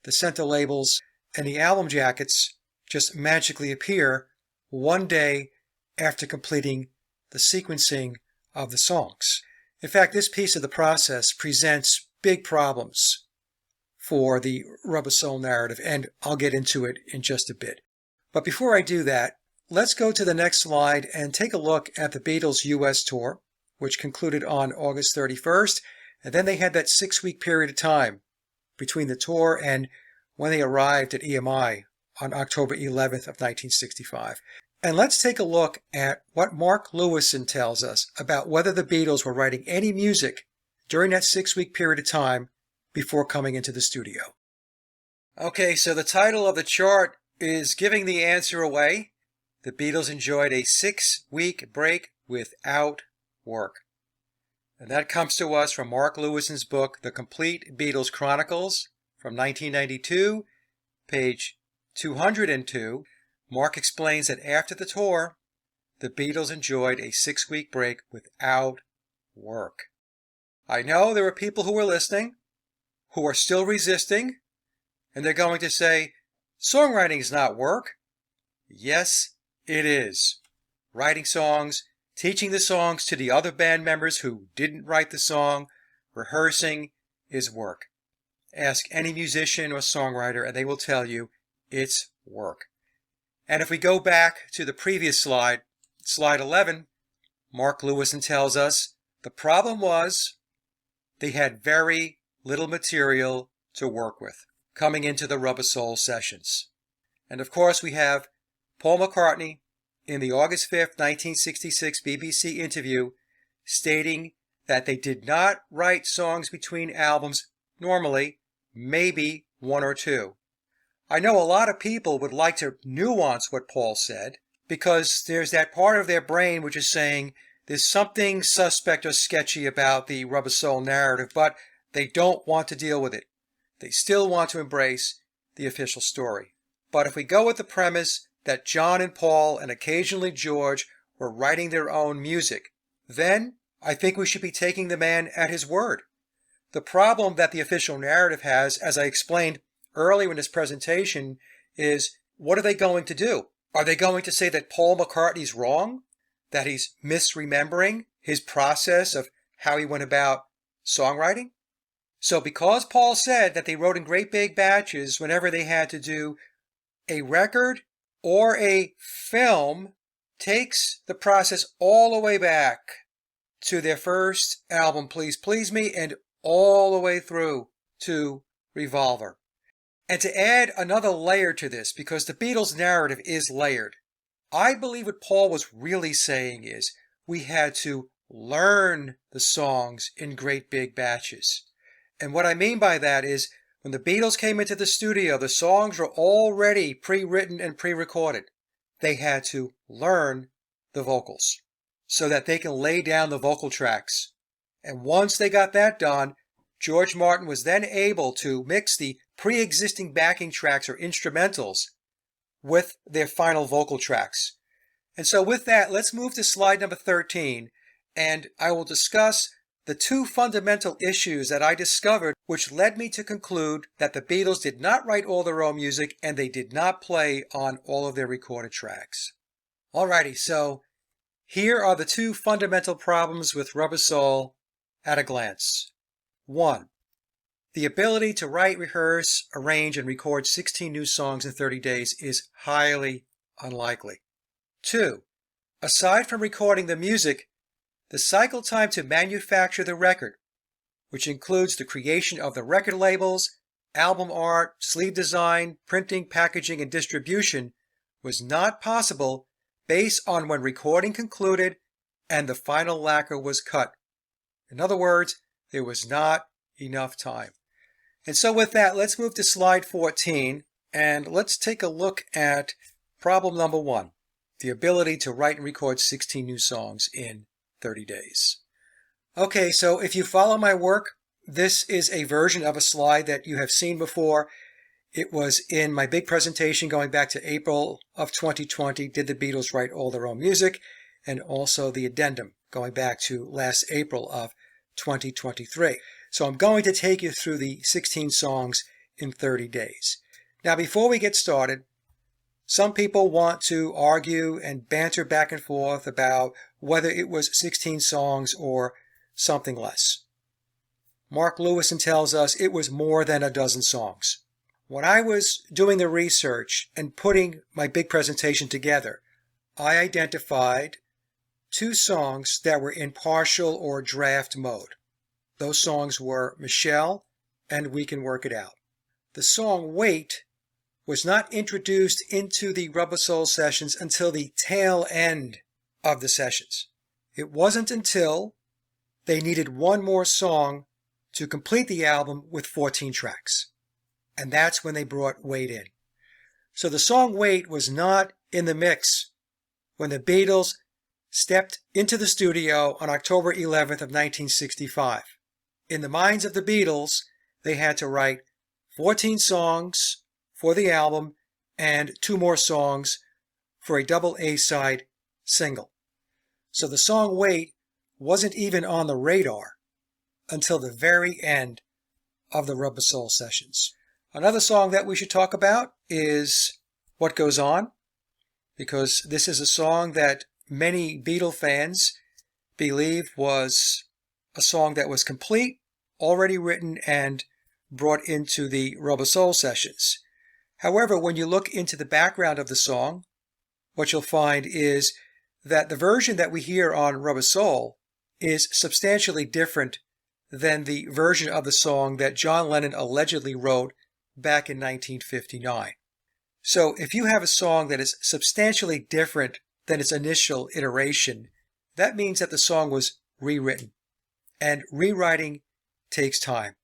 the center labels and the album jackets just magically appear one day after completing the sequencing of the songs. In fact, this piece of the process presents big problems for the Rubber Soul narrative, and I'll get into it in just a bit. But before I do that, let's go to the next slide and take a look at the Beatles' US tour, which concluded on August 31st, and then they had that 6-week period of time between the tour and when they arrived at EMI on October 11th of 1965. And let's take a look at what Mark Lewison tells us about whether the Beatles were writing any music during that 6-week period of time before coming into the studio. Okay, so the title of the chart is giving the answer away. The Beatles enjoyed a 6-week break without work. And that comes to us from Mark Lewison's book, The Complete Beatles Chronicles, from 1992, page 202. Mark explains that after the tour, the Beatles enjoyed a 6-week break without work. I know there are people who are listening, who are still resisting, and they're going to say, songwriting is not work. Yes, it is. Writing songs, teaching the songs to the other band members who didn't write the song, rehearsing is work. Ask any musician or songwriter and they will tell you it's work. And if we go back to the previous slide, slide 11, Mark Lewison tells us the problem was they had very little material to work with coming into the Rubber Soul sessions. And of course we have Paul McCartney in the August 5th, 1966 BBC interview stating that they did not write songs between albums normally, maybe 1 or 2. I know a lot of people would like to nuance what Paul said because there's that part of their brain which is saying there's something suspect or sketchy about the Rubber Soul narrative, but they don't want to deal with it. They still want to embrace the official story. But if we go with the premise that John and Paul and occasionally George were writing their own music, then I think we should be taking the man at his word. The problem that the official narrative has, as I explained earlier in this presentation, is what are they going to do? Are they going to say that Paul McCartney's wrong? That he's misremembering his process of how he went about songwriting? So because Paul said that they wrote in great big batches whenever they had to do a record or a film, takes the process all the way back to their first album, Please Please Me, and all the way through to Revolver. And to add another layer to this, because the Beatles' narrative is layered, I believe what Paul was really saying is we had to learn the songs in great big batches. And what I mean by that is when the Beatles came into the studio, the songs were already pre-written and pre-recorded. They had to learn the vocals so that they can lay down the vocal tracks. And once they got that done, George Martin was then able to mix the pre-existing backing tracks or instrumentals with their final vocal tracks. And so with that, let's move to slide number 13, and I will discuss the two fundamental issues that I discovered which led me to conclude that the Beatles did not write all their own music and they did not play on all of their recorded tracks. Alrighty, so here are the two fundamental problems with Rubber Soul at a glance. 1. The ability to write, rehearse, arrange, and record 16 new songs in 30 days is highly unlikely. 2. Aside from recording the music, the cycle time to manufacture the record, which includes the creation of the record labels, album art, sleeve design, printing, packaging, and distribution, was not possible based on when recording concluded and the final lacquer was cut. In other words, there was not enough time. And so with that, let's move to slide 14, and let's take a look at problem number 1, the ability to write and record 16 new songs in 30 days. Okay, so if you follow my work, this is a version of a slide that you have seen before. It was in my big presentation going back to April of 2020, Did the Beatles Write All Their Own Music? And also the addendum going back to last April of 2023. So I'm going to take you through the 16 songs in 30 days. Now, before we get started, some people want to argue and banter back and forth about whether it was 16 songs or something less. Mark Lewison tells us it was more than a dozen songs. When I was doing the research and putting my big presentation together, I identified 2 songs that were in partial or draft mode. Those songs were Michelle and We Can Work It Out. The song Wait was not introduced into the Rubber Soul sessions until the tail end of the sessions. It wasn't until they needed one more song to complete the album with 14 tracks. And that's when they brought Wait in. So the song Wait was not in the mix when the Beatles stepped into the studio on October 11th of 1965. In the minds of the Beatles, they had to write 14 songs for the album and 2 more songs for a double A-side single. So the song Wait wasn't even on the radar until the very end of the Rubber Soul sessions. Another song that we should talk about is What Goes On, because this is a song that many Beatle fans believe was a song that was complete, already written, and brought into the Rubber Soul sessions. However, when you look into the background of the song, what you'll find is that the version that we hear on Rubber Soul is substantially different than the version of the song that John Lennon allegedly wrote back in 1959. So if you have a song that is substantially different than its initial iteration, that means that the song was rewritten. And rewriting takes time.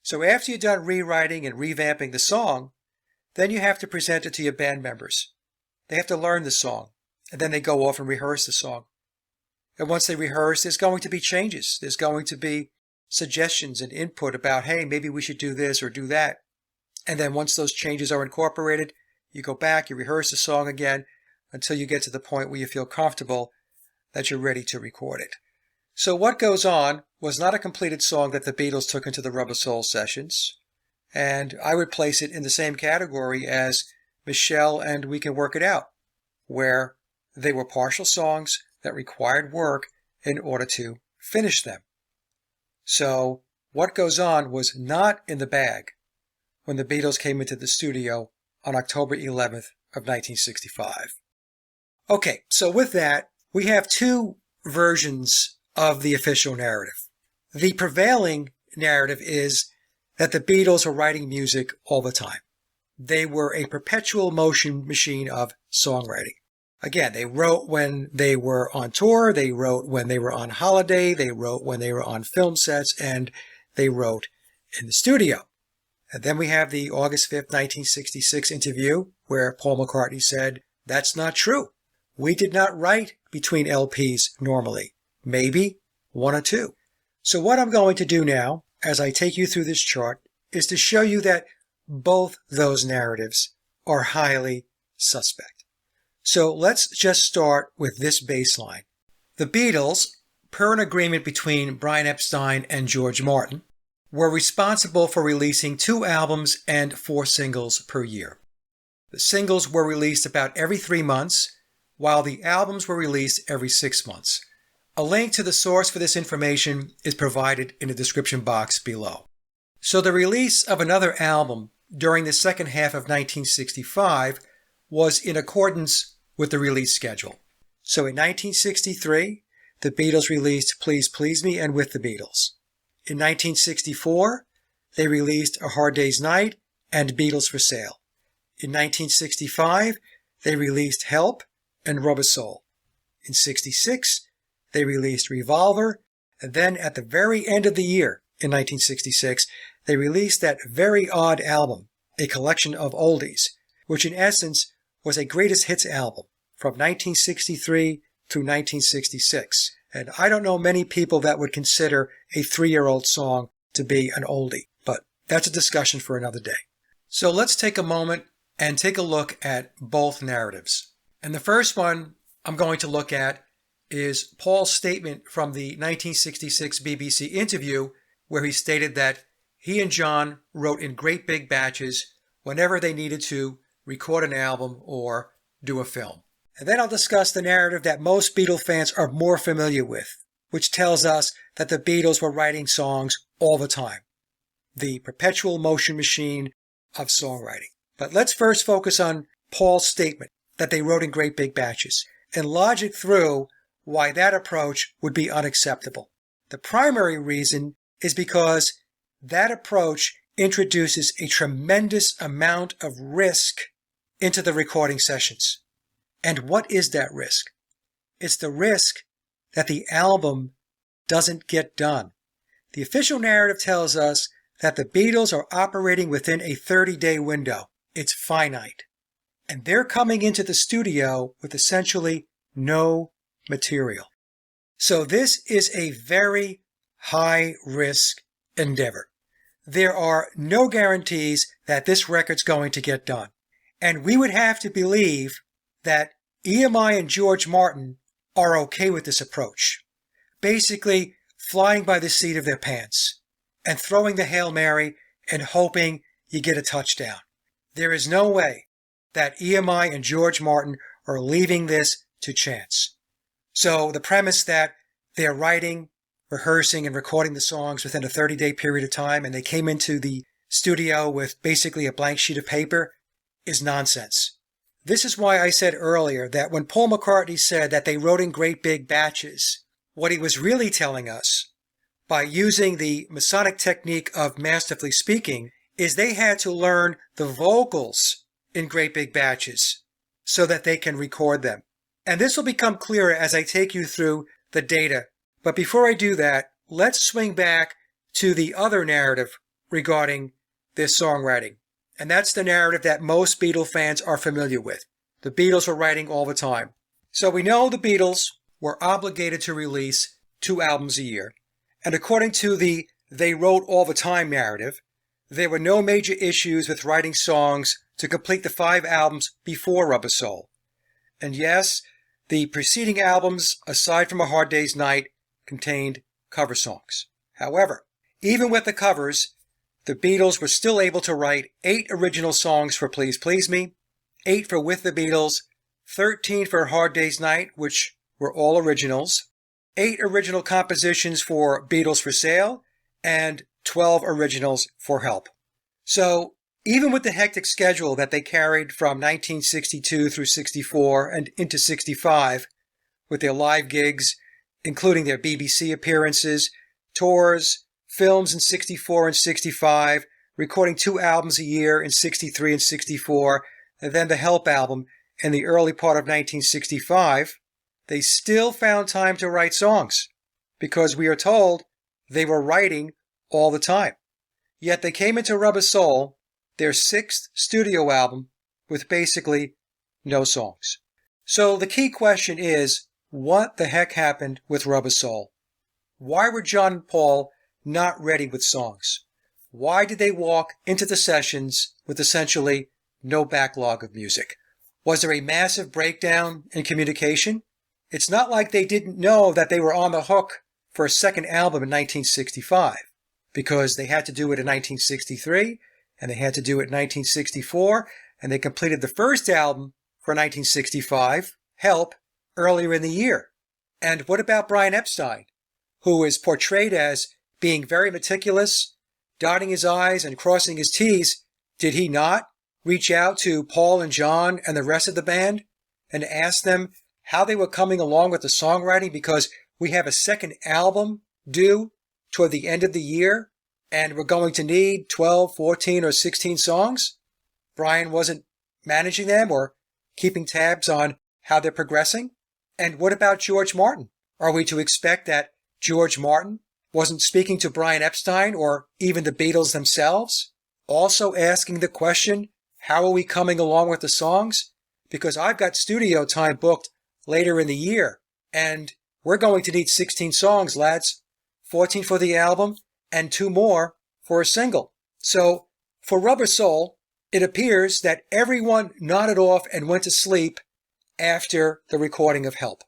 So after you're done rewriting and revamping the song, then you have to present it to your band members. They have to learn the song, and then they go off and rehearse the song. And once they rehearse, there's going to be changes. There's going to be suggestions and input about, hey, maybe we should do this or do that. And then once those changes are incorporated, you go back, you rehearse the song again until you get to the point where you feel comfortable that you're ready to record it. So What Goes On was not a completed song that the Beatles took into the Rubber Soul sessions, and I would place it in the same category as Michelle and We Can Work It Out, where they were partial songs that required work in order to finish them. So What Goes On was not in the bag when the Beatles came into the studio on October 11th of 1965. Okay, so with that, we have 2 versions of the official narrative. The prevailing narrative is that the Beatles were writing music all the time. They were a perpetual motion machine of songwriting. Again, they wrote when they were on tour, they wrote when they were on holiday, they wrote when they were on film sets, and they wrote in the studio. And then we have the August 5th, 1966 interview where Paul McCartney said, "That's not true. We did not write between LPs normally. Maybe one or two." So what I'm going to do now, as I take you through this chart, is to show you that both those narratives are highly suspect. So let's just start with this baseline. The Beatles, per an agreement between Brian Epstein and George Martin, were responsible for releasing 2 albums and 4 singles per year. The singles were released about every 3 months, while the albums were released every 6 months. A link to the source for this information is provided in the description box below. So the release of another album during the second half of 1965 was in accordance with the release schedule. So in 1963, the Beatles released Please Please Me and With the Beatles. In 1964, they released A Hard Day's Night and Beatles for Sale. In 1965, they released Help and Rubber Soul. In 66, they released Revolver, and then at the very end of the year, in 1966, they released that very odd album, a collection of oldies, which in essence was a greatest hits album from 1963 through 1966. And I don't know many people that would consider a 3-year-old song to be an oldie, but that's a discussion for another day. So let's take a moment and take a look at both narratives. And the first one I'm going to look at is Paul's statement from the 1966 BBC interview where he stated that he and John wrote in great big batches whenever they needed to record an album or do a film. And then I'll discuss the narrative that most Beatle fans are more familiar with, which tells us that the Beatles were writing songs all the time. The perpetual motion machine of songwriting. But let's first focus on Paul's statement that they wrote in great big batches and logic through why that approach would be unacceptable. The primary reason is because that approach introduces a tremendous amount of risk into the recording sessions. And what is that risk? It's the risk that the album doesn't get done. The official narrative tells us that the Beatles are operating within a 30-day window. It's finite. And they're coming into the studio with essentially no material. So this is a very high-risk endeavor. There are no guarantees that this record's going to get done. And we would have to believe that EMI and George Martin are okay with this approach. Basically, flying by the seat of their pants and throwing the Hail Mary and hoping you get a touchdown. There is no way that EMI and George Martin are leaving this to chance. So the premise that they're writing, rehearsing, and recording the songs within a 30-day period of time and they came into the studio with basically a blank sheet of paper is nonsense. This is why I said earlier that when Paul McCartney said that they wrote in great big batches, what he was really telling us by using the Masonic technique of masterfully speaking is they had to learn the vocals in great big batches so that they can record them. And this will become clearer as I take you through the data. But before I do that, let's swing back to the other narrative regarding this songwriting. And that's the narrative that most Beatle fans are familiar with. The Beatles were writing all the time. So we know the Beatles were obligated to release 2 albums a year. And according to the They Wrote All the Time narrative, there were no major issues with writing songs to complete the 5 albums before Rubber Soul. And yes, the preceding albums, aside from A Hard Day's Night, contained cover songs. However, even with the covers, the Beatles were still able to write 8 original songs for Please Please Me, 8 for With the Beatles, 13 for A Hard Day's Night, which were all originals, 8 original compositions for Beatles for Sale, and 12 originals for Help. So, even with the hectic schedule that they carried from 1962 through 64 and into 65, with their live gigs, including their BBC appearances, tours, films in 64 and 65, recording 2 albums a year in 63 and 64, and then the Help album in the early part of 1965, they still found time to write songs because we are told they were writing all the time. Yet they came into Rubber Soul, their 6th studio album, with basically no songs. So the key question is, what the heck happened with Rubber Soul? Why were John and Paul not ready with songs? Why did they walk into the sessions with essentially no backlog of music? Was there a massive breakdown in communication? It's not like they didn't know that they were on the hook for a second album in 1965, because they had to do it in 1963, and they had to do it in 1964, and they completed the first album for 1965, Help, earlier in the year. And what about Brian Epstein, who is portrayed as being very meticulous, dotting his I's and crossing his T's? Did he not reach out to Paul and John and the rest of the band and ask them how they were coming along with the songwriting, because we have a second album due toward the end of the year and we're going to need 12, 14, or 16 songs? Brian wasn't managing them or keeping tabs on how they're progressing? And what about George Martin? Are we to expect that George Martin wasn't speaking to Brian Epstein or even the Beatles themselves, also asking the question, how are we coming along with the songs? Because I've got studio time booked later in the year, and we're going to need 16 songs, lads. 14 for the album and 2 more for a single. So for Rubber Soul, it appears that everyone nodded off and went to sleep after the recording of Help.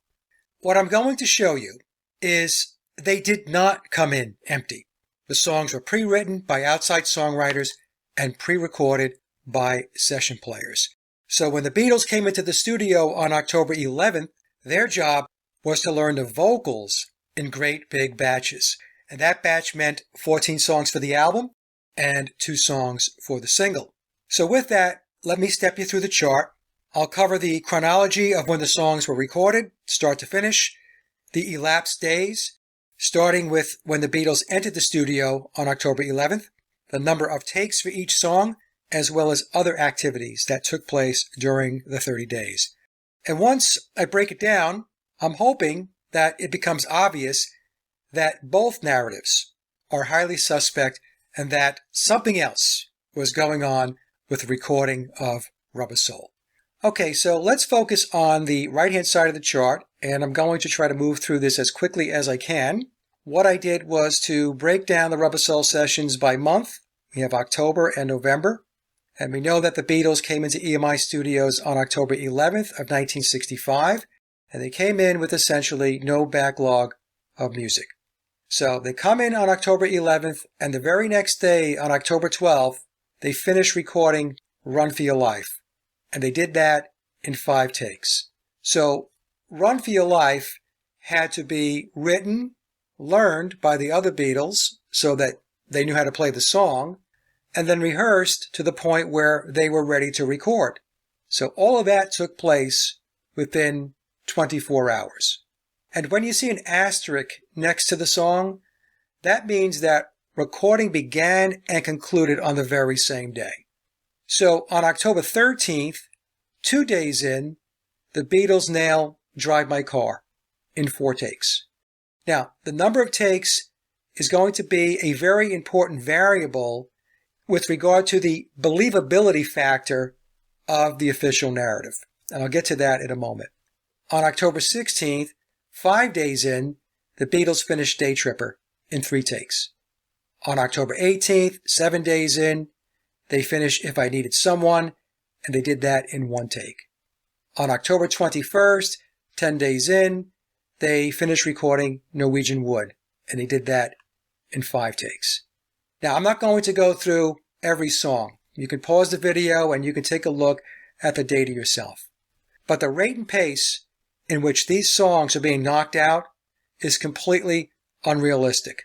What I'm going to show you is they did not come in empty. The songs were pre-written by outside songwriters and pre-recorded by session players. So when the Beatles came into the studio on October 11th, their job was to learn the vocals in great big batches. And that batch meant 14 songs for the album and 2 songs for the single. So with that, let me step you through the chart. I'll cover the chronology of when the songs were recorded, start to finish, the elapsed days, starting with when the Beatles entered the studio on October 11th, the number of takes for each song, as well as other activities that took place during the 30 days. And once I break it down, I'm hoping that it becomes obvious that both narratives are highly suspect and that something else was going on with the recording of Rubber Soul. Okay, so let's focus on the right-hand side of the chart, and I'm going to try to move through this as quickly as I can. What I did was to break down the Rubber Soul sessions by month. We have October and November, and we know that the Beatles came into EMI Studios on October 11th of 1965, and they came in with essentially no backlog of music. So they come in on October 11th, and the very next day, on October 12th, they finished recording Run for Your Life. And they did that in 5 takes. So Run for Your Life had to be written, learned by the other Beatles so that they knew how to play the song, and then rehearsed to the point where they were ready to record. So all of that took place within 24 hours. And when you see an asterisk next to the song, that means that recording began and concluded on the very same day. So on October 13th, 2 days in, the Beatles nail Drive My Car in 4 takes. Now, the number of takes is going to be a very important variable with regard to the believability factor of the official narrative. And I'll get to that in a moment. On October 16th, 5 days in, the Beatles finished Day Tripper in 3 takes. On October 18th, 7 days in, they finished If I Needed Someone, and they did that in 1 take. On October 21st, 10 days in, they finished recording Norwegian Wood, and they did that in 5 takes. Now, I'm not going to go through every song. You can pause the video and you can take a look at the data yourself. But the rate and pace in which these songs are being knocked out is completely unrealistic.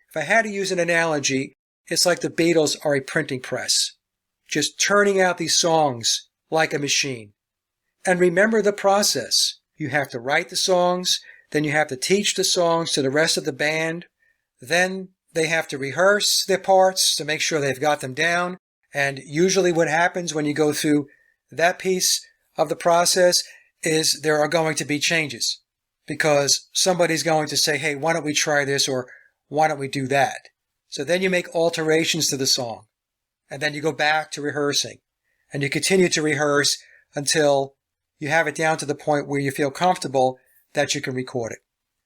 If I had to use an analogy, it's like the Beatles are a printing press, just turning out these songs like a machine. And remember the process. You have to write the songs, then you have to teach the songs to the rest of the band, then they have to rehearse their parts to make sure they've got them down, and usually what happens when you go through that piece of the process is there are going to be changes because somebody's going to say, hey, why don't we try this or why don't we do that? So then you make alterations to the song and then you go back to rehearsing and you continue to rehearse until you have it down to the point where you feel comfortable that you can record it.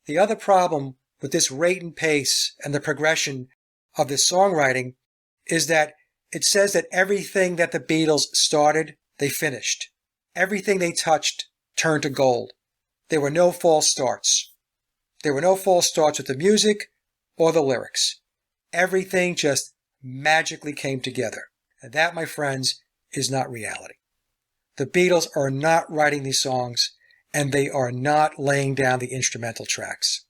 The other problem with this rate and pace and the progression of this songwriting is that it says that everything that the Beatles started, they finished. Everything they touched turned to gold. There were no false starts. There were no false starts with the music or the lyrics. Everything just magically came together. And that, my friends, is not reality. The Beatles are not writing these songs, and they are not laying down the instrumental tracks.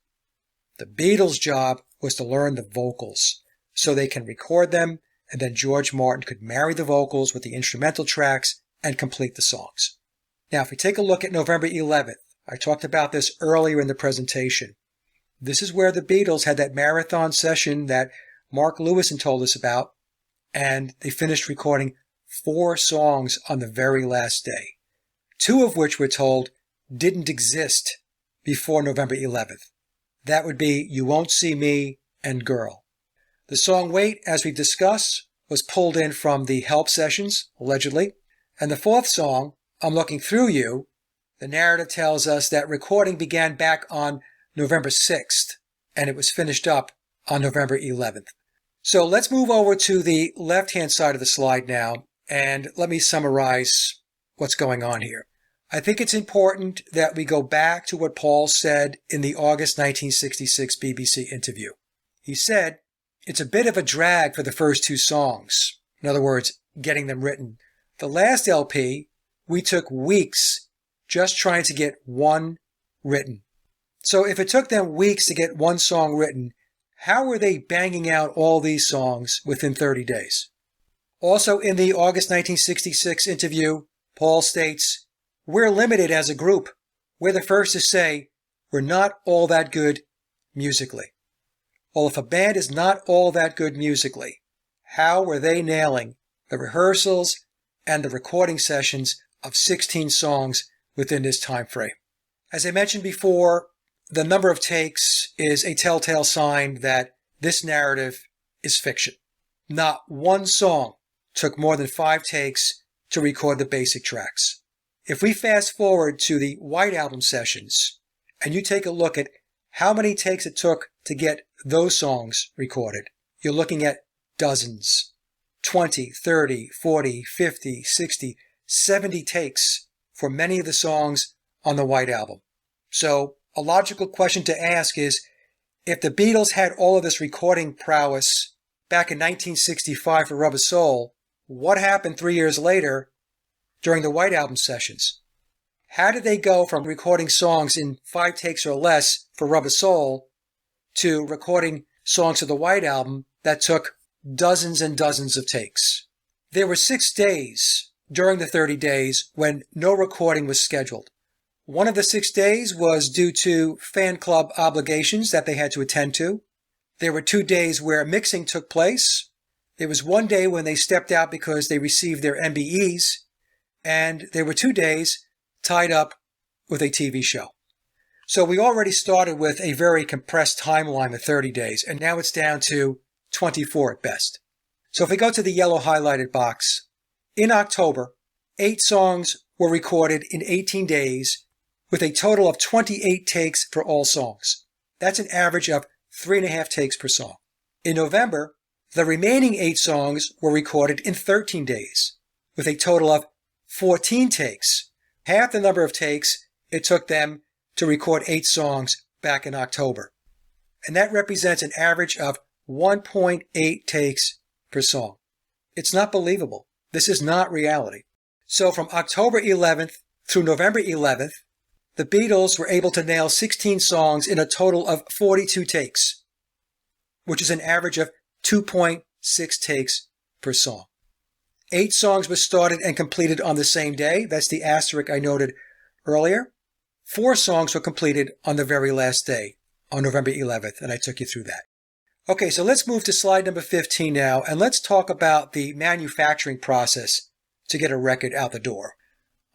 The Beatles' job was to learn the vocals so they can record them, and then George Martin could marry the vocals with the instrumental tracks and complete the songs. Now, if we take a look at November 11th, I talked about this earlier in the presentation. This is where the Beatles had that marathon session that Mark Lewison told us about, and they finished recording 4 songs on the very last day, 2 of which we're told didn't exist before November 11th. That would be You Won't See Me and Girl. The song Wait, as we've discussed, was pulled in from the Help sessions, allegedly. And the 4th song, I'm Looking Through You, the narrative tells us that recording began back on November 6th, and it was finished up on November 11th. So let's move over to the left-hand side of the slide now, and let me summarize what's going on here. I think it's important that we go back to what Paul said in the August 1966 BBC interview. He said, it's a bit of a drag for the first 2 songs. In other words, getting them written. The last LP, we took weeks just trying to get one written. So if it took them weeks to get one song written, how were they banging out all these songs within 30 days? Also in the August 1966 interview, Paul states, we're limited as a group. We're the first to say we're not all that good musically. Well, if a band is not all that good musically, how were they nailing the rehearsals and the recording sessions of 16 songs within this time frame? As I mentioned before, the number of takes is a telltale sign that this narrative is fiction. Not one song took more than 5 takes to record the basic tracks. If we fast forward to the White Album sessions and you take a look at how many takes it took to get those songs recorded, you're looking at dozens. 20, 30, 40, 50, 60, 70 takes for many of the songs on the White Album. So a logical question to ask is, if the Beatles had all of this recording prowess back in 1965 for Rubber Soul, what happened 3 years later during the White Album sessions? How did they go from recording songs in 5 takes or less for Rubber Soul to recording songs for the White Album that took dozens and dozens of takes? There were 6 days during the 30 days when no recording was scheduled. One of the 6 days was due to fan club obligations that they had to attend to. There were 2 days where mixing took place. There was 1 day when they stepped out because they received their MBEs. And there were 2 days tied up with a TV show. So we already started with a very compressed timeline of 30 days, and now it's down to 24 at best. So if we go to the yellow highlighted box, in October, 8 songs were recorded in 18 days with a total of 28 takes for all songs. That's an average of 3.5 takes per song. In November, the remaining 8 songs were recorded in 13 days with a total of 14 takes, half the number of takes it took them to record 8 songs back in October. And that represents an average of 1.8 takes per song. It's not believable. This is not reality. So from October 11th through November 11th, the Beatles were able to nail 16 songs in a total of 42 takes, which is an average of 2.6 takes per song. 8 songs were started and completed on the same day. That's the asterisk I noted earlier. 4 songs were completed on the very last day, on November 11th, and I took you through that. Okay, so let's move to slide number 15 now, and let's talk about the manufacturing process to get a record out the door.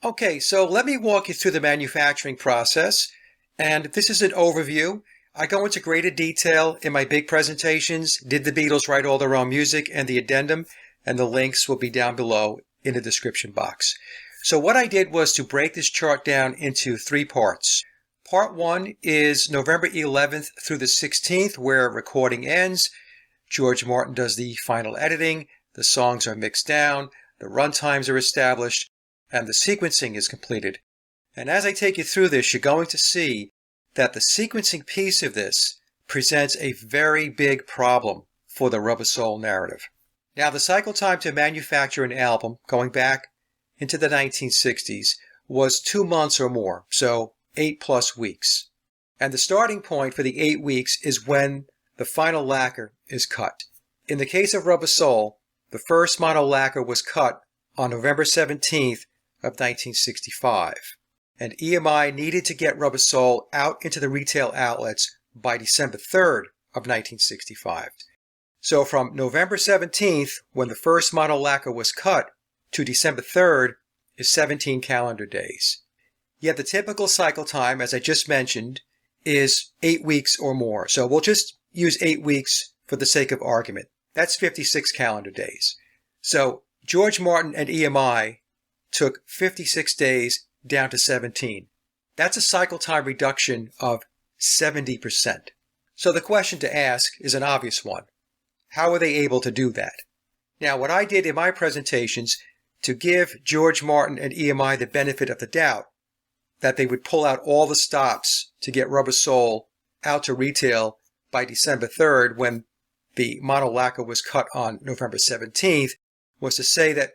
Okay, so let me walk you through the manufacturing process. And this is an overview. I go into greater detail in my big presentations. Did the Beatles write all their own music and the addendum? And the links will be down below in the description box. So what I did was to break this chart down into 3 parts. Part 1 is November 11th through the 16th, where recording ends. George Martin does the final editing. The songs are mixed down. The run times are established. And the sequencing is completed. And as I take you through this, you're going to see that the sequencing piece of this presents a very big problem for the Rubber Soul narrative. Now, the cycle time to manufacture an album, going back into the 1960s, was 2 months or more, so 8+ weeks. And the starting point for the 8 weeks is when the final lacquer is cut. In the case of Rubber Soul, the first mono lacquer was cut on November 17th of 1965. And EMI needed to get Rubber Soul out into the retail outlets by December 3rd of 1965. So from November 17th, when the first mono lacquer was cut, to December 3rd is 17 calendar days. Yet the typical cycle time, as I just mentioned, is 8 weeks or more. So we'll just use 8 weeks for the sake of argument. That's 56 calendar days. So George Martin and EMI took 56 days down to 17. That's a cycle time reduction of 70%. So the question to ask is an obvious one. How were they able to do that? Now, what I did in my presentations to give George Martin and EMI the benefit of the doubt that they would pull out all the stops to get Rubber Soul out to retail by December 3rd when the mono lacquer was cut on November 17th was to say that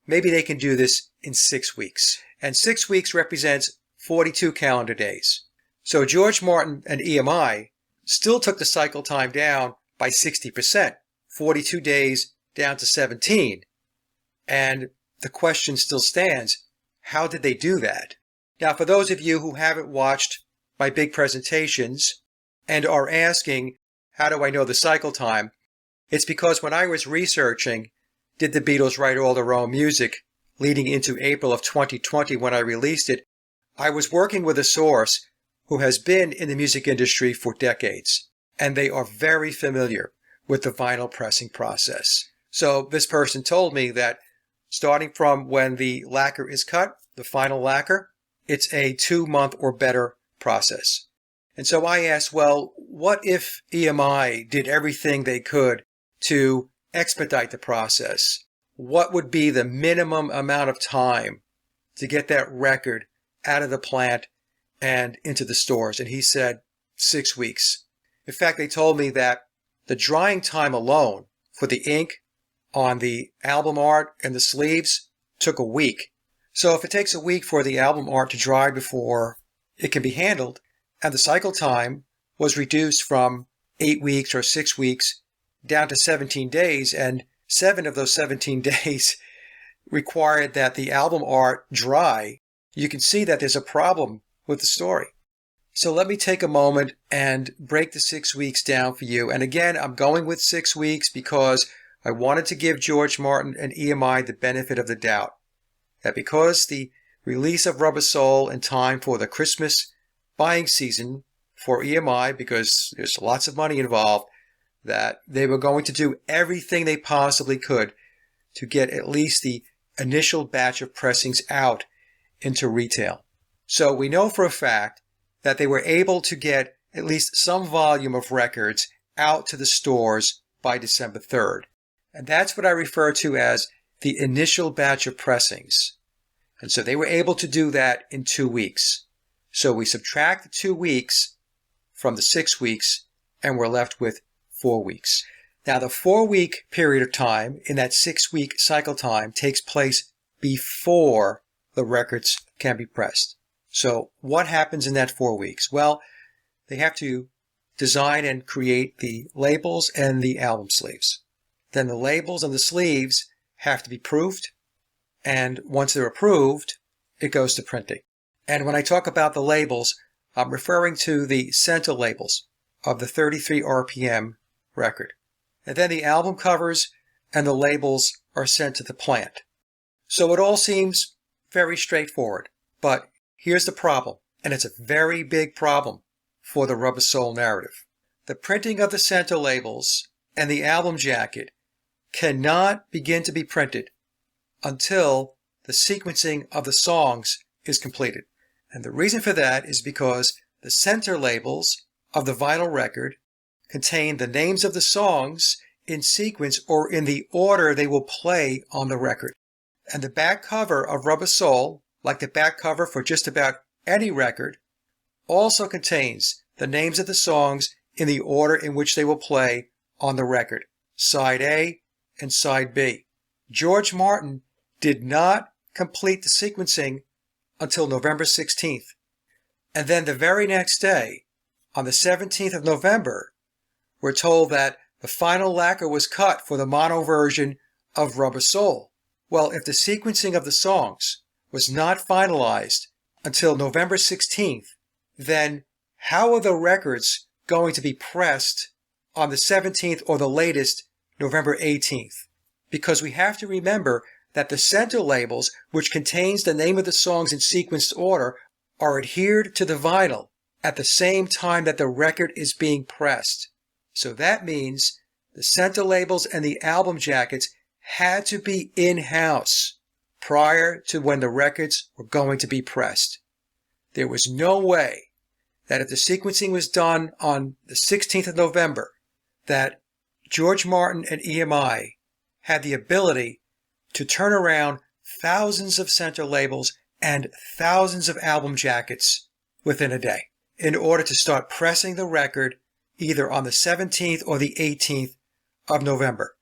maybe they can do this in 6 weeks. And 6 weeks represents 42 calendar days. So George Martin and EMI still took the cycle time down by 60%, 42 days down to 17. And the question still stands, how did they do that? Now, for those of you who haven't watched my big presentations and are asking, how do I know the cycle time? It's because when I was researching, did the Beatles write all their own music leading into April of 2020 when I released it, I was working with a source who has been in the music industry for decades, and they are very familiar with the vinyl pressing process. So this person told me that starting from when the lacquer is cut, the final lacquer, it's a 2-month or better process. And so I asked, well, what if EMI did everything they could to expedite the process? What would be the minimum amount of time to get that record out of the plant and into the stores? And he said 6 weeks. In fact, they told me that the drying time alone for the ink on the album art and the sleeves took a week. So if it takes a week for the album art to dry before it can be handled, and the cycle time was reduced from 8 weeks or 6 weeks down to 17 days, and 7 of those 17 days required that the album art dry, you can see that there's a problem with the story. So let me take a moment and break the 6 weeks down for you. And again, I'm going with 6 weeks because I wanted to give George Martin and EMI the benefit of the doubt. That because the release of Rubber Soul in time for the Christmas buying season for EMI, because there's lots of money involved, that they were going to do everything they possibly could to get at least the initial batch of pressings out into retail. So we know for a fact that they were able to get at least some volume of records out to the stores by December 3rd. And that's what I refer to as the initial batch of pressings. And so they were able to do that in 2 weeks. So we subtract the 2 weeks from the 6 weeks and we're left with 4 weeks. Now the 4-week period of time in that 6-week cycle time takes place before the records can be pressed. So what happens in that 4 weeks? Well, they have to design and create the labels and the album sleeves. Then the labels and the sleeves have to be proofed. And once they're approved, it goes to printing. And when I talk about the labels, I'm referring to the center labels of the 33 RPM record. And then the album covers and the labels are sent to the plant. So it all seems very straightforward. But here's the problem, and it's a very big problem for the Rubber Soul narrative. The printing of the center labels and the album jacket cannot begin to be printed until the sequencing of the songs is completed. And the reason for that is because the center labels of the vinyl record contain the names of the songs in sequence or in the order they will play on the record. And the back cover of Rubber Soul, like the back cover for just about any record, also contains the names of the songs in the order in which they will play on the record, side A and side B. George Martin did not complete the sequencing until November 16th. And then the very next day, on the 17th of November, we're told that the final lacquer was cut for the mono version of Rubber Soul. Well, if the sequencing of the songs was not finalized until November 16th, then how are the records going to be pressed on the 17th or the latest, November 18th? Because we have to remember that the center labels, which contains the name of the songs in sequenced order, are adhered to the vinyl at the same time that the record is being pressed. So that means the center labels and the album jackets had to be in-house prior to when the records were going to be pressed. There was no way that if the sequencing was done on the 16th of November, that George Martin and EMI had the ability to turn around thousands of center labels and thousands of album jackets within a day in order to start pressing the record either on the 17th or the 18th of November.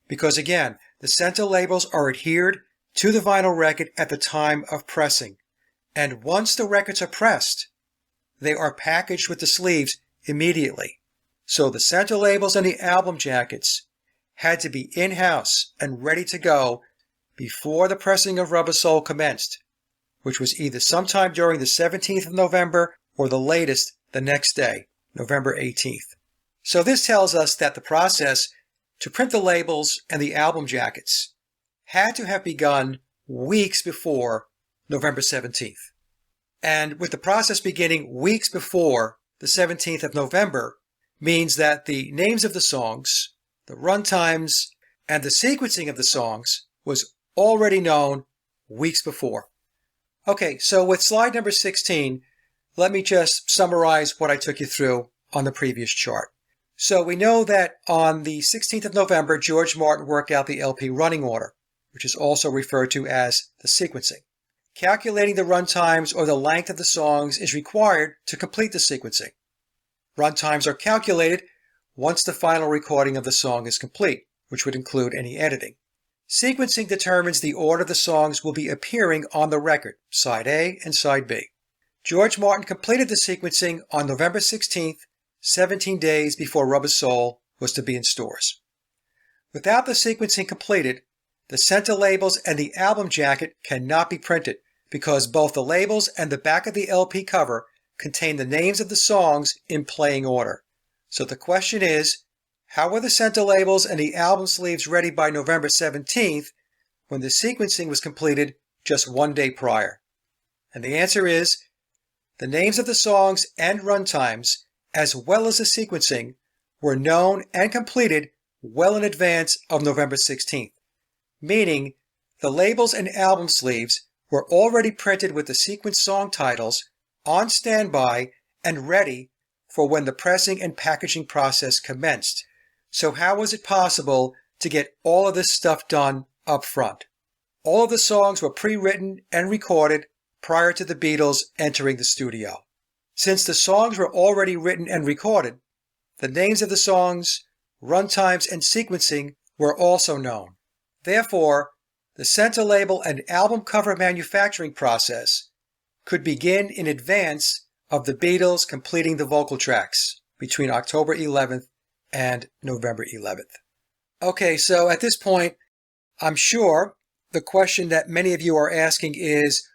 Because again, the center labels are adhered to the vinyl record at the time of pressing. And once the records are pressed, they are packaged with the sleeves immediately. So the center labels and the album jackets had to be in-house and ready to go before the pressing of Rubber Soul commenced, which was either sometime during the 17th of November or the latest the next day, November 18th. So this tells us that the process to print the labels and the album jackets had to have begun weeks before November 17th. And with the process beginning weeks before the 17th of November means that the names of the songs, the run times, and the sequencing of the songs was already known weeks before. Okay, so with slide number 16, let me just summarize what I took you through on the previous chart. So we know that on the 16th of November, George Martin worked out the LP running order, which is also referred to as the sequencing. Calculating the run times or the length of the songs is required to complete the sequencing. Run times are calculated once the final recording of the song is complete, which would include any editing. Sequencing determines the order the songs will be appearing on the record, side A and side B. George Martin completed the sequencing on November 16th, 17 days before Rubber Soul was to be in stores. Without the sequencing completed, the center labels and the album jacket cannot be printed because both the labels and the back of the LP cover contain the names of the songs in playing order. So the question is, how were the center labels and the album sleeves ready by November 17th when the sequencing was completed just one day prior? And the answer is, the names of the songs and run times, as well as the sequencing, were known and completed well in advance of November 16th, meaning the labels and album sleeves were already printed with the sequence song titles on standby and ready for when the pressing and packaging process commenced. So how was it possible to get all of this stuff done up front? All of the songs were pre-written and recorded prior to the Beatles entering the studio. Since the songs were already written and recorded, the names of the songs, run times, and sequencing were also known. Therefore, the center label and album cover manufacturing process could begin in advance of the Beatles completing the vocal tracks between October 11th and November 11th. Okay, so at this point, I'm sure the question that many of you are asking is,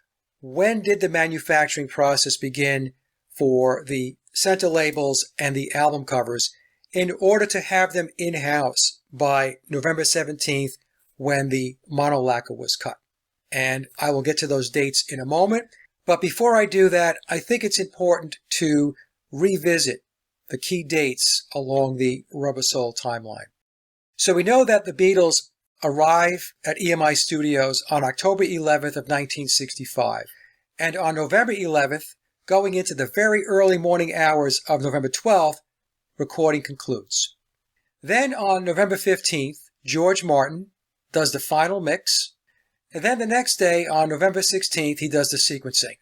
when did the manufacturing process begin for the center labels and the album covers in order to have them in-house by November 17th when the mono lacquer was cut? And I will get to those dates in a moment. But before I do that, I think it's important to revisit the key dates along the Rubber Soul timeline. So we know that the Beatles arrive at EMI Studios on October 11th of 1965. And on November 11th, going into the very early morning hours of November 12th, recording concludes. Then on November 15th, George Martin does the final mix. And then the next day, on November 16th, he does the sequencing.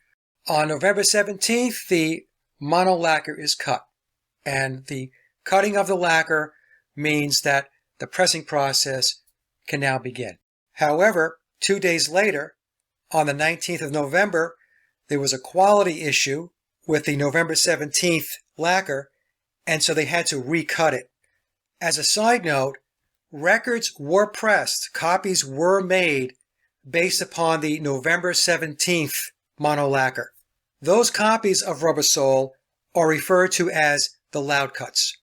On November 17th, the mono lacquer is cut. And the cutting of the lacquer means that the pressing process can now begin. However, 2 days later, on the 19th of November, there was a quality issue with the November 17th lacquer, and so they had to recut it. As a side note, records were pressed, copies were made based upon the November 17th mono lacquer. Those copies of Rubber Soul are referred to as the loud cuts,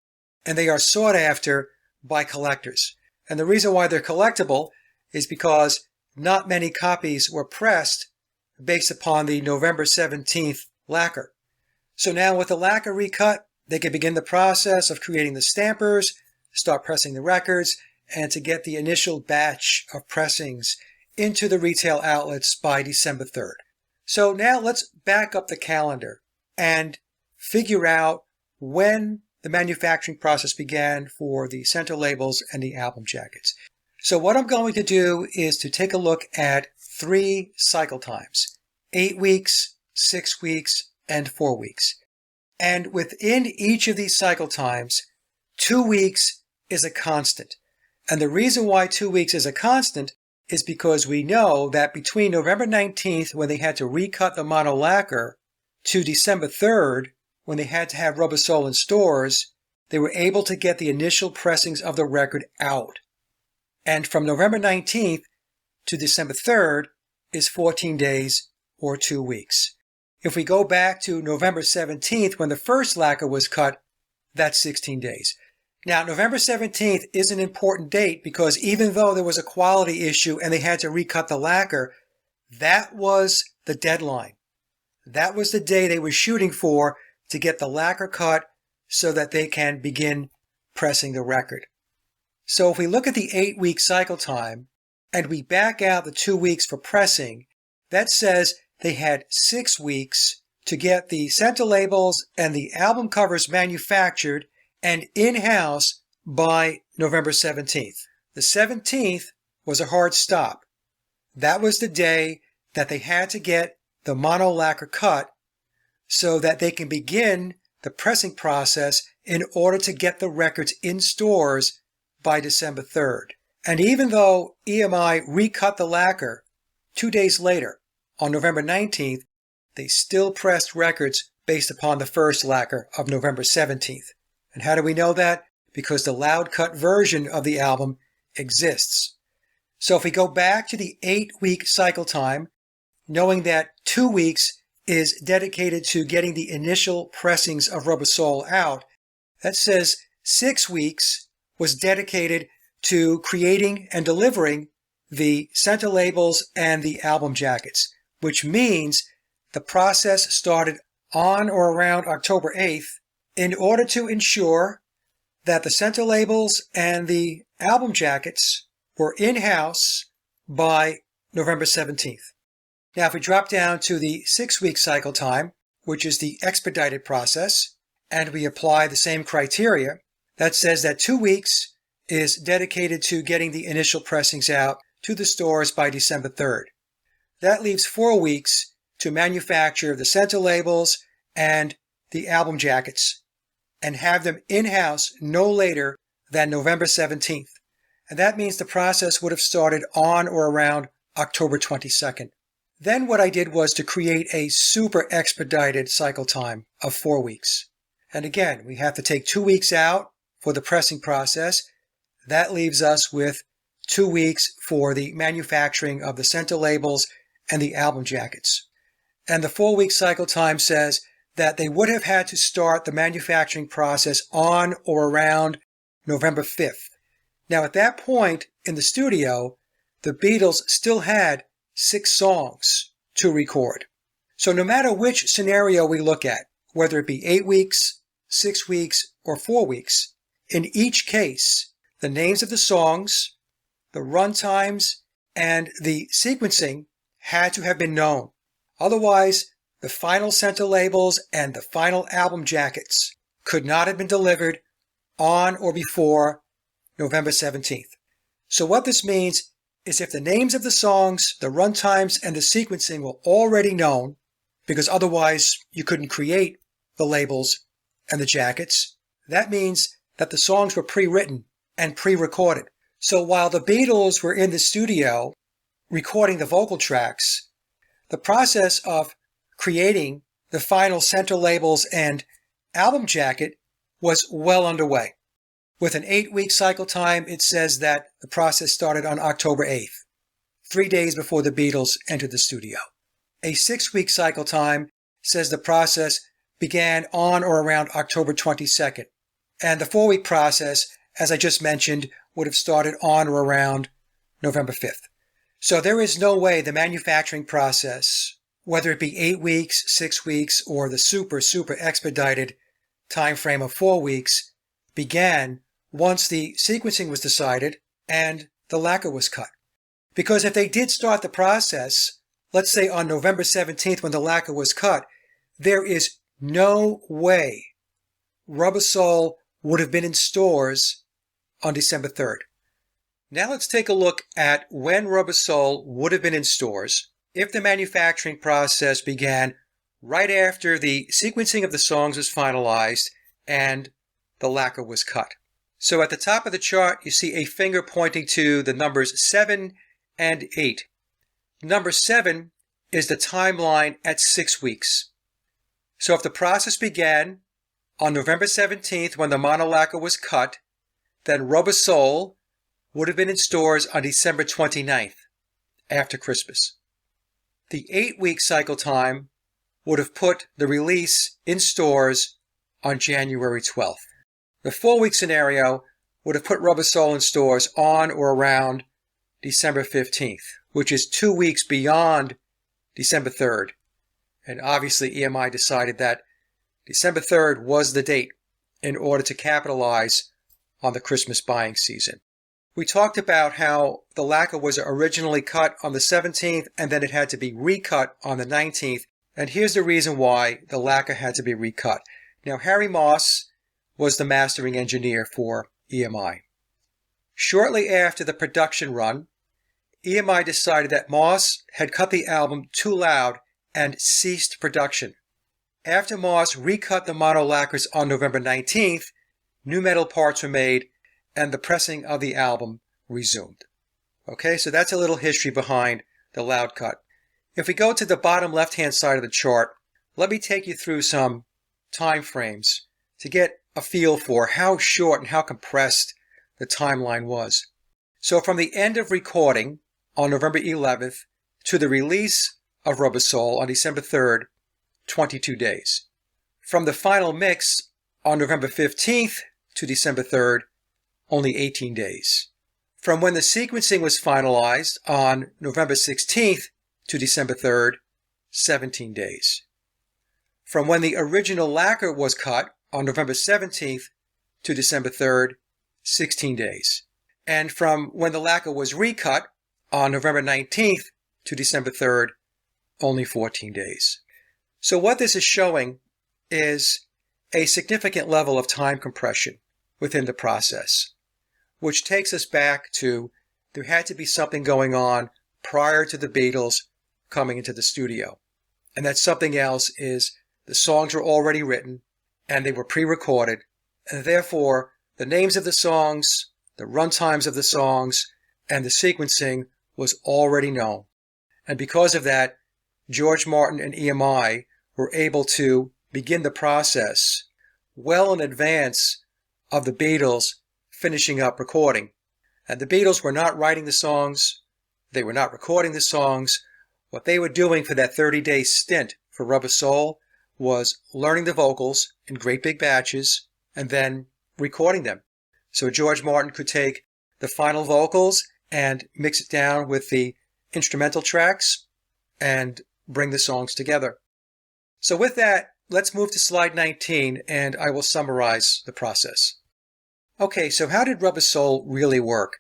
and they are sought after by collectors. And the reason why they're collectible is because not many copies were pressed based upon the November 17th lacquer. So now with the lacquer recut, they can begin the process of creating the stampers, start pressing the records, and to get the initial batch of pressings into the retail outlets by December 3rd. So now let's back up the calendar and figure out when the manufacturing process began for the center labels and the album jackets. So what I'm going to do is to take a look at 3 cycle times: 8 weeks, 6 weeks, and 4 weeks. And within each of these cycle times, 2 weeks is a constant. And the reason why 2 weeks is a constant is because we know that between November 19th, when they had to recut the mono lacquer, to December 3rd, when they had to have Rubber Soul in stores, they were able to get the initial pressings of the record out. And from November 19th to December 3rd is 14 days or 2 weeks. If we go back to November 17th, when the first lacquer was cut, that's 16 days. Now, November 17th is an important date because even though there was a quality issue and they had to recut the lacquer, that was the deadline. That was the day they were shooting for to get the lacquer cut so that they can begin pressing the record. So if we look at the 8-week cycle time and we back out the 2 weeks for pressing, that says they had 6 weeks to get the center labels and the album covers manufactured and in-house by November 17th. The 17th was a hard stop. That was the day that they had to get the mono lacquer cut so that they can begin the pressing process in order to get the records in stores by December 3rd. And even though EMI recut the lacquer 2 days later, on November 19th, they still pressed records based upon the first lacquer of November 17th. And how do we know that? Because the loud cut version of the album exists. So if we go back to the 8-week cycle time, knowing that 2 weeks is dedicated to getting the initial pressings of Rubber Soul out, that says 6 weeks was dedicated to creating and delivering the center labels and the album jackets, which means the process started on or around October 8th in order to ensure that the center labels and the album jackets were in-house by November 17th. Now, if we drop down to the 6-week cycle time, which is the expedited process, and we apply the same criteria, that says that 2 weeks is dedicated to getting the initial pressings out to the stores by December 3rd. That leaves 4 weeks to manufacture the center labels and the album jackets and have them in-house no later than November 17th. And that means the process would have started on or around October 22nd. Then what I did was to create a super expedited cycle time of 4 weeks. And again, we have to take 2 weeks out for the pressing process. That leaves us with 2 weeks for the manufacturing of the center labels and the album jackets. And the 4-week cycle time says that they would have had to start the manufacturing process on or around November 5th. Now, at that point in the studio, the Beatles still had 6 songs to record. So no matter which scenario we look at, whether it be 8 weeks, 6 weeks, or 4 weeks, in each case, the names of the songs, the run times, and the sequencing had to have been known. Otherwise, the final center labels and the final album jackets could not have been delivered on or before November 17th. So what this means is if the names of the songs, the run times, and the sequencing were already known, because otherwise you couldn't create the labels and the jackets, that means that the songs were pre-written and pre-recorded. So while the Beatles were in the studio recording the vocal tracks, the process of creating the final center labels and album jacket was well underway. With an 8-week cycle time, it says that the process started on October 8th, 3 days before the Beatles entered the studio. A 6-week cycle time says the process began on or around October 22nd. And the 4-week process, as I just mentioned, would have started on or around November 5th. So there is no way the manufacturing process, whether it be 8 weeks, 6 weeks, or the super expedited time frame of 4 weeks, began once the sequencing was decided and the lacquer was cut. Because if they did start the process, let's say on November 17th when the lacquer was cut, there is no way Rubber Soul would have been in stores on December 3rd. Now let's take a look at when Rubber Soul would have been in stores if the manufacturing process began right after the sequencing of the songs was finalized and the lacquer was cut. So at the top of the chart, you see a finger pointing to the numbers 7 and 8. Number 7 is the timeline at 6 weeks. So if the process began on November 17th when the mono lacquer was cut, then Rubber Soul would have been in stores on December 29th, after Christmas. The 8-week cycle time would have put the release in stores on January 12th. The 4-week scenario would have put Rubber Soul in stores on or around December 15th, which is 2 weeks beyond December 3rd. And obviously EMI decided that December 3rd was the date in order to capitalize on the Christmas buying season. We talked about how the lacquer was originally cut on the 17th and then it had to be recut on the 19th. And here's the reason why the lacquer had to be recut. Now, Harry Moss was the mastering engineer for EMI. Shortly after the production run, EMI decided that Moss had cut the album too loud and ceased production. After Moss recut the mono lacquers on November 19th, new metal parts were made and the pressing of the album resumed. Okay, so that's a little history behind the loud cut. If we go to the bottom left-hand side of the chart, let me take you through some time frames to get a feel for how short and how compressed the timeline was. So from the end of recording on November 11th to the release of Rubber Soul on December 3rd, 22 days. From the final mix on November 15th to December 3rd, only 18 days. From when the sequencing was finalized on November 16th to December 3rd, 17 days. From when the original lacquer was cut on November 17th to December 3rd, 16 days. And from when the lacquer was recut on November 19th to December 3rd, only 14 days. So what this is showing is a significant level of time compression within the process, which takes us back to there had to be something going on prior to the Beatles coming into the studio. And that something else is the songs were already written and they were pre-recorded, and therefore the names of the songs, the run times of the songs, and the sequencing was already known. And because of that, George Martin and EMI were able to begin the process well in advance of the Beatles finishing up recording. And the Beatles were not writing the songs, they were not recording the songs. What they were doing for that 30-day stint for Rubber Soul was learning the vocals in great big batches and then recording them. So George Martin could take the final vocals and mix it down with the instrumental tracks and bring the songs together. So with that, let's move to slide 19 and I will summarize the process. Okay, so how did Rubber Soul really work?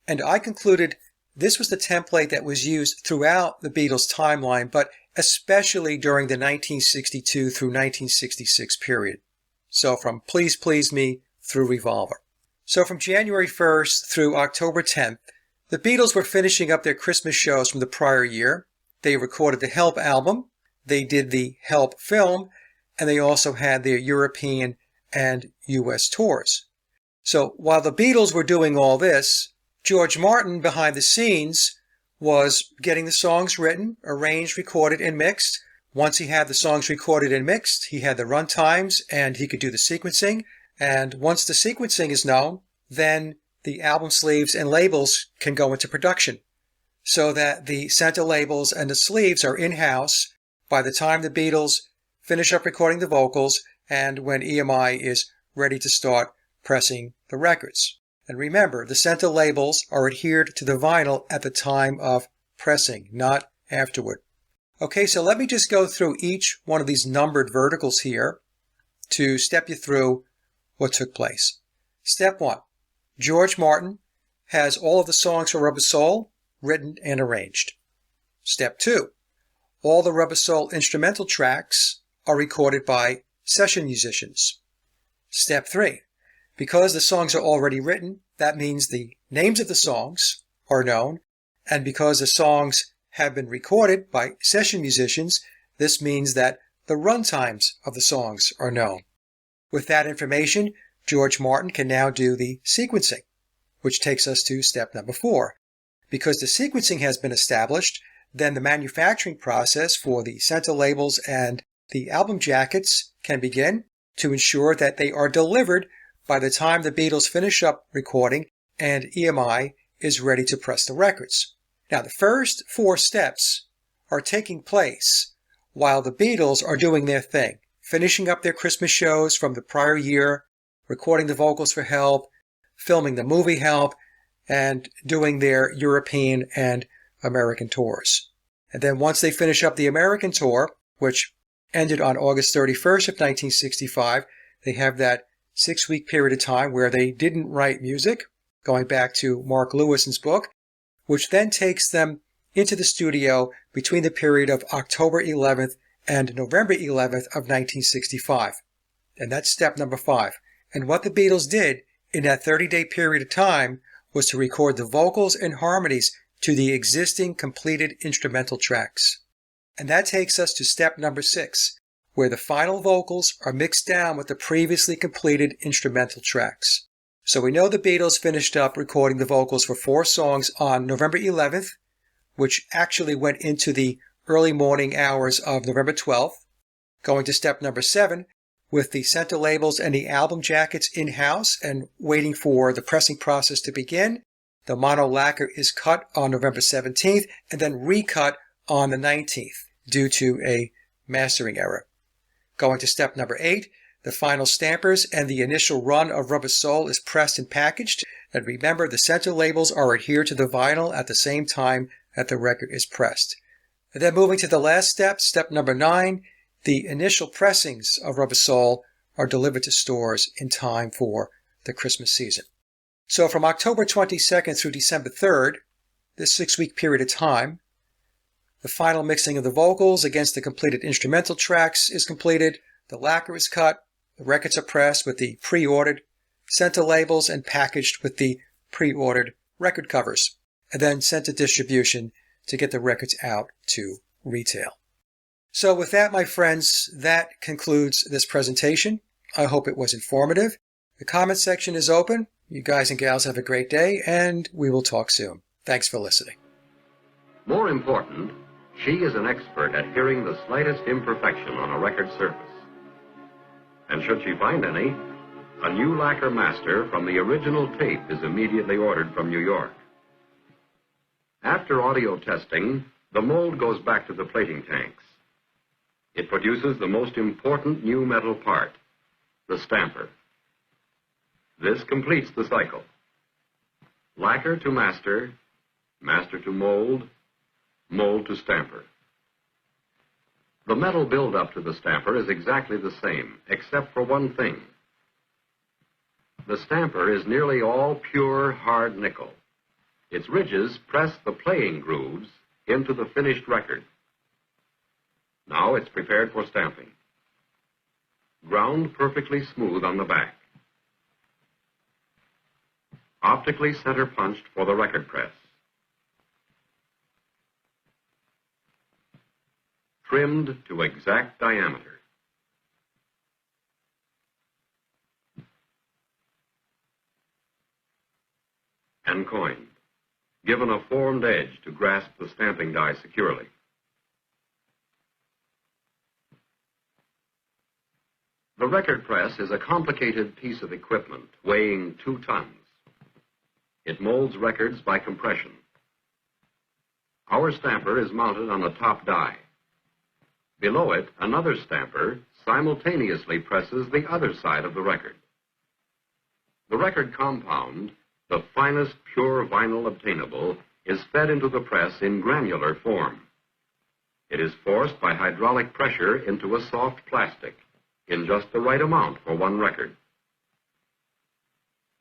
And I concluded this was the template that was used throughout the Beatles' timeline, but especially during the 1962 through 1966 period. So from Please Please Me through Revolver. So from January 1st through October 10th, the Beatles were finishing up their Christmas shows from the prior year. They recorded the Help album, they did the Help film, and they also had their European and US tours. So while the Beatles were doing all this, George Martin behind the scenes was getting the songs written, arranged, recorded, and mixed. Once he had the songs recorded and mixed, he had the run times and he could do the sequencing. And once the sequencing is known, then the album sleeves and labels can go into production so that the center labels and the sleeves are in-house by the time the Beatles finish up recording the vocals and when EMI is ready to start pressing the records. And remember, the center labels are adhered to the vinyl at the time of pressing, not afterward. Okay, so let me just go through each one of these numbered verticals here to step you through what took place. Step 1. George Martin has all of the songs for Rubber Soul written and arranged. Step 2. All the Rubber Soul instrumental tracks are recorded by session musicians. Step 3. Because the songs are already written, that means the names of the songs are known, and because the songs have been recorded by session musicians, this means that the run times of the songs are known. With that information, George Martin can now do the sequencing, which takes us to step number 4. Because the sequencing has been established, then the manufacturing process for the center labels and the album jackets can begin to ensure that they are delivered by the time the Beatles finish up recording and EMI is ready to press the records. Now, the first 4 steps are taking place while the Beatles are doing their thing, finishing up their Christmas shows from the prior year, recording the vocals for Help, filming the movie Help, and doing their European and American tours. And then once they finish up the American tour, which ended on August 31st of 1965, they have that 6-week period of time where they didn't write music, going back to Mark Lewison's book, which then takes them into the studio between the period of October 11th and November 11th of 1965. And that's step number 5. And what the Beatles did in that 30-day period of time was to record the vocals and harmonies to the existing completed instrumental tracks. And that takes us to step number 6, where the final vocals are mixed down with the previously completed instrumental tracks. So we know the Beatles finished up recording the vocals for 4 songs on November 11th, which actually went into the early morning hours of November 12th. Going to step number 7, with the center labels and the album jackets in-house and waiting for the pressing process to begin. The mono lacquer is cut on November 17th and then recut on the 19th due to a mastering error. Going to step number 8, the final stampers and the initial run of Rubber Soul is pressed and packaged. And remember, the center labels are adhered to the vinyl at the same time that the record is pressed. And then moving to the last step, step number 9, the initial pressings of Rubber Soul are delivered to stores in time for the Christmas season. So from October 22nd through December 3rd, this 6-week period of time, the final mixing of the vocals against the completed instrumental tracks is completed, the lacquer is cut, the records are pressed with the pre-ordered center labels and packaged with the pre-ordered record covers, and then sent to distribution to get the records out to retail. So with that, my friends, that concludes this presentation. I hope it was informative. The comment section is open. You guys and gals have a great day, and we will talk soon. Thanks for listening. More important, she is an expert at hearing the slightest imperfection on a record surface. And should she find any, a new lacquer master from the original tape is immediately ordered from New York. After audio testing, the mold goes back to the plating tanks. It produces the most important new metal part, the stamper. This completes the cycle. Lacquer to master, master to mold, mold to stamper. The metal buildup to the stamper is exactly the same, except for one thing. The stamper is nearly all pure hard nickel. Its ridges press the playing grooves into the finished record. Now it's prepared for stamping. Ground perfectly smooth on the back. Optically center punched for the record press. Trimmed to exact diameter. And coined, given a formed edge to grasp the stamping die securely. The record press is a complicated piece of equipment weighing 2 tons. It molds records by compression. Our stamper is mounted on the top die. Below it, another stamper simultaneously presses the other side of the record. The record compound, the finest pure vinyl obtainable, is fed into the press in granular form. It is forced by hydraulic pressure into a soft plastic in just the right amount for one record.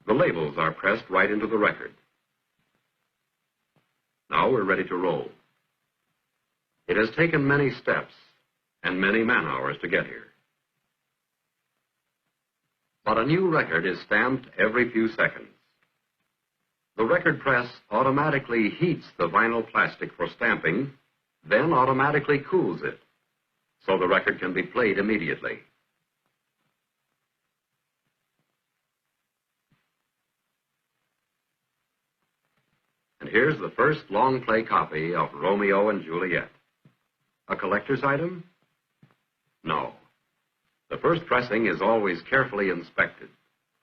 The labels are pressed right into the record. Now we're ready to roll. It has taken many steps and many man-hours to get here. But a new record is stamped every few seconds. The record press automatically heats the vinyl plastic for stamping, then automatically cools it, so the record can be played immediately. And here's the first long-play copy of Romeo and Juliet. A collector's item? No. The first pressing is always carefully inspected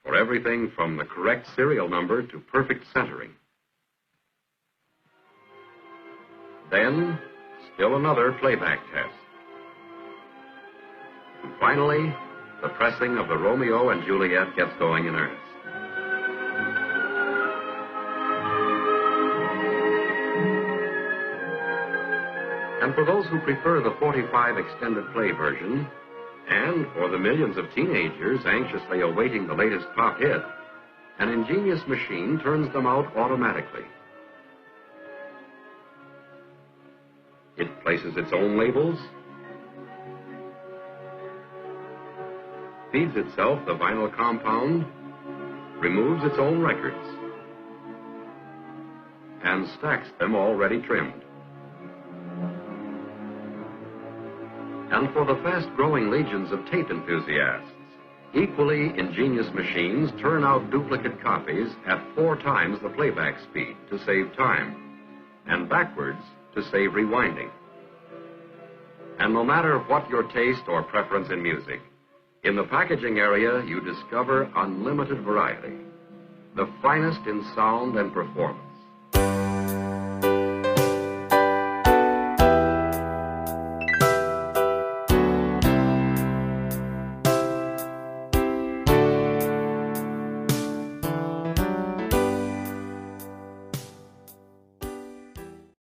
for everything from the correct serial number to perfect centering. Then, still another playback test. And finally, the pressing of the Romeo and Juliet gets going in earnest. And for those who prefer the 45 extended play version, and for the millions of teenagers anxiously awaiting the latest pop hit, an ingenious machine turns them out automatically. It places its own labels, feeds itself the vinyl compound, removes its own records, and stacks them already trimmed. And for the fast-growing legions of tape enthusiasts, equally ingenious machines turn out duplicate copies at 4 times the playback speed to save time, and backwards to save rewinding. And no matter what your taste or preference in music, in the packaging area you discover unlimited variety, the finest in sound and performance.